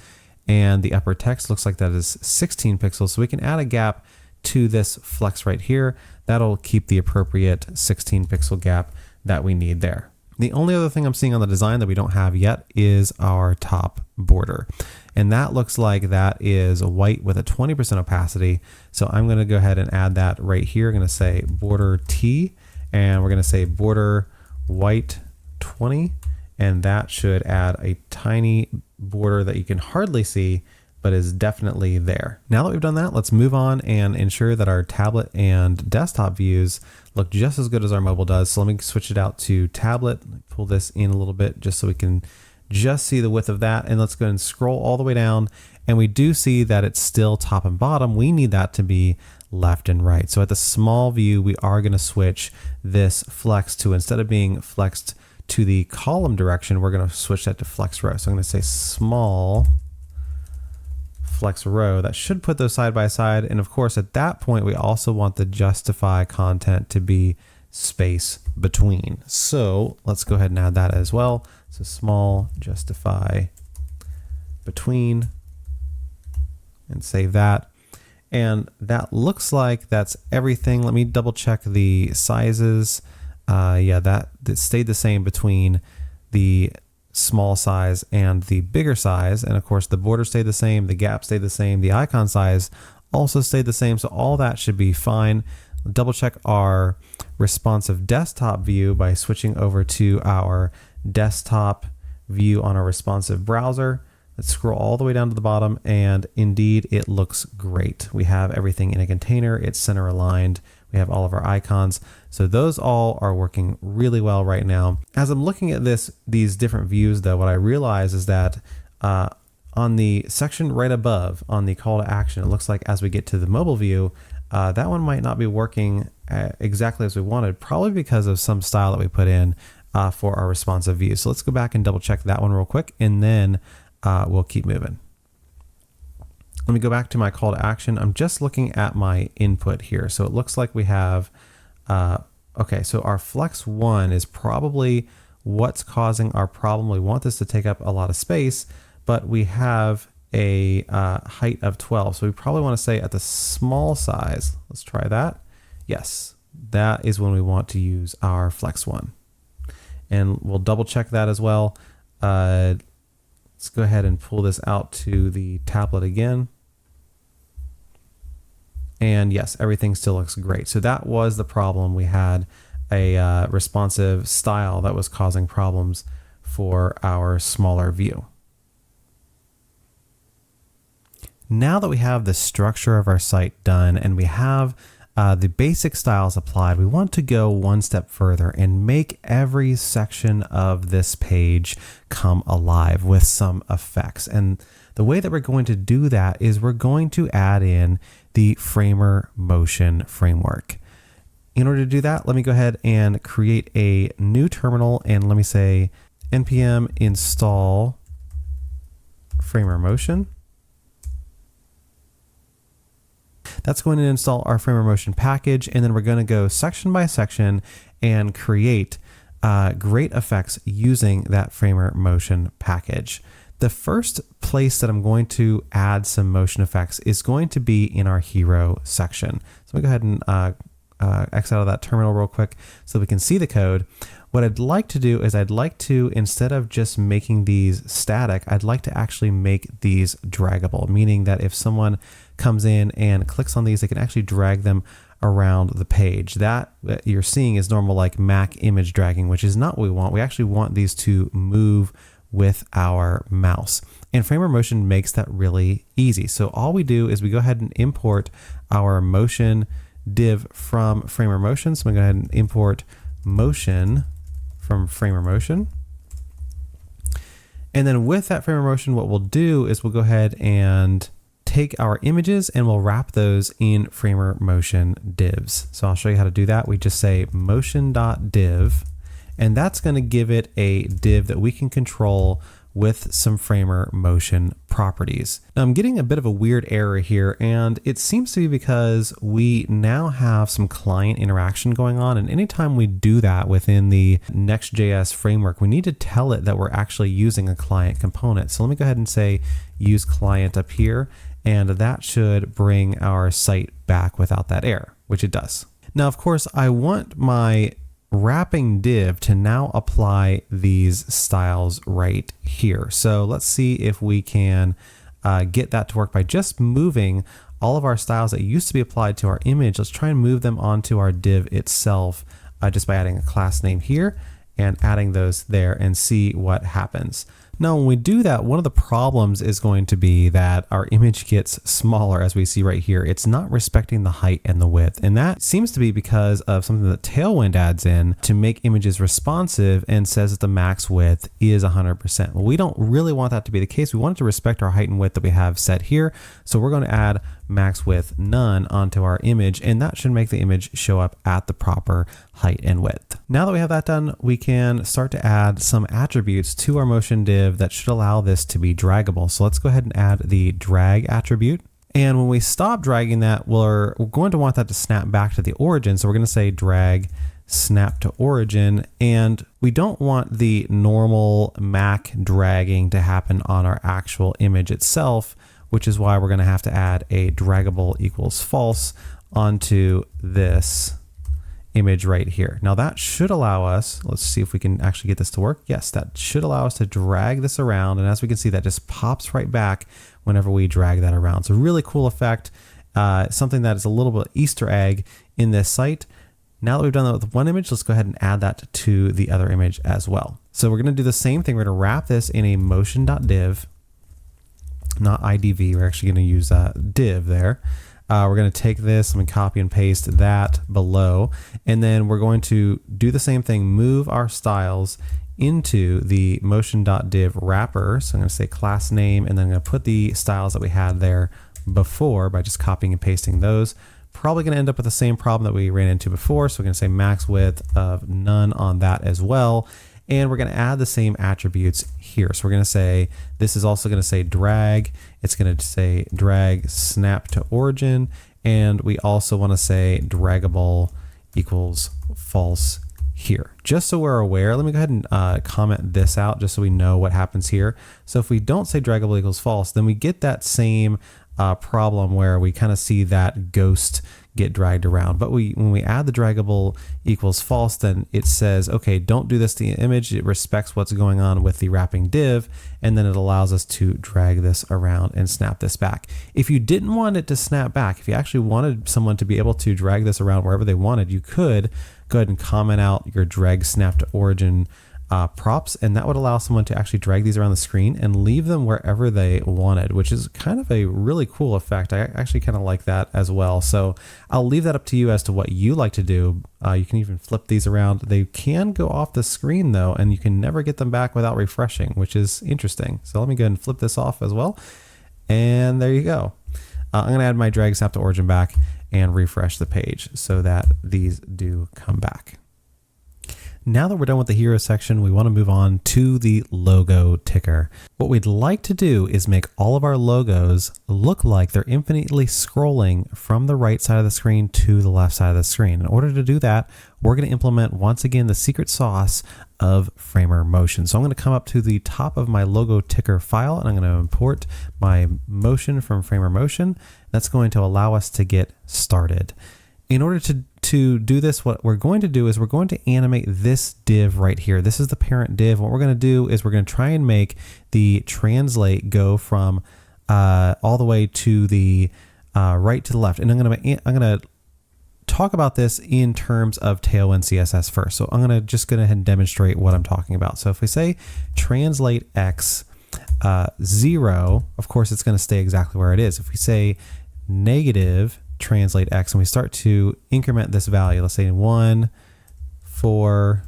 and the upper text, looks like that is 16 pixels. So we can add a gap to this flex right here. That'll keep the appropriate 16 pixel gap that we need there. The only other thing I'm seeing on the design that we don't have yet is our top border. And that looks like that is white with a 20% opacity. So I'm going to go ahead and add that right here. I'm going to say border T, and we're going to say border white 20. And that should add a tiny border that you can hardly see, but is definitely there. Now that we've done that, let's move on and ensure that our tablet and desktop views look just as good as our mobile does. So let me switch it out to tablet, pull this in a little bit just so we can just see the width of that. And let's go ahead and scroll all the way down. And we do see that it's still top and bottom. We need that to be left and right. So at the small view, we are going to switch this flex to, instead of being flexed to the column direction, we're going to switch that to flex row. So I'm going to say small flex row. That should put those side by side. And of course, at that point, we also want the justify content to be space between. So let's go ahead and add that as well. So small justify between, and save that. And that looks like that's everything. Let me double check the sizes. Yeah, that stayed the same between the small size and the bigger size. And of course the border stayed the same, the gap stayed the same, the icon size also stayed the same. So all that should be fine. Double check our responsive desktop view by switching over to our desktop view on our responsive browser. Let's scroll all the way down to the bottom, and indeed it looks great. We have everything in a container, it's center aligned, we have all of our icons. So those all are working really well right now. As I'm looking at these different views though, what I realize is that on the section right above on the call to action, it looks like as we get to the mobile view, that one might not be working exactly as we wanted, probably because of some style that we put in for our responsive view. So let's go back and double check that one real quick, and then we'll keep moving. Let me go back to my call to action. I'm just looking at my input here. So it looks like we have, okay, so our flex 1 is probably what's causing our problem. We want this to take up a lot of space, but we have a height of 12. So we probably want to say at the small size. Let's try that. Yes, that is when we want to use our flex one. And we'll double check that as well. Let's go ahead and pull this out to the tablet again. And yes, everything still looks great. So that was the problem. We had a responsive style that was causing problems for our smaller view. Now that we have the structure of our site done and we have the basic styles applied, we want to go one step further and make every section of this page come alive with some effects. And the way that we're going to do that is we're going to add in the Framer Motion framework. In order to do that, let me go ahead and create a new terminal and let me say npm install Framer Motion. That's going to install our Framer Motion package, and then we're going to go section by section and create great effects using that Framer Motion package. The first place that I'm going to add some motion effects is going to be in our hero section. So let me go ahead and X out of that terminal real quick so we can see the code. What I'd like to do is I'd like to, instead of just making these static, I'd like to actually make these draggable, meaning that if someone comes in and clicks on these, they can actually drag them around the page. That you're seeing is normal like Mac image dragging, which is not what we want. We actually want these to move with our mouse. And Framer Motion makes that really easy. So all we do is we go ahead and import our motion div from Framer Motion. So I'm going to go ahead and import motion from Framer Motion. And then with that Framer Motion, what we'll do is we'll go ahead and take our images and we'll wrap those in Framer Motion divs. So I'll show you how to do that. We just say motion.div, and that's going to give it a div that we can control with some Framer Motion properties. Now I'm getting a bit of a weird error here, and it seems to be because we now have some client interaction going on, and anytime we do that within the Next.js framework, we need to tell it that we're actually using a client component. So let me go ahead and say use client up here, and that should bring our site back without that error, which it does. Now, of course, I want my wrapping div to now apply these styles right here. So let's see if we can get that to work by just moving all of our styles that used to be applied to our image. Let's try and move them onto our div itself just by adding a class name here and adding those there and see what happens. Now, when we do that, one of the problems is going to be that our image gets smaller, as we see right here. It's not respecting the height and the width. And that seems to be because of something that Tailwind adds in to make images responsive and says that the max width is 100%. Well, we don't really want that to be the case. We want it to respect our height and width that we have set here. So we're going to add max width none onto our image, and that should make the image show up at the proper height and width. Now that we have that done, we can start to add some attributes to our motion div that should allow this to be draggable. So let's go ahead and add the drag attribute. And when we stop dragging that, we're going to want that to snap back to the origin. So we're going to say drag snap to origin, and we don't want the normal Mac dragging to happen on our actual image itself, which is why we're going to have to add a draggable equals false onto this image right here. Now that should allow us, let's see if we can actually get this to work. Yes, that should allow us to drag this around, and as we can see, that just pops right back whenever we drag that around. It's a really cool effect, something that is a little bit Easter egg in this site. Now that we've done that with one image, let's go ahead and add that to the other image as well. So we're going to do the same thing. We're going to wrap this in a motion.div, not IDV. We're actually going to use div there. We're going to take this, I'm going to copy and paste that below, and then we're going to do the same thing, move our styles into the motion.div wrapper. So I'm going to say class name, and then I'm going to put the styles that we had there before by just copying and pasting those. Probably going to end up with the same problem that we ran into before. So we're going to say max width of none on that as well. And we're going to add the same attributes here. So we're going to say, this is also going to say drag. It's going to say drag snap to origin. And we also want to say draggable equals false here. Just so we're aware, let me go ahead and comment this out just so we know what happens here. So if we don't say draggable equals false, then we get that same problem where we kind of see that ghost get dragged around. But when we add the draggable equals false, then it says, okay, don't do this to the image. It respects what's going on with the wrapping div, and then it allows us to drag this around and snap this back. If you didn't want it to snap back, if you actually wanted someone to be able to drag this around wherever they wanted, you could go ahead and comment out your drag snap to origin props, and that would allow someone to actually drag these around the screen and leave them wherever they wanted, which is kind of a really cool effect. I actually kind of like that as well. So I'll leave that up to you as to what you like to do. You can even flip these around. They can go off the screen though, and you can never get them back without refreshing, which is interesting. So let me go ahead and flip this off as well. And there you go. I'm going to add my drag snap to origin back and refresh the page so that these do come back. Now that we're done with the hero section, we want to move on to the logo ticker. What we'd like to do is make all of our logos look like they're infinitely scrolling from the right side of the screen to the left side of the screen. In order to do that, we're going to implement once again the secret sauce of Framer Motion. So I'm going to come up to the top of my logo ticker file and I'm going to import my motion from Framer Motion. That's going to allow us to get started. In order to do this, what we're going to do is we're going to animate this div right here. This is the parent div. What we're going to do is we're going to try and make the translate go from all the way to the right to the left. And I'm going to talk about this in terms of Tailwind CSS first. So I'm going to just go ahead and demonstrate what I'm talking about. So if we say translate X 0, of course it's going to stay exactly where it is. If we say negative translate X and we start to increment this value, let's say 1, 4,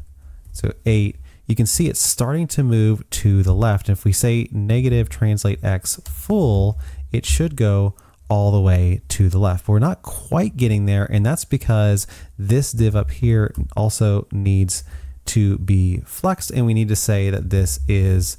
so 8, you can see it's starting to move to the left. And if we say negative translate X full, it should go all the way to the left. But we're not quite getting there, and that's because this div up here also needs to be flexed, and we need to say that this is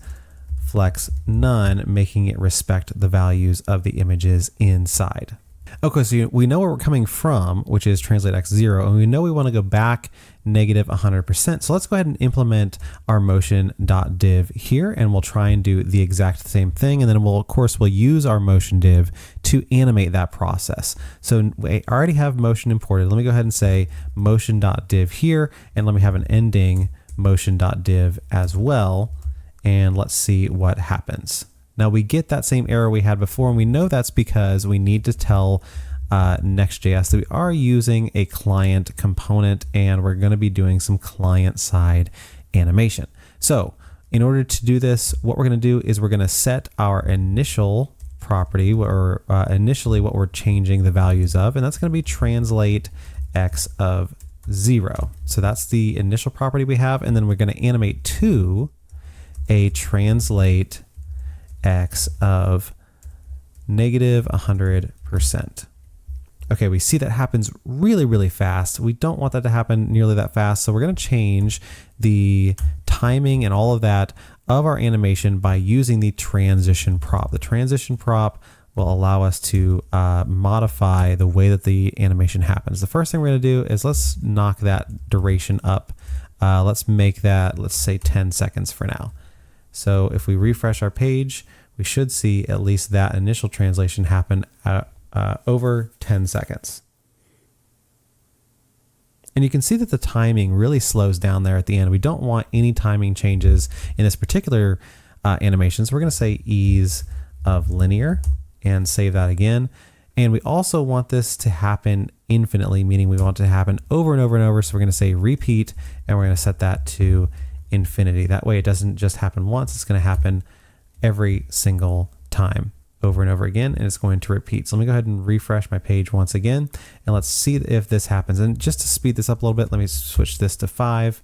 flex none, making it respect the values of the images inside. Okay, so we know where we're coming from, which is translate X 0, and we know we want to go back negative 100%. So let's go ahead and implement our motion.div here, and we'll try and do the exact same thing. And then we'll use our motion div to animate that process. So we already have motion imported. Let me go ahead and say motion.div here, and let me have an ending motion.div as well. And let's see what happens. Now we get that same error we had before, and we know that's because we need to tell Next.js that we are using a client component, and we're going to be doing some client-side animation. So in order to do this, what we're going to do is we're going to set our initial property, or initially what we're changing the values of, and that's going to be translate X of 0. So that's the initial property we have, and then we're going to animate to a translate X of negative 100%. Okay, we see that happens really, really fast. We don't want that to happen nearly that fast, so we're going to change the timing and all of that of our animation by using the transition prop. The transition prop will allow us to modify the way that the animation happens. The first thing we're going to do is let's knock that duration up. Let's make that, let's say 10 seconds for now. So if we refresh our page, we should see at least that initial translation happen over 10 seconds. And you can see that the timing really slows down there at the end. We don't want any timing changes in this particular animation. So we're going to say ease of linear and save that again. And we also want this to happen infinitely, meaning we want it to happen over and over and over. So we're going to say repeat, and we're going to set that to infinity. That way it doesn't just happen once, it's going to happen every single time over and over again, and it's going to repeat. So let me go ahead and refresh my page once again, and let's see if this happens. And just to speed this up a little bit, let me switch this to 5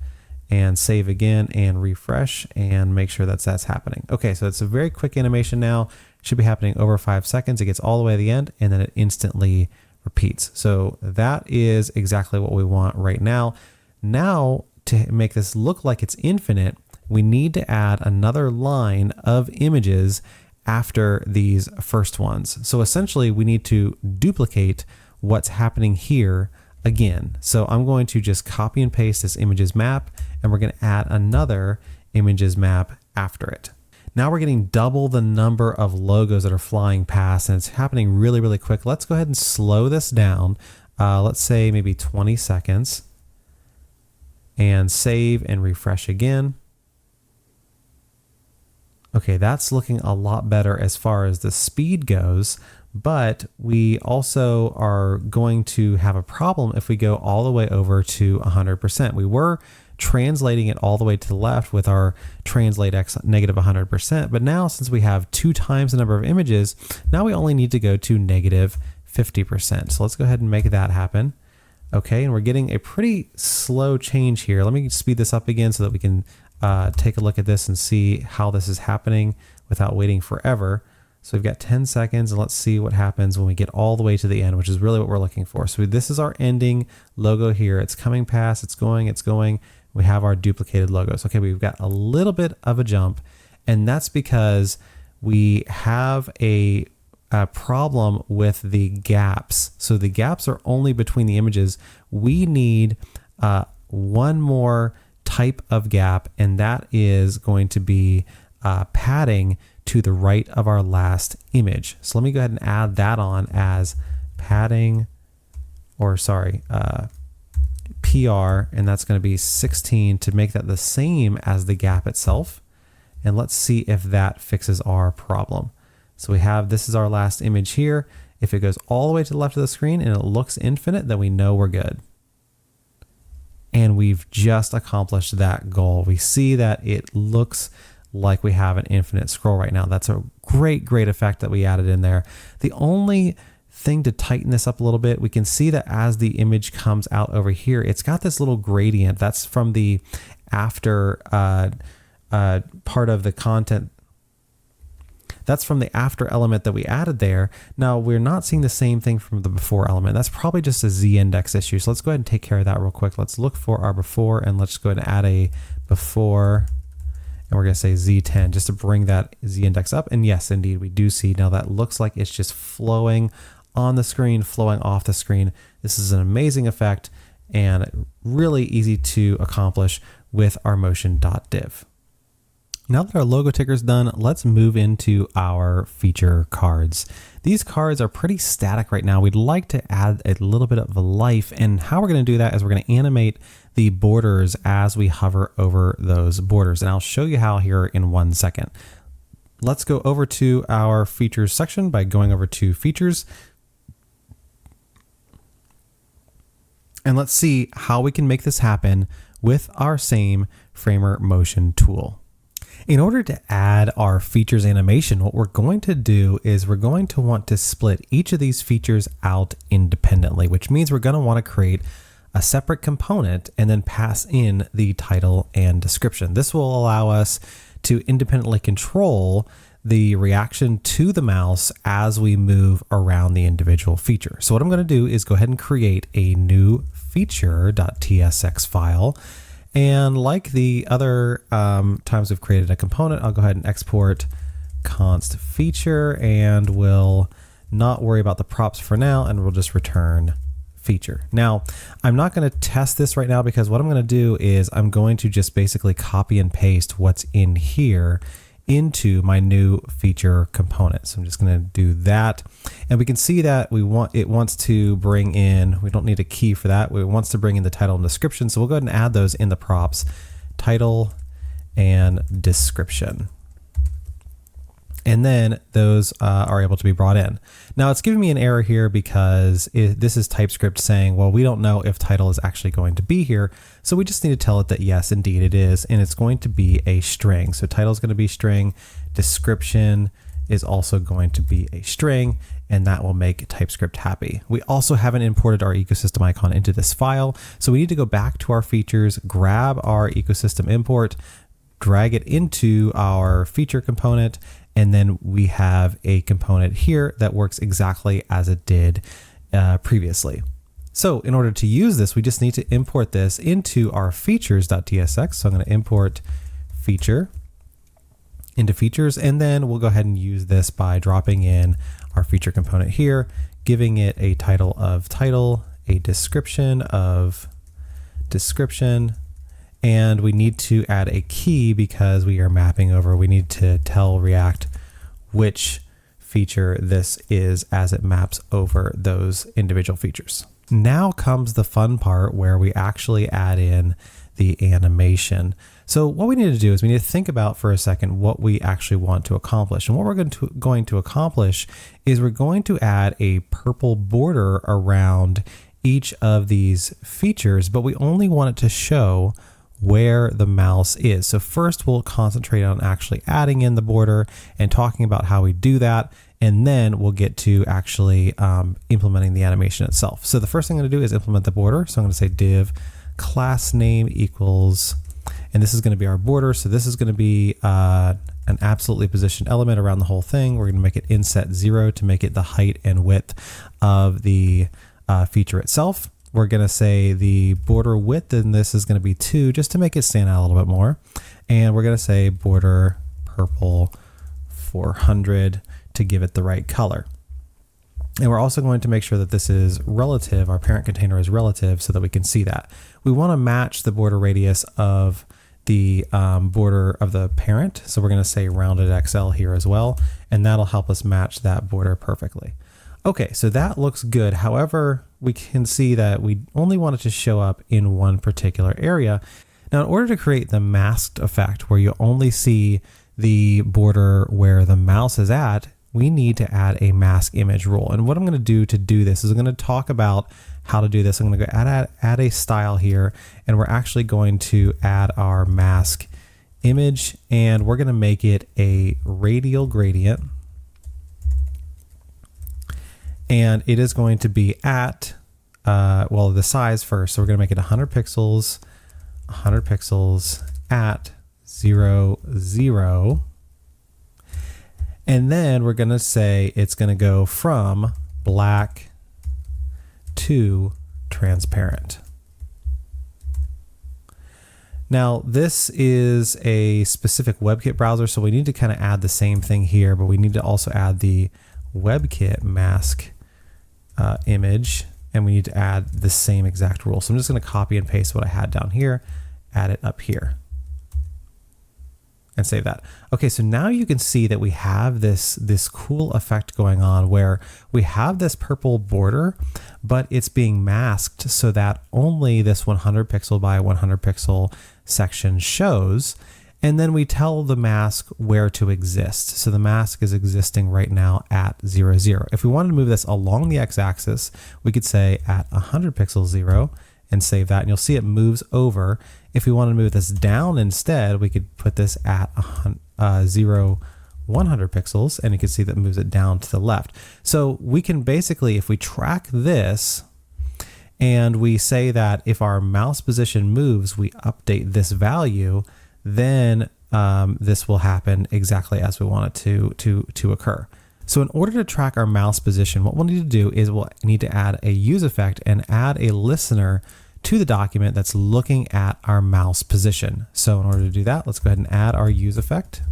and save again and refresh and make sure that's happening. Okay, so it's a very quick animation now. It should be happening over 5 seconds. It gets all the way to the end, and then it instantly repeats. So that is exactly what we want right now. Now, to make this look like it's infinite, we need to add another line of images after these first ones. So essentially we need to duplicate what's happening here again. So I'm going to just copy and paste this images map, and we're going to add another images map after it. Now we're getting double the number of logos that are flying past, and it's happening really, really quick. Let's go ahead and slow this down. Let's say maybe 20 seconds, and save and refresh again. Okay, that's looking a lot better as far as the speed goes, but we also are going to have a problem if we go all the way over to 100%. We were translating it all the way to the left with our translate x negative 100%, but now since we have 2 times the number of images, now we only need to go to negative 50%. So let's go ahead and make that happen. Okay, and we're getting a pretty slow change here. Let me speed this up again so that we can take a look at this and see how this is happening without waiting forever. So we've got 10 seconds, and let's see what happens when we get all the way to the end, which is really what we're looking for. So this is our ending logo here. It's coming past, it's going. We have our duplicated logos. Okay, we've got a little bit of a jump, and that's because we have a problem with the gaps. So the gaps are only between the images. We need one more type of gap, and that is going to be padding to the right of our last image. So let me go ahead and add that on as padding, or sorry, PR, and that's going to be 16 to make that the same as the gap itself. And let's see if that fixes our problem. So we have, this is our last image here. If it goes all the way to the left of the screen and it looks infinite, then we know we're good. And we've just accomplished that goal. We see that it looks like we have an infinite scroll right now. That's a great effect that we added in there. The only thing to tighten this up a little bit, we can see that as the image comes out over here, it's got this little gradient. That's from the after part of the content. That's from the after element that we added there. Now we're not seeing the same thing from the before element. That's probably just a z-index issue. So let's go ahead and take care of that real quick. Let's look for our before, and let's go ahead and add a before, and we're going to say z10 just to bring that z-index up. And yes, indeed, we do see now that looks like it's just flowing on the screen, flowing off the screen. This is an amazing effect and really easy to accomplish with our motion.div. Now that our logo ticker is done, let's move into our feature cards. These cards are pretty static right now. We'd like to add a little bit of life, and how we're going to do that is we're going to animate the borders as we hover over those borders, and I'll show you how here in 1 second. Let's go over to our features section by going over to features, and let's see how we can make this happen with our same Framer Motion tool. In order to add our features animation, what we're going to do is we're going to want to split each of these features out independently, which means we're going to want to create a separate component and then pass in the title and description. This will allow us to independently control the reaction to the mouse as we move around the individual feature. So what I'm going to do is go ahead and create a new feature.tsx file. And like the other times we've created a component, I'll go ahead and export const feature, and we'll not worry about the props for now, and we'll just return feature. Now, I'm not going to test this right now because what I'm going to do is I'm going to just basically copy and paste what's in here into my new feature component. So I'm just going to do that, and we can see that it wants to bring in, we don't need a key for that, it wants to bring in the title and description. So we'll go ahead and add those in the props, title and description. And then those are able to be brought in. Now it's giving me an error here because this is TypeScript saying, well, we don't know if title is actually going to be here. So we just need to tell it that yes, indeed it is. And it's going to be a string. So title is going to be string, description is also going to be a string, and that will make TypeScript happy. We also haven't imported our ecosystem icon into this file. So we need to go back to our features, grab our ecosystem import, drag it into our feature component, and then we have a component here that works exactly as it did previously. So in order to use this, we just need to import this into our features.tsx. So I'm going to import feature into features, and then we'll go ahead and use this by dropping in our feature component here, giving it a title of title, a description of description, and we need to add a key because we are mapping over. We need to tell React which feature this is as it maps over those individual features. Now comes the fun part where we actually add in the animation. So what we need to do is we need to think about for a second what we actually want to accomplish. And what we're going to accomplish is we're going to add a purple border around each of these features, but we only want it to show where the mouse is. So first we'll concentrate on actually adding in the border and talking about how we do that. And then we'll get to actually implementing the animation itself. So the first thing I'm going to do is implement the border. So I'm going to say div class name equals, and this is going to be our border. So this is going to be an absolutely positioned element around the whole thing. We're going to make it inset 0 to make it the height and width of the feature itself. We're going to say the border width, and this is going to be 2 just to make it stand out a little bit more. And we're going to say border purple 400 to give it the right color. And we're also going to make sure that this is relative, our parent container is relative, so that we can see that. We want to match the border radius of the border of the parent. So we're going to say rounded XL here as well, and that'll help us match that border perfectly. Okay, so that looks good. However, we can see that we only want it to show up in one particular area. Now, in order to create the masked effect where you only see the border where the mouse is at, we need to add a mask image rule. And what I'm going to do this is I'm going to talk about how to do this. I'm going to go add a style here, and we're actually going to add our mask image, and we're going to make it a radial gradient. And it is going to be at, well, the size first. So we're going to make it 100 pixels at 0, 0. And then we're going to say it's going to go from black to transparent. Now, this is a specific WebKit browser, so we need to kind of add the same thing here, but we need to also add the WebKit mask image, and we need to add the same exact rule. So I'm just going to copy and paste what I had down here, add it up here, and save that. Okay, so now you can see that we have this cool effect going on where we have this purple border, but it's being masked so that only this 100 pixel by 100 pixel section shows. And then we tell the mask where to exist. So the mask is existing right now at 0, 0. If we wanted to move this along the x-axis, we could say at 100 pixels 0 and save that. And you'll see it moves over. If we want to move this down instead, we could put this at 0, 100 pixels, and you can see that moves it down to the left. So we can basically, if we track this, and we say that if our mouse position moves, we update this value, then this will happen exactly as we want it to occur. So in order to track our mouse position, what we'll need to do is we'll need to add a use effect and add a listener to the document that's looking at our mouse position. So in order to do that, let's go ahead and add our use effect.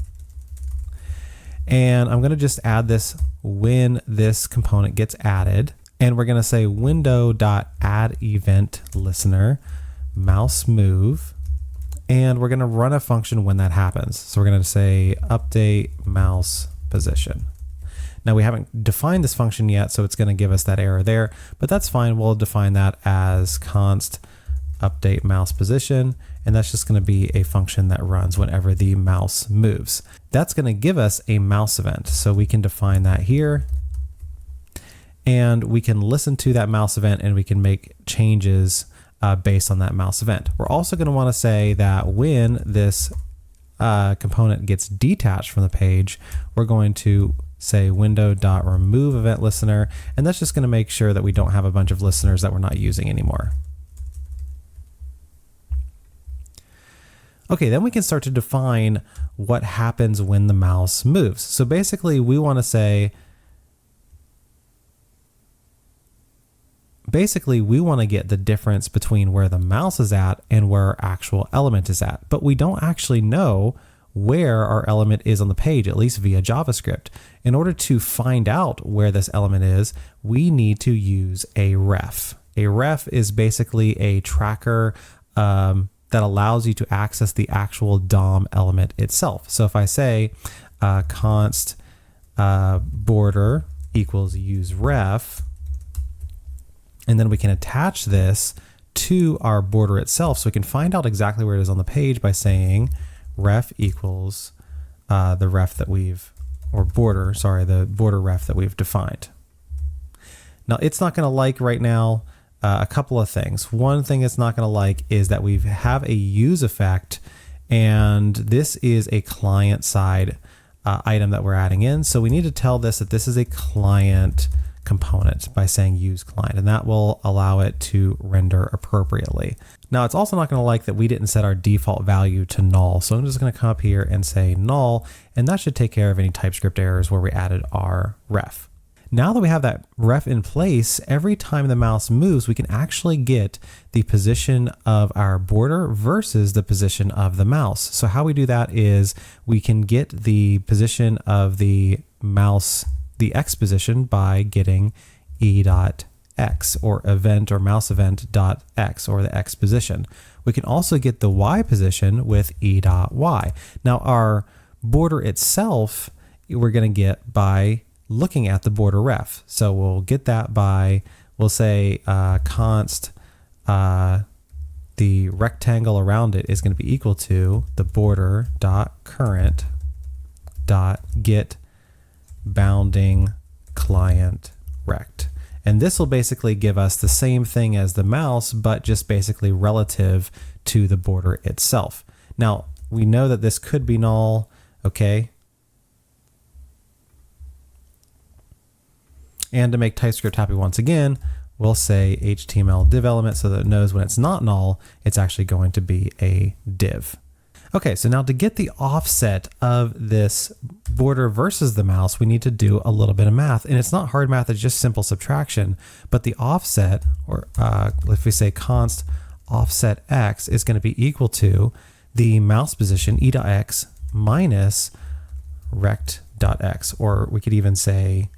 And I'm going to just add this when this component gets added. And we're going to say window.addEventListener mouse move. And we're going to run a function when that happens. So we're going to say update mouse position. Now we haven't defined this function yet, so it's going to give us that error there, but that's fine. We'll define that as const update mouse position, and that's just going to be a function that runs whenever the mouse moves. That's going to give us a mouse event. So we can define that here, and we can listen to that mouse event, and we can make changes based on that mouse event. We're also going to want to say that when this component gets detached from the page, we're going to say window.remove event listener, and that's just going to make sure that we don't have a bunch of listeners that we're not using anymore. Okay, then we can start to define what happens when the mouse moves. So basically we want to say, we want to get the difference between where the mouse is at and where our actual element is at, but we don't actually know where our element is on the page, at least via JavaScript. In order to find out where this element is, we need to use a ref. A ref is basically a tracker that allows you to access the actual DOM element itself. So if I say const border equals use ref, and then we can attach this to our border itself, so we can find out exactly where it is on the page by saying ref equals the ref that we've, or border, sorry, the border ref that we've defined. Now it's not going to like right now a couple of things. One thing it's not going to like is that we have a use effect, and this is a client side item that we're adding in. So we need to tell this that this is a client component by saying use client, and that will allow it to render appropriately. Now it's also not going to like that we didn't set our default value to null. So I'm just going to come up here and say null, and that should take care of any TypeScript errors where we added our ref. Now that we have that ref in place, every time the mouse moves, we can actually get the position of our border versus the position of the mouse. So how we do that is we can get the position of the mouse, the X position, by getting e.x or event or mouse event.x, or the X position. We can also get the Y position with e.y. Now our border itself, we're going to get by looking at the border ref. So we'll get that by, we'll say const the rectangle around it is going to be equal to the border dot current dot get bounding client rect. And this will basically give us the same thing as the mouse, but just basically relative to the border itself. Now we know that this could be null, okay? And to make TypeScript happy once again, we'll say HTML div element so that it knows when it's not null, it's actually going to be a div. Okay, so now to get the offset of this border versus the mouse, we need to do a little bit of math. And it's not hard math, it's just simple subtraction. But the offset, or if we say const offset x, is going to be equal to the mouse position e.x minus rect.x, or we could even say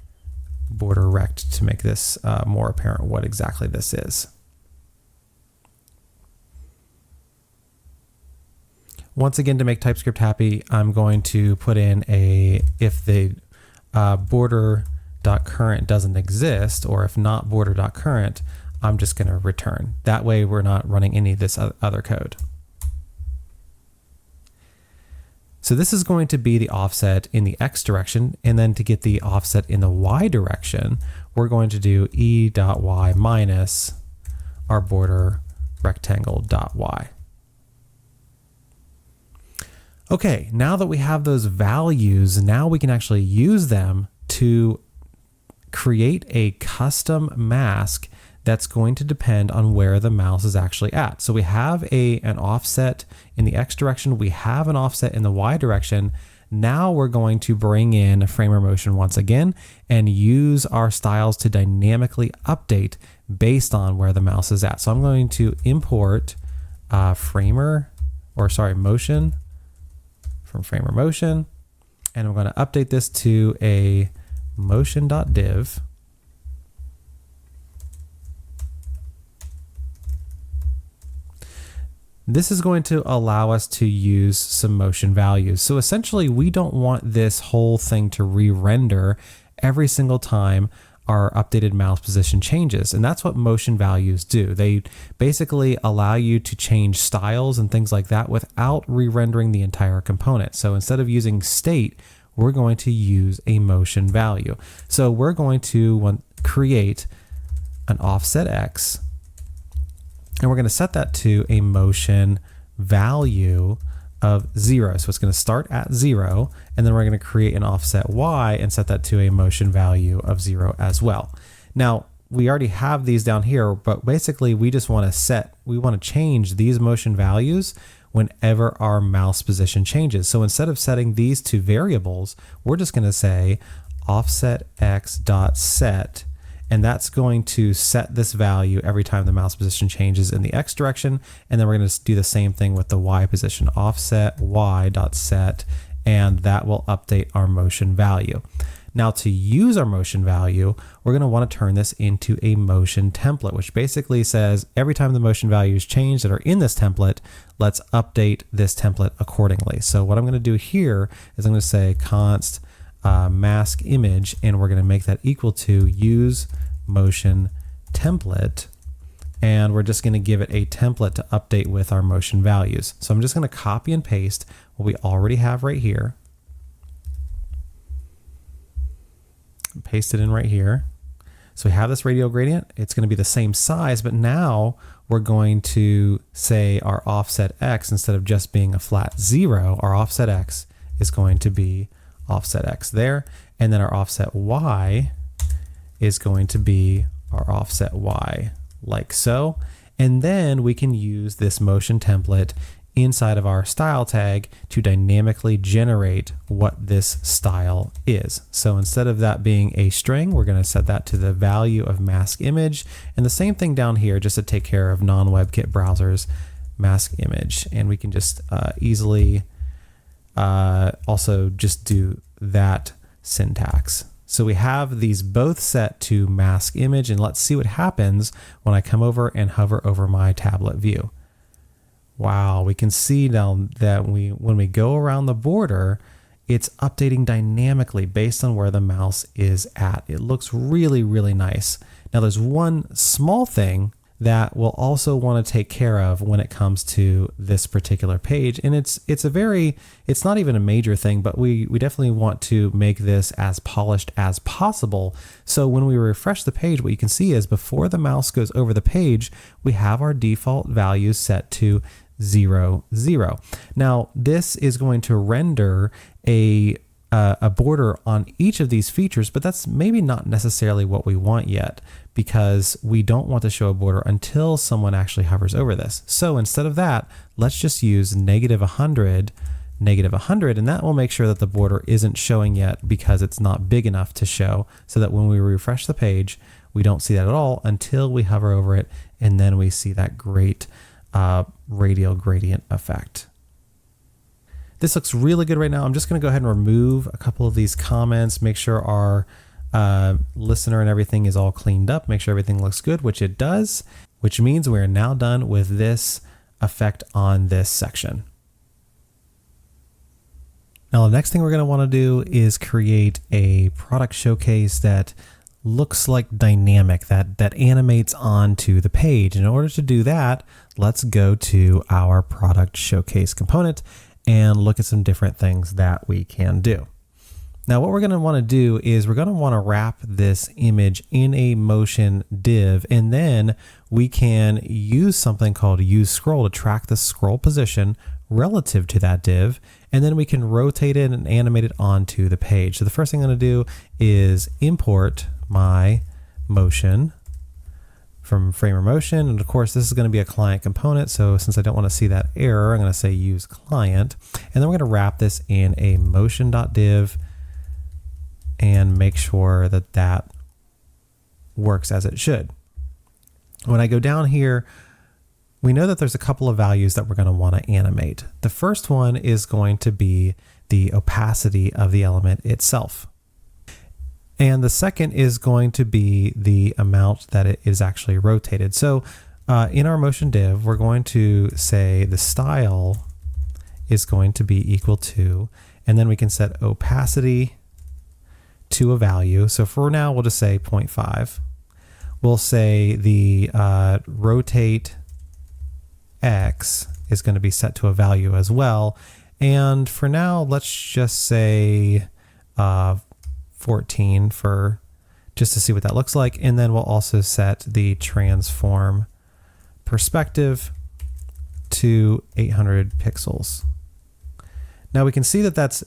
border rect to make this more apparent what exactly this is. Once again, to make TypeScript happy, I'm going to put in a if the border.current doesn't exist, or if not border.current, I'm just going to return. That way we're not running any of this other code. So this is going to be the offset in the X direction, and then to get the offset in the Y direction, we're going to do e.y minus our border rectangle.y. Okay, now that we have those values, now we can actually use them to create a custom mask that's going to depend on where the mouse is actually at. So we have an offset in the X direction, we have an offset in the Y direction. Now we're going to bring in Framer Motion once again and use our styles to dynamically update based on where the mouse is at. So I'm going to import Motion from Framer Motion, and I'm going to update this to a motion.div. This is going to allow us to use some motion values. So essentially, we don't want this whole thing to re-render every single time our updated mouse position changes. And that's what motion values do. They basically allow you to change styles and things like that without re-rendering the entire component. So instead of using state, we're going to use a motion value. So we're going to create an offset X, and we're going to set that to a motion value of 0. So it's going to start at 0, and then we're going to create an offset Y and set that to a motion value of 0 as well. Now, we already have these down here, but basically we just want to change these motion values whenever our mouse position changes. So instead of setting these to variables, we're just going to say offset x.set, and that's going to set this value every time the mouse position changes in the X direction. And then we're going to do the same thing with the Y position, offset y.set, and that will update our motion value. Now to use our motion value, we're going to want to turn this into a motion template, which basically says every time the motion values change that are in this template, let's update this template accordingly. So what I'm going to do here is I'm going to say const mask image, and we're going to make that equal to use motion template. And we're just going to give it a template to update with our motion values. So I'm just going to copy and paste what we already have right here. Paste it in right here. So we have this radial gradient. It's going to be the same size, but now we're going to say our offset X, instead of just being a flat 0, our offset X is going to be offset X there. And then our offset Y is going to be our offset Y, like so. And then we can use this motion template inside of our style tag to dynamically generate what this style is. So instead of that being a string, we're going to set that to the value of mask image. And the same thing down here, just to take care of non-WebKit browsers, mask image. And we can just easily also just do that syntax. So we have these both set to mask image, and let's see what happens when I come over and hover over my tablet view. Wow, we can see now that when we go around the border, it's updating dynamically based on where the mouse is at. It looks really, really nice. Now there's one small thing that we'll also want to take care of when it comes to this particular page. And it's not even a major thing, but we definitely want to make this as polished as possible. So when we refresh the page, what you can see is before the mouse goes over the page, we have our default values set to 0, 0. Now this is going to render a border on each of these features, but that's maybe not necessarily what we want yet, because we don't want to show a border until someone actually hovers over this. So instead of that, let's just use -100, -100, and that will make sure that the border isn't showing yet because it's not big enough to show, so that when we refresh the page, we don't see that at all until we hover over it, and then we see that great radial gradient effect. This looks really good right now. I'm just going to go ahead and remove a couple of these comments, make sure our listener and everything is all cleaned up, make sure everything looks good, which it does, which means we're now done with this effect on this section. Now, the next thing we're going to want to do is create a product showcase that looks like dynamic, that animates onto the page. In order to do that, let's go to our product showcase component and look at some different things that we can do. Now what we're going to want to do is we're going to want to wrap this image in a motion div, and then we can use something called use scroll to track the scroll position relative to that div, and then we can rotate it and animate it onto the page. So the first thing I'm going to do is import my motion from Framer Motion, and of course this is going to be a client component, so since I don't want to see that error, I'm going to say use client, and then we're going to wrap this in a motion.div and make sure that that works as it should. When I go down here, we know that there's a couple of values that we're going to want to animate. The first one is going to be the opacity of the element itself. And the second is going to be the amount that it is actually rotated. So in our motion div, we're going to say the style is going to be equal to, and then we can set opacity to a value. So for now, we'll just say 0.5. We'll say the rotate X is going to be set to a value as well. And for now, let's just say 14 for just to see what that looks like. And then we'll also set the transform perspective to 800 pixels. Now we can see that that's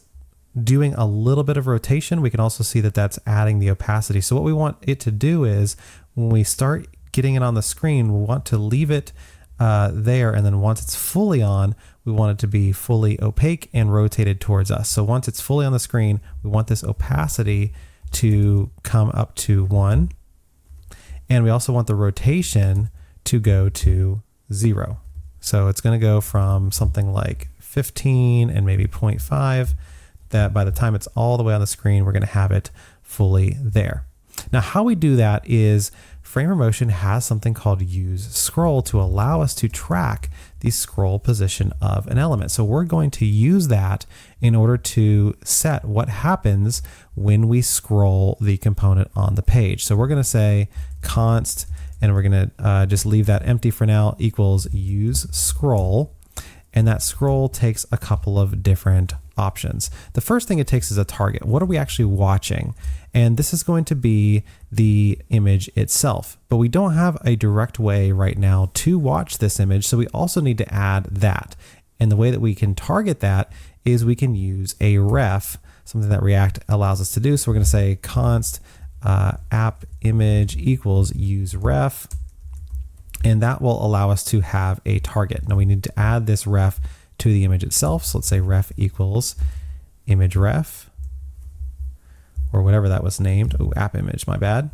doing a little bit of rotation. We can also see that that's adding the opacity. So what we want it to do is when we start getting it on the screen, we want to leave it there, and then once it's fully on, we want it to be fully opaque and rotated towards us. So once it's fully on the screen, we want this opacity to come up to 1, and we also want the rotation to go to 0. So it's going to go from something like 15 and maybe 0.5 that by the time it's all the way on the screen, we're going to have it fully there. Now, how we do that is Framer Motion has something called use scroll to allow us to track the scroll position of an element. So we're going to use that in order to set what happens when we scroll the component on the page. So we're going to say const, and we're going to just leave that empty for now, equals use scroll. And that scroll takes a couple of different options. The first thing it takes is a target. What are we actually watching? And this is going to be the image itself, but we don't have a direct way right now to watch this image. So we also need to add that. And the way that we can target that is we can use a ref, something that React allows us to do. So we're going to say const app image equals use ref. And that will allow us to have a target. Now we need to add this ref to the image itself. So let's say ref equals image ref, or whatever that was named. Oh, app image, my bad.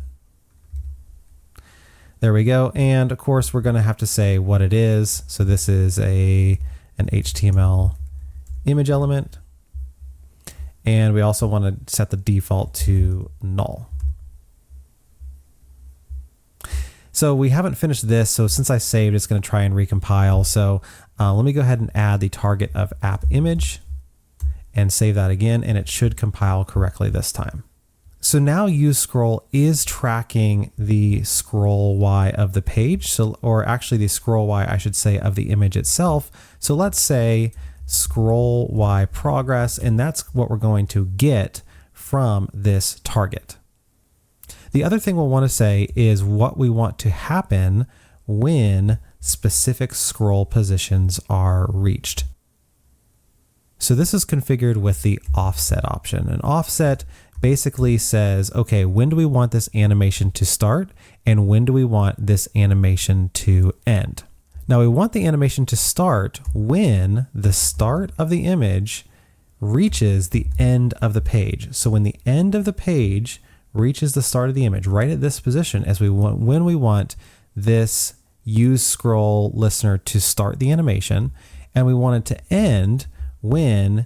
There we go. And of course, we're going to have to say what it is. So this is an HTML image element. And we also want to set the default to null. So we haven't finished this, so since I saved, it's going to try and recompile. So let me go ahead and add the target of app image and save that again, and it should compile correctly this time. So now use scroll is tracking the scroll Y of the page, or actually the scroll Y, I should say, of the image itself. So let's say scroll Y progress, and that's what we're going to get from this target. The other thing we'll want to say is what we want to happen when specific scroll positions are reached. So this is configured with the offset option. An offset basically says, okay, when do we want this animation to start and when do we want this animation to end? Now we want the animation to start when the start of the image reaches the end of the page. So when the end of the page reaches the start of the image, right at this position, as when we want this use scroll listener to start the animation, and we want it to end when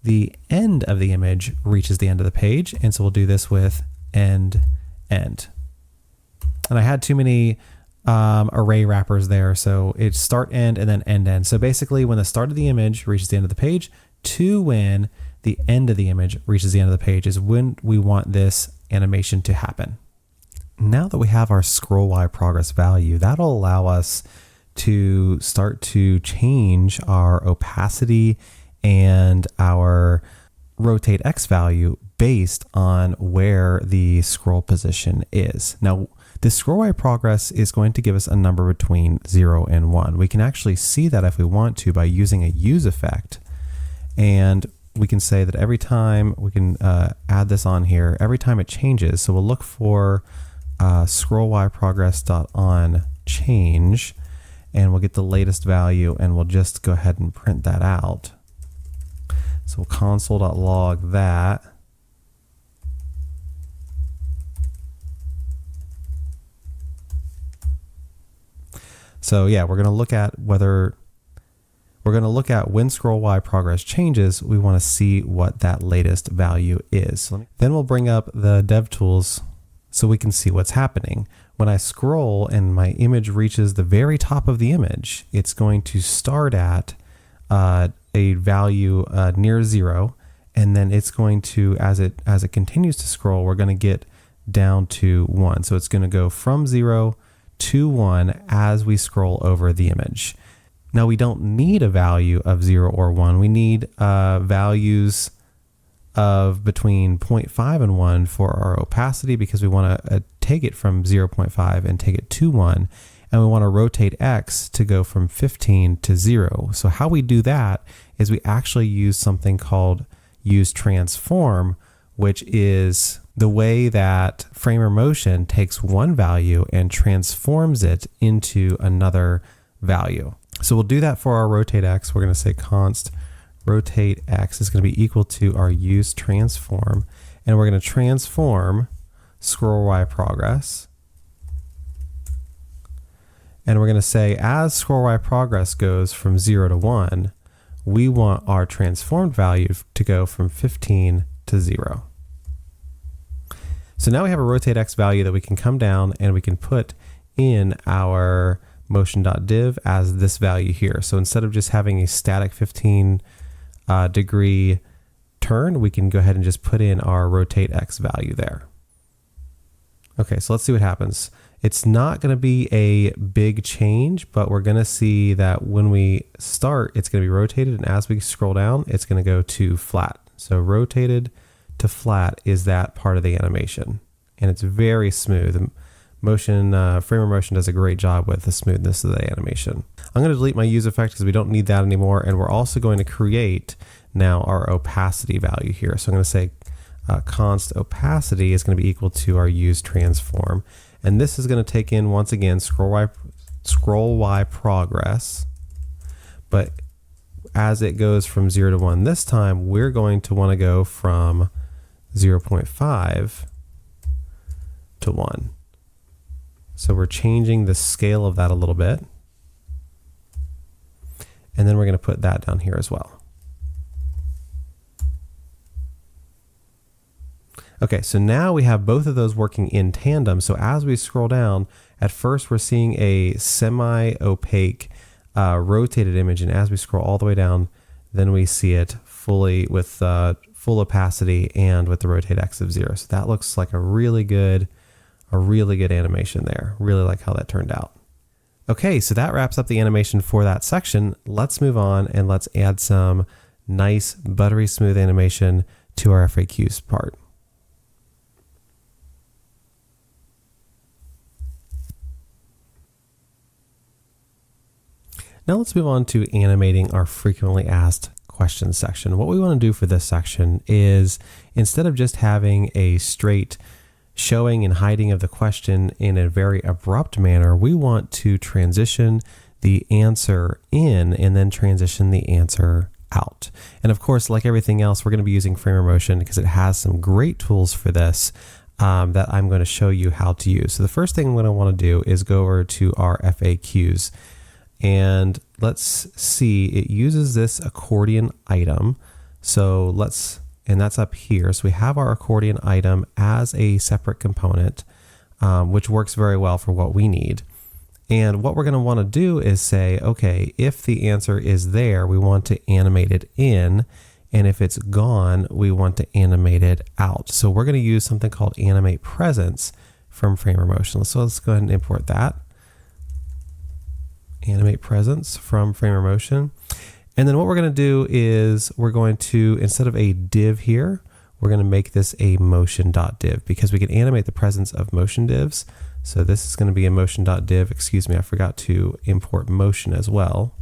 the end of the image reaches the end of the page. And so we'll do this with end. And I had too many array wrappers there, so it's start end and then end. So basically when the start of the image reaches the end of the page to when the end of the image reaches the end of the page is when we want this animation to happen. Now that we have our scroll Y progress value, that'll allow us to start to change our opacity and our rotate X value based on where the scroll position is. Now, the scroll Y progress is going to give us a number between 0 and 1. We can actually see that if we want to by using a use effect. And we can say that every time we can add this on here, every time it changes. So we'll look for scroll Y progress.on change, and we'll get the latest value, and we'll just go ahead and print that out. So we'll console.log that. So yeah, we're going to look at when scroll Y progress changes, we want to see what that latest value is. Then we'll bring up the dev tools so we can see what's happening. When I scroll and my image reaches the very top of the image, it's going to start at a value near 0, and then it's going to, as it continues to scroll, we're going to get down to 1. So it's going to go from 0 to 1 as we scroll over the image. Now we don't need a value of 0 or 1. We need values of between 0.5 and 1 for our opacity, because we want to take it from 0.5 and take it to 1. And we want to rotate X to go from 15 to 0. So how we do that is we actually use something called use transform, which is the way that Framer Motion takes one value and transforms it into another value. So we'll do that for our rotate X. We're going to say const rotate X is going to be equal to our use transform, and we're going to transform scroll Y progress. And we're going to say as scroll Y progress goes from 0 to 1, we want our transformed value to go from 15 to 0. So now we have a rotate x value that we can come down and we can put in our motion.div as this value here. So instead of just having a static 15 degree turn, we can go ahead and just put in our rotate x value there. Okay, so let's see what happens. It's not going to be a big change, but we're going to see that when we start, it's going to be rotated, and as we scroll down, it's going to go to flat. So rotated to flat is that part of the animation, and it's very smooth. Framer Motion does a great job with the smoothness of the animation. I'm going to delete my use effect because we don't need that anymore, and we're also going to create now our opacity value here. So I'm going to say const opacity is going to be equal to our use transform. And this is going to take in, once again, scroll Y progress. But as it goes from 0 to 1 this time, we're going to want to go from 0.5 to 1. So we're changing the scale of that a little bit. And then we're going to put that down here as well. Okay, so now we have both of those working in tandem. So as we scroll down, at first we're seeing a semi-opaque rotated image, and as we scroll all the way down, then we see it fully with full opacity and with the rotate x of 0. So that looks like a really good animation there. Really like how that turned out. Okay, so that wraps up the animation for that section. Let's move on and let's add some nice buttery smooth animation to our FAQs part. Now let's move on to animating our frequently asked questions section. What we want to do for this section is, instead of just having a straight showing and hiding of the question in a very abrupt manner, we want to transition the answer in and then transition the answer out. And of course, like everything else, we're going to be using Framer Motion because it has some great tools for this that I'm going to show you how to use. So the first thing I'm going to want to do is go over to our FAQs. And let's see, it uses this accordion item. So and that's up here. So we have our accordion item as a separate component, which works very well for what we need. And what we're going to want to do is say, okay, if the answer is there, we want to animate it in. And if it's gone, we want to animate it out. So we're going to use something called animate presence from Framer Motion. So let's go ahead and import that. Animate presence from Framer Motion. And then what we're going to do is we're going to, instead of a div here, we're going to make this a motion.div because we can animate the presence of motion divs. So this is going to be a motion.div. Excuse me, I forgot to import motion as well.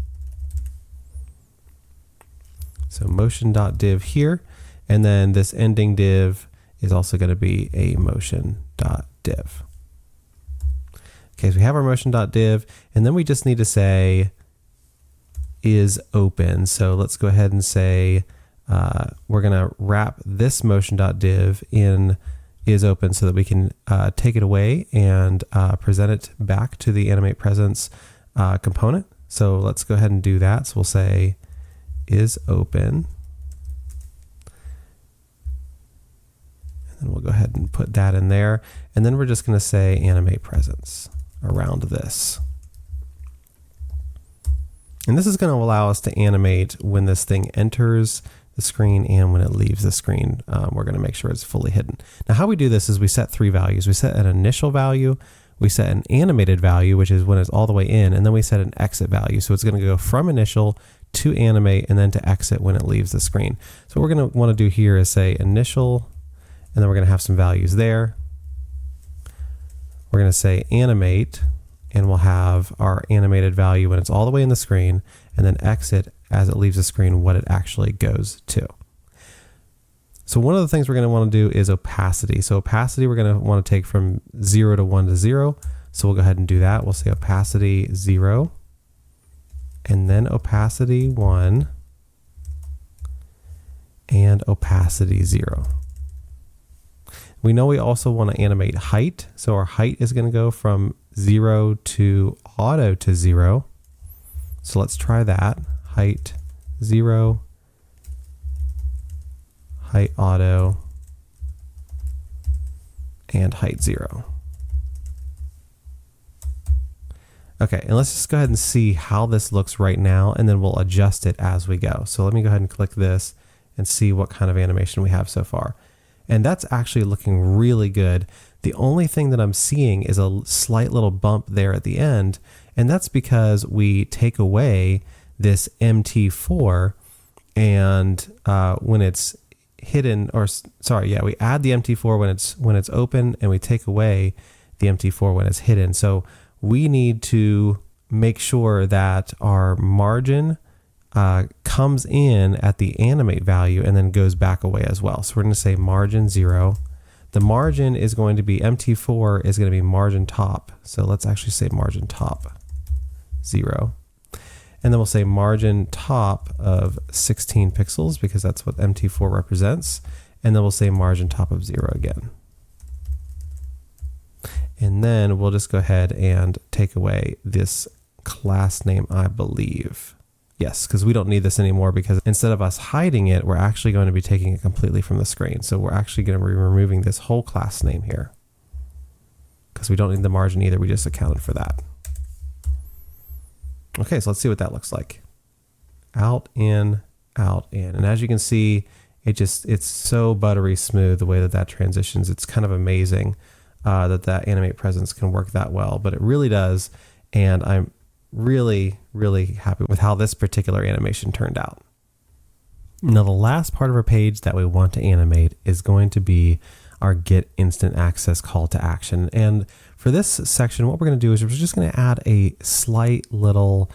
So motion.div here. And then this ending div is also going to be a motion.div. Okay, so we have our motion.div, and then we just need to say is open. So let's go ahead and say we're going to wrap this motion.div in is open so that we can take it away and present it back to the animate presence component. So let's go ahead and do that. So we'll say is open. And then we'll go ahead and put that in there. And then we're just going to say animate presence around this. And this is going to allow us to animate when this thing enters the screen and when it leaves the screen. We're going to make sure it's fully hidden. Now how we do this is we set 3 values. We set an initial value, we set an animated value, which is when it's all the way in, and then we set an exit value. So it's going to go from initial to animate and then to exit when it leaves the screen. So what we're going to want to do here is say initial, and then we're going to have some values there. We're going to say animate, and we'll have our animated value when it's all the way in the screen, and then exit as it leaves the screen what it actually goes to. So one of the things we're going to want to do is opacity. So opacity we're going to want to take from 0 to 1 to 0. So we'll go ahead and do that. We'll say opacity 0, and then opacity 1, and opacity 0. We know we also want to animate height. So our height is going to go from 0 to auto to 0. So let's try that. Height 0, height auto, and height 0. Okay, and let's just go ahead and see how this looks right now, and then we'll adjust it as we go. So let me go ahead and click this and see what kind of animation we have so far. And that's actually looking really good. The only thing that I'm seeing is a slight little bump there at the end, and that's because we take away this MT4, and when it's hidden, or sorry, yeah, we add the MT4 when it's open, and we take away the MT4 when it's hidden. So we need to make sure that our margin comes in at the animate value and then goes back away as well. So we're going to say margin 0. The margin is going to be, MT4 is going to be margin top. So let's actually say margin top 0. And then we'll say margin top of 16 pixels because that's what MT4 represents. And then we'll say margin top of 0 again. And then we'll just go ahead and take away this class name, I believe. Yes, because we don't need this anymore, because instead of us hiding it, we're actually going to be taking it completely from the screen. So we're actually going to be removing this whole class name here because we don't need the margin either. We just accounted for that. Okay, so let's see what that looks like. Out, in, out, in. And as you can see, it's so buttery smooth the way that transitions. It's kind of amazing that animate presence can work that well, but it really does. And I'm really, really happy with how this particular animation turned out. Now, the last part of our page that we want to animate is going to be our get instant access call to action. And for this section, what we're going to do is we're just going to add a slight little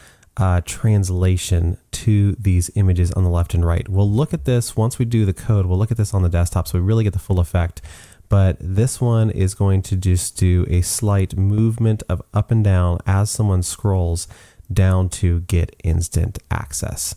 translation to these images on the left and right. We'll look at this once we do the code. We'll look at this on the desktop so we really get the full effect. But this one is going to just do a slight movement of up and down as someone scrolls down to get instant access.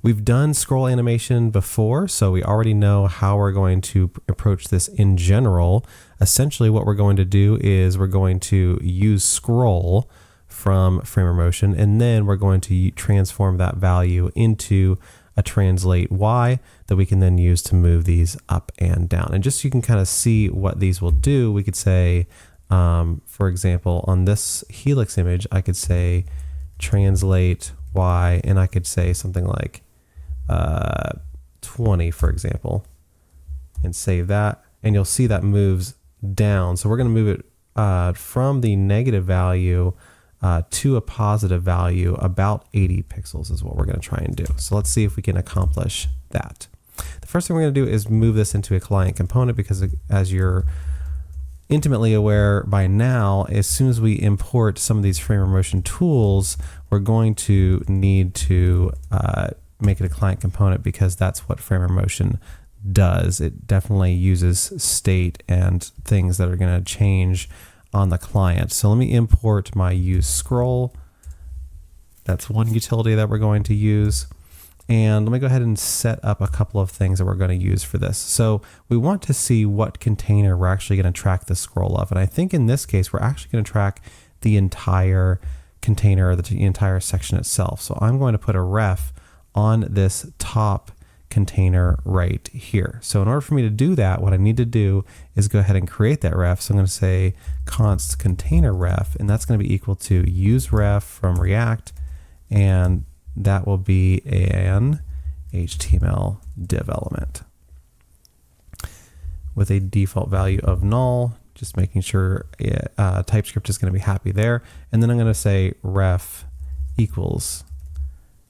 We've done scroll animation before, so we already know how we're going to approach this in general. Essentially, what we're going to do is we're going to use scroll from Framer Motion, and then we're going to transform that value into a translate Y that we can then use to move these up and down. And just so you can kind of see what these will do, we could say, for example, on this helix image, I could say translate Y, and I could say something like 20, for example, and save that. And you'll see that moves down. So we're going to move it from the negative value to a positive value. About 80 pixels is what we're going to try and do. So let's see if we can accomplish that. The first thing we're going to do is move this into a client component, because as you're intimately aware by now, as soon as we import some of these Framer Motion tools, we're going to need to make it a client component, because that's what Framer Motion does. It definitely uses state and things that are going to change on the client. So let me import my use scroll. That's one utility that we're going to use. And let me go ahead and set up a couple of things that we're going to use for this. So we want to see what container we're actually going to track the scroll of. And I think in this case, we're actually going to track the entire container, or the entire section itself. So I'm going to put a ref on this top container right here. So in order for me to do that, what I need to do is go ahead and create that ref. So I'm going to say const container ref, and that's going to be equal to use ref from React, and that will be an HTML div element with a default value of null, just making sure TypeScript is going to be happy there. And then I'm going to say ref equals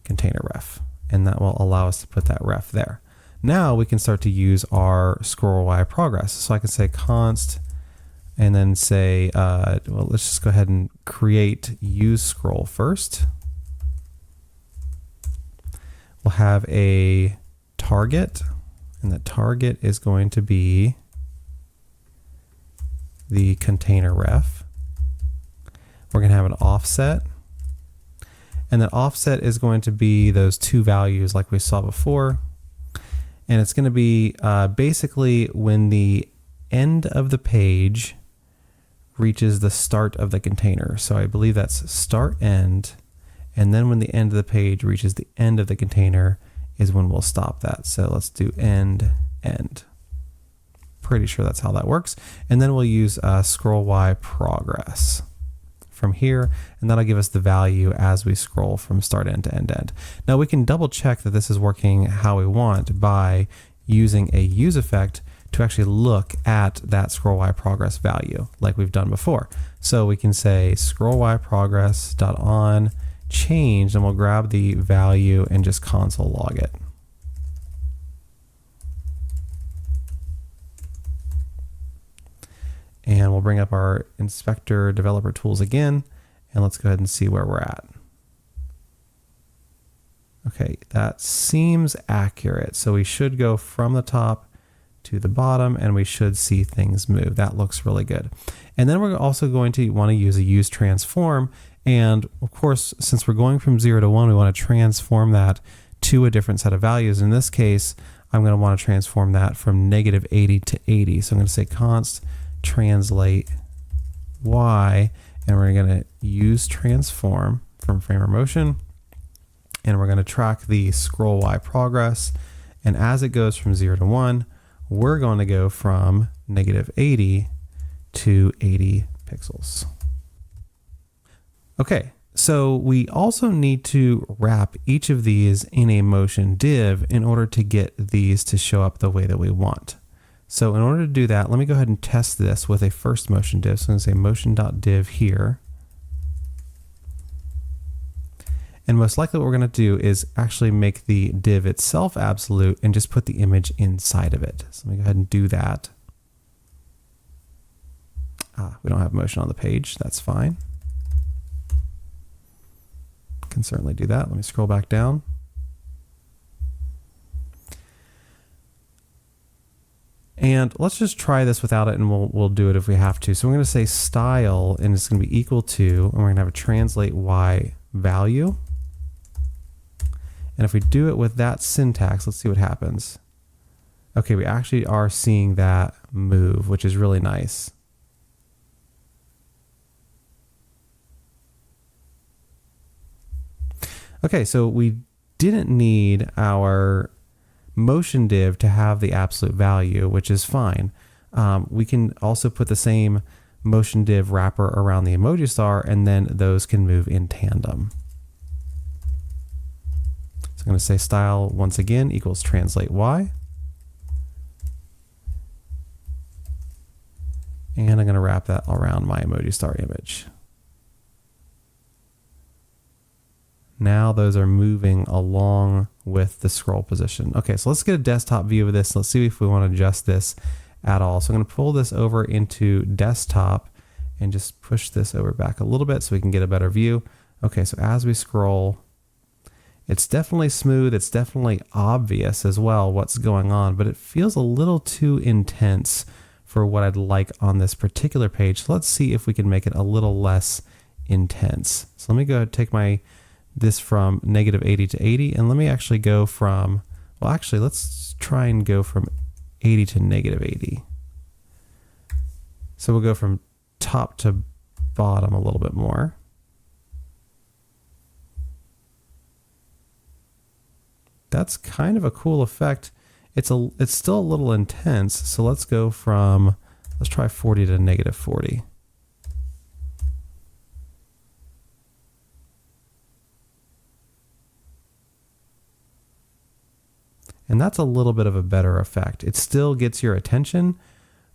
container ref, and that will allow us to put that ref there. Now we can start to use our scroll Y progress. So I can say const, and then say, well, let's just go ahead and create use scroll first. We'll have a target, and the target is going to be the container ref. We're going to have an offset, and that offset is going to be those two values like we saw before. And it's going to be basically when the end of the page reaches the start of the container. So I believe that's start end, And then when the end of the page reaches the end of the container is when we'll stop that. So let's do end, end. Pretty sure that's how that works. And then we'll use scroll Y progress from here, and that'll give us the value as we scroll from start end to end end. Now we can double check that this is working how we want by using a use effect to actually look at that scroll Y progress value like we've done before. So we can say scroll Y progress dot on change, and we'll grab the value and just console log it. And we'll bring up our inspector developer tools again, and let's go ahead and see where we're at. Okay, that seems accurate. So we should go from the top to the bottom, and we should see things move. That looks really good. And then we're also going to want to use a use transform. And of course, since we're going from 0 to 1, we want to transform that to a different set of values. In this case, I'm going to want to transform that from -80 to 80. So I'm going to say const translate Y, and we're going to use transform from Framer Motion, and we're going to track the scroll Y progress. And as it goes from 0 to 1, we're going to go from -80 to 80 pixels. Okay, so we also need to wrap each of these in a motion div in order to get these to show up the way that we want. So in order to do that, let me go ahead and test this with a first motion div. So I'm going to say motion.div here. And most likely what we're going to do is actually make the div itself absolute and just put the image inside of it. So let me go ahead and do that. We don't have motion on the page. That's fine. Can certainly do that. Let me scroll back down. And let's just try this without it, and we'll do it if we have to. So we're going to say style, and it's going to be equal to, and we're going to have a translate Y value. And if we do it with that syntax, let's see what happens. Okay, we actually are seeing that move, which is really nice. Okay, so we didn't need our motion div to have the absolute value, which is fine. We can also put the same motion div wrapper around the emoji star, and then those can move in tandem. So I'm going to say style once again equals translate Y. And I'm going to wrap that around my emoji star image. Now those are moving along with the scroll position. Okay, so let's get a desktop view of this. Let's see if we want to adjust this at all. So I'm going to pull this over into desktop and just push this over back a little bit so we can get a better view. Okay, so as we scroll, it's definitely smooth. It's definitely obvious as well what's going on, but it feels a little too intense for what I'd like on this particular page. So let's see if we can make it a little less intense. So let me go ahead and take this from -80 to 80, and let me actually go from, well, actually, let's try and go from 80 to -80. So we'll go from top to bottom a little bit more. That's kind of a cool effect. It's still a little intense, so let's go from, let's try 40 to -40. And that's a little bit of a better effect. It still gets your attention,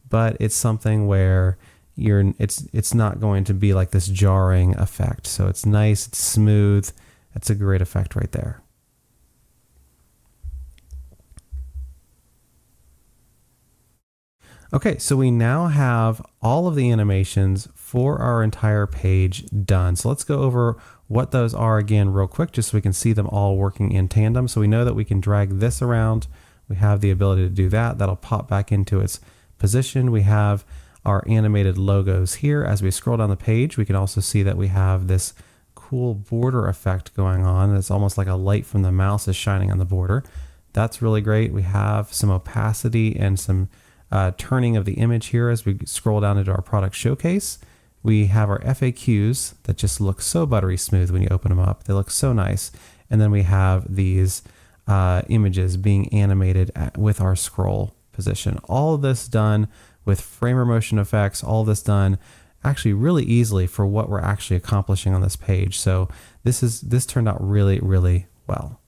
but it's something where it's not going to be like this jarring effect. So it's nice, it's smooth. That's a great effect right there. Okay, so we now have all of the animations for our entire page done. So let's go over what those are again real quick, just so we can see them all working in tandem. So we know that we can drag this around. We have the ability to do that. That'll pop back into its position. We have our animated logos here. As we scroll down the page, we can also see that we have this cool border effect going on. It's almost like a light from the mouse is shining on the border. That's really great. We have some opacity and some turning of the image here as we scroll down into our product showcase. We have our FAQs that just look so buttery smooth when you open them up. They look so nice. And then we have these images being animated with our scroll position. All of this done with Framer Motion effects, all of this done actually really easily for what we're actually accomplishing on this page. So this turned out really, really well.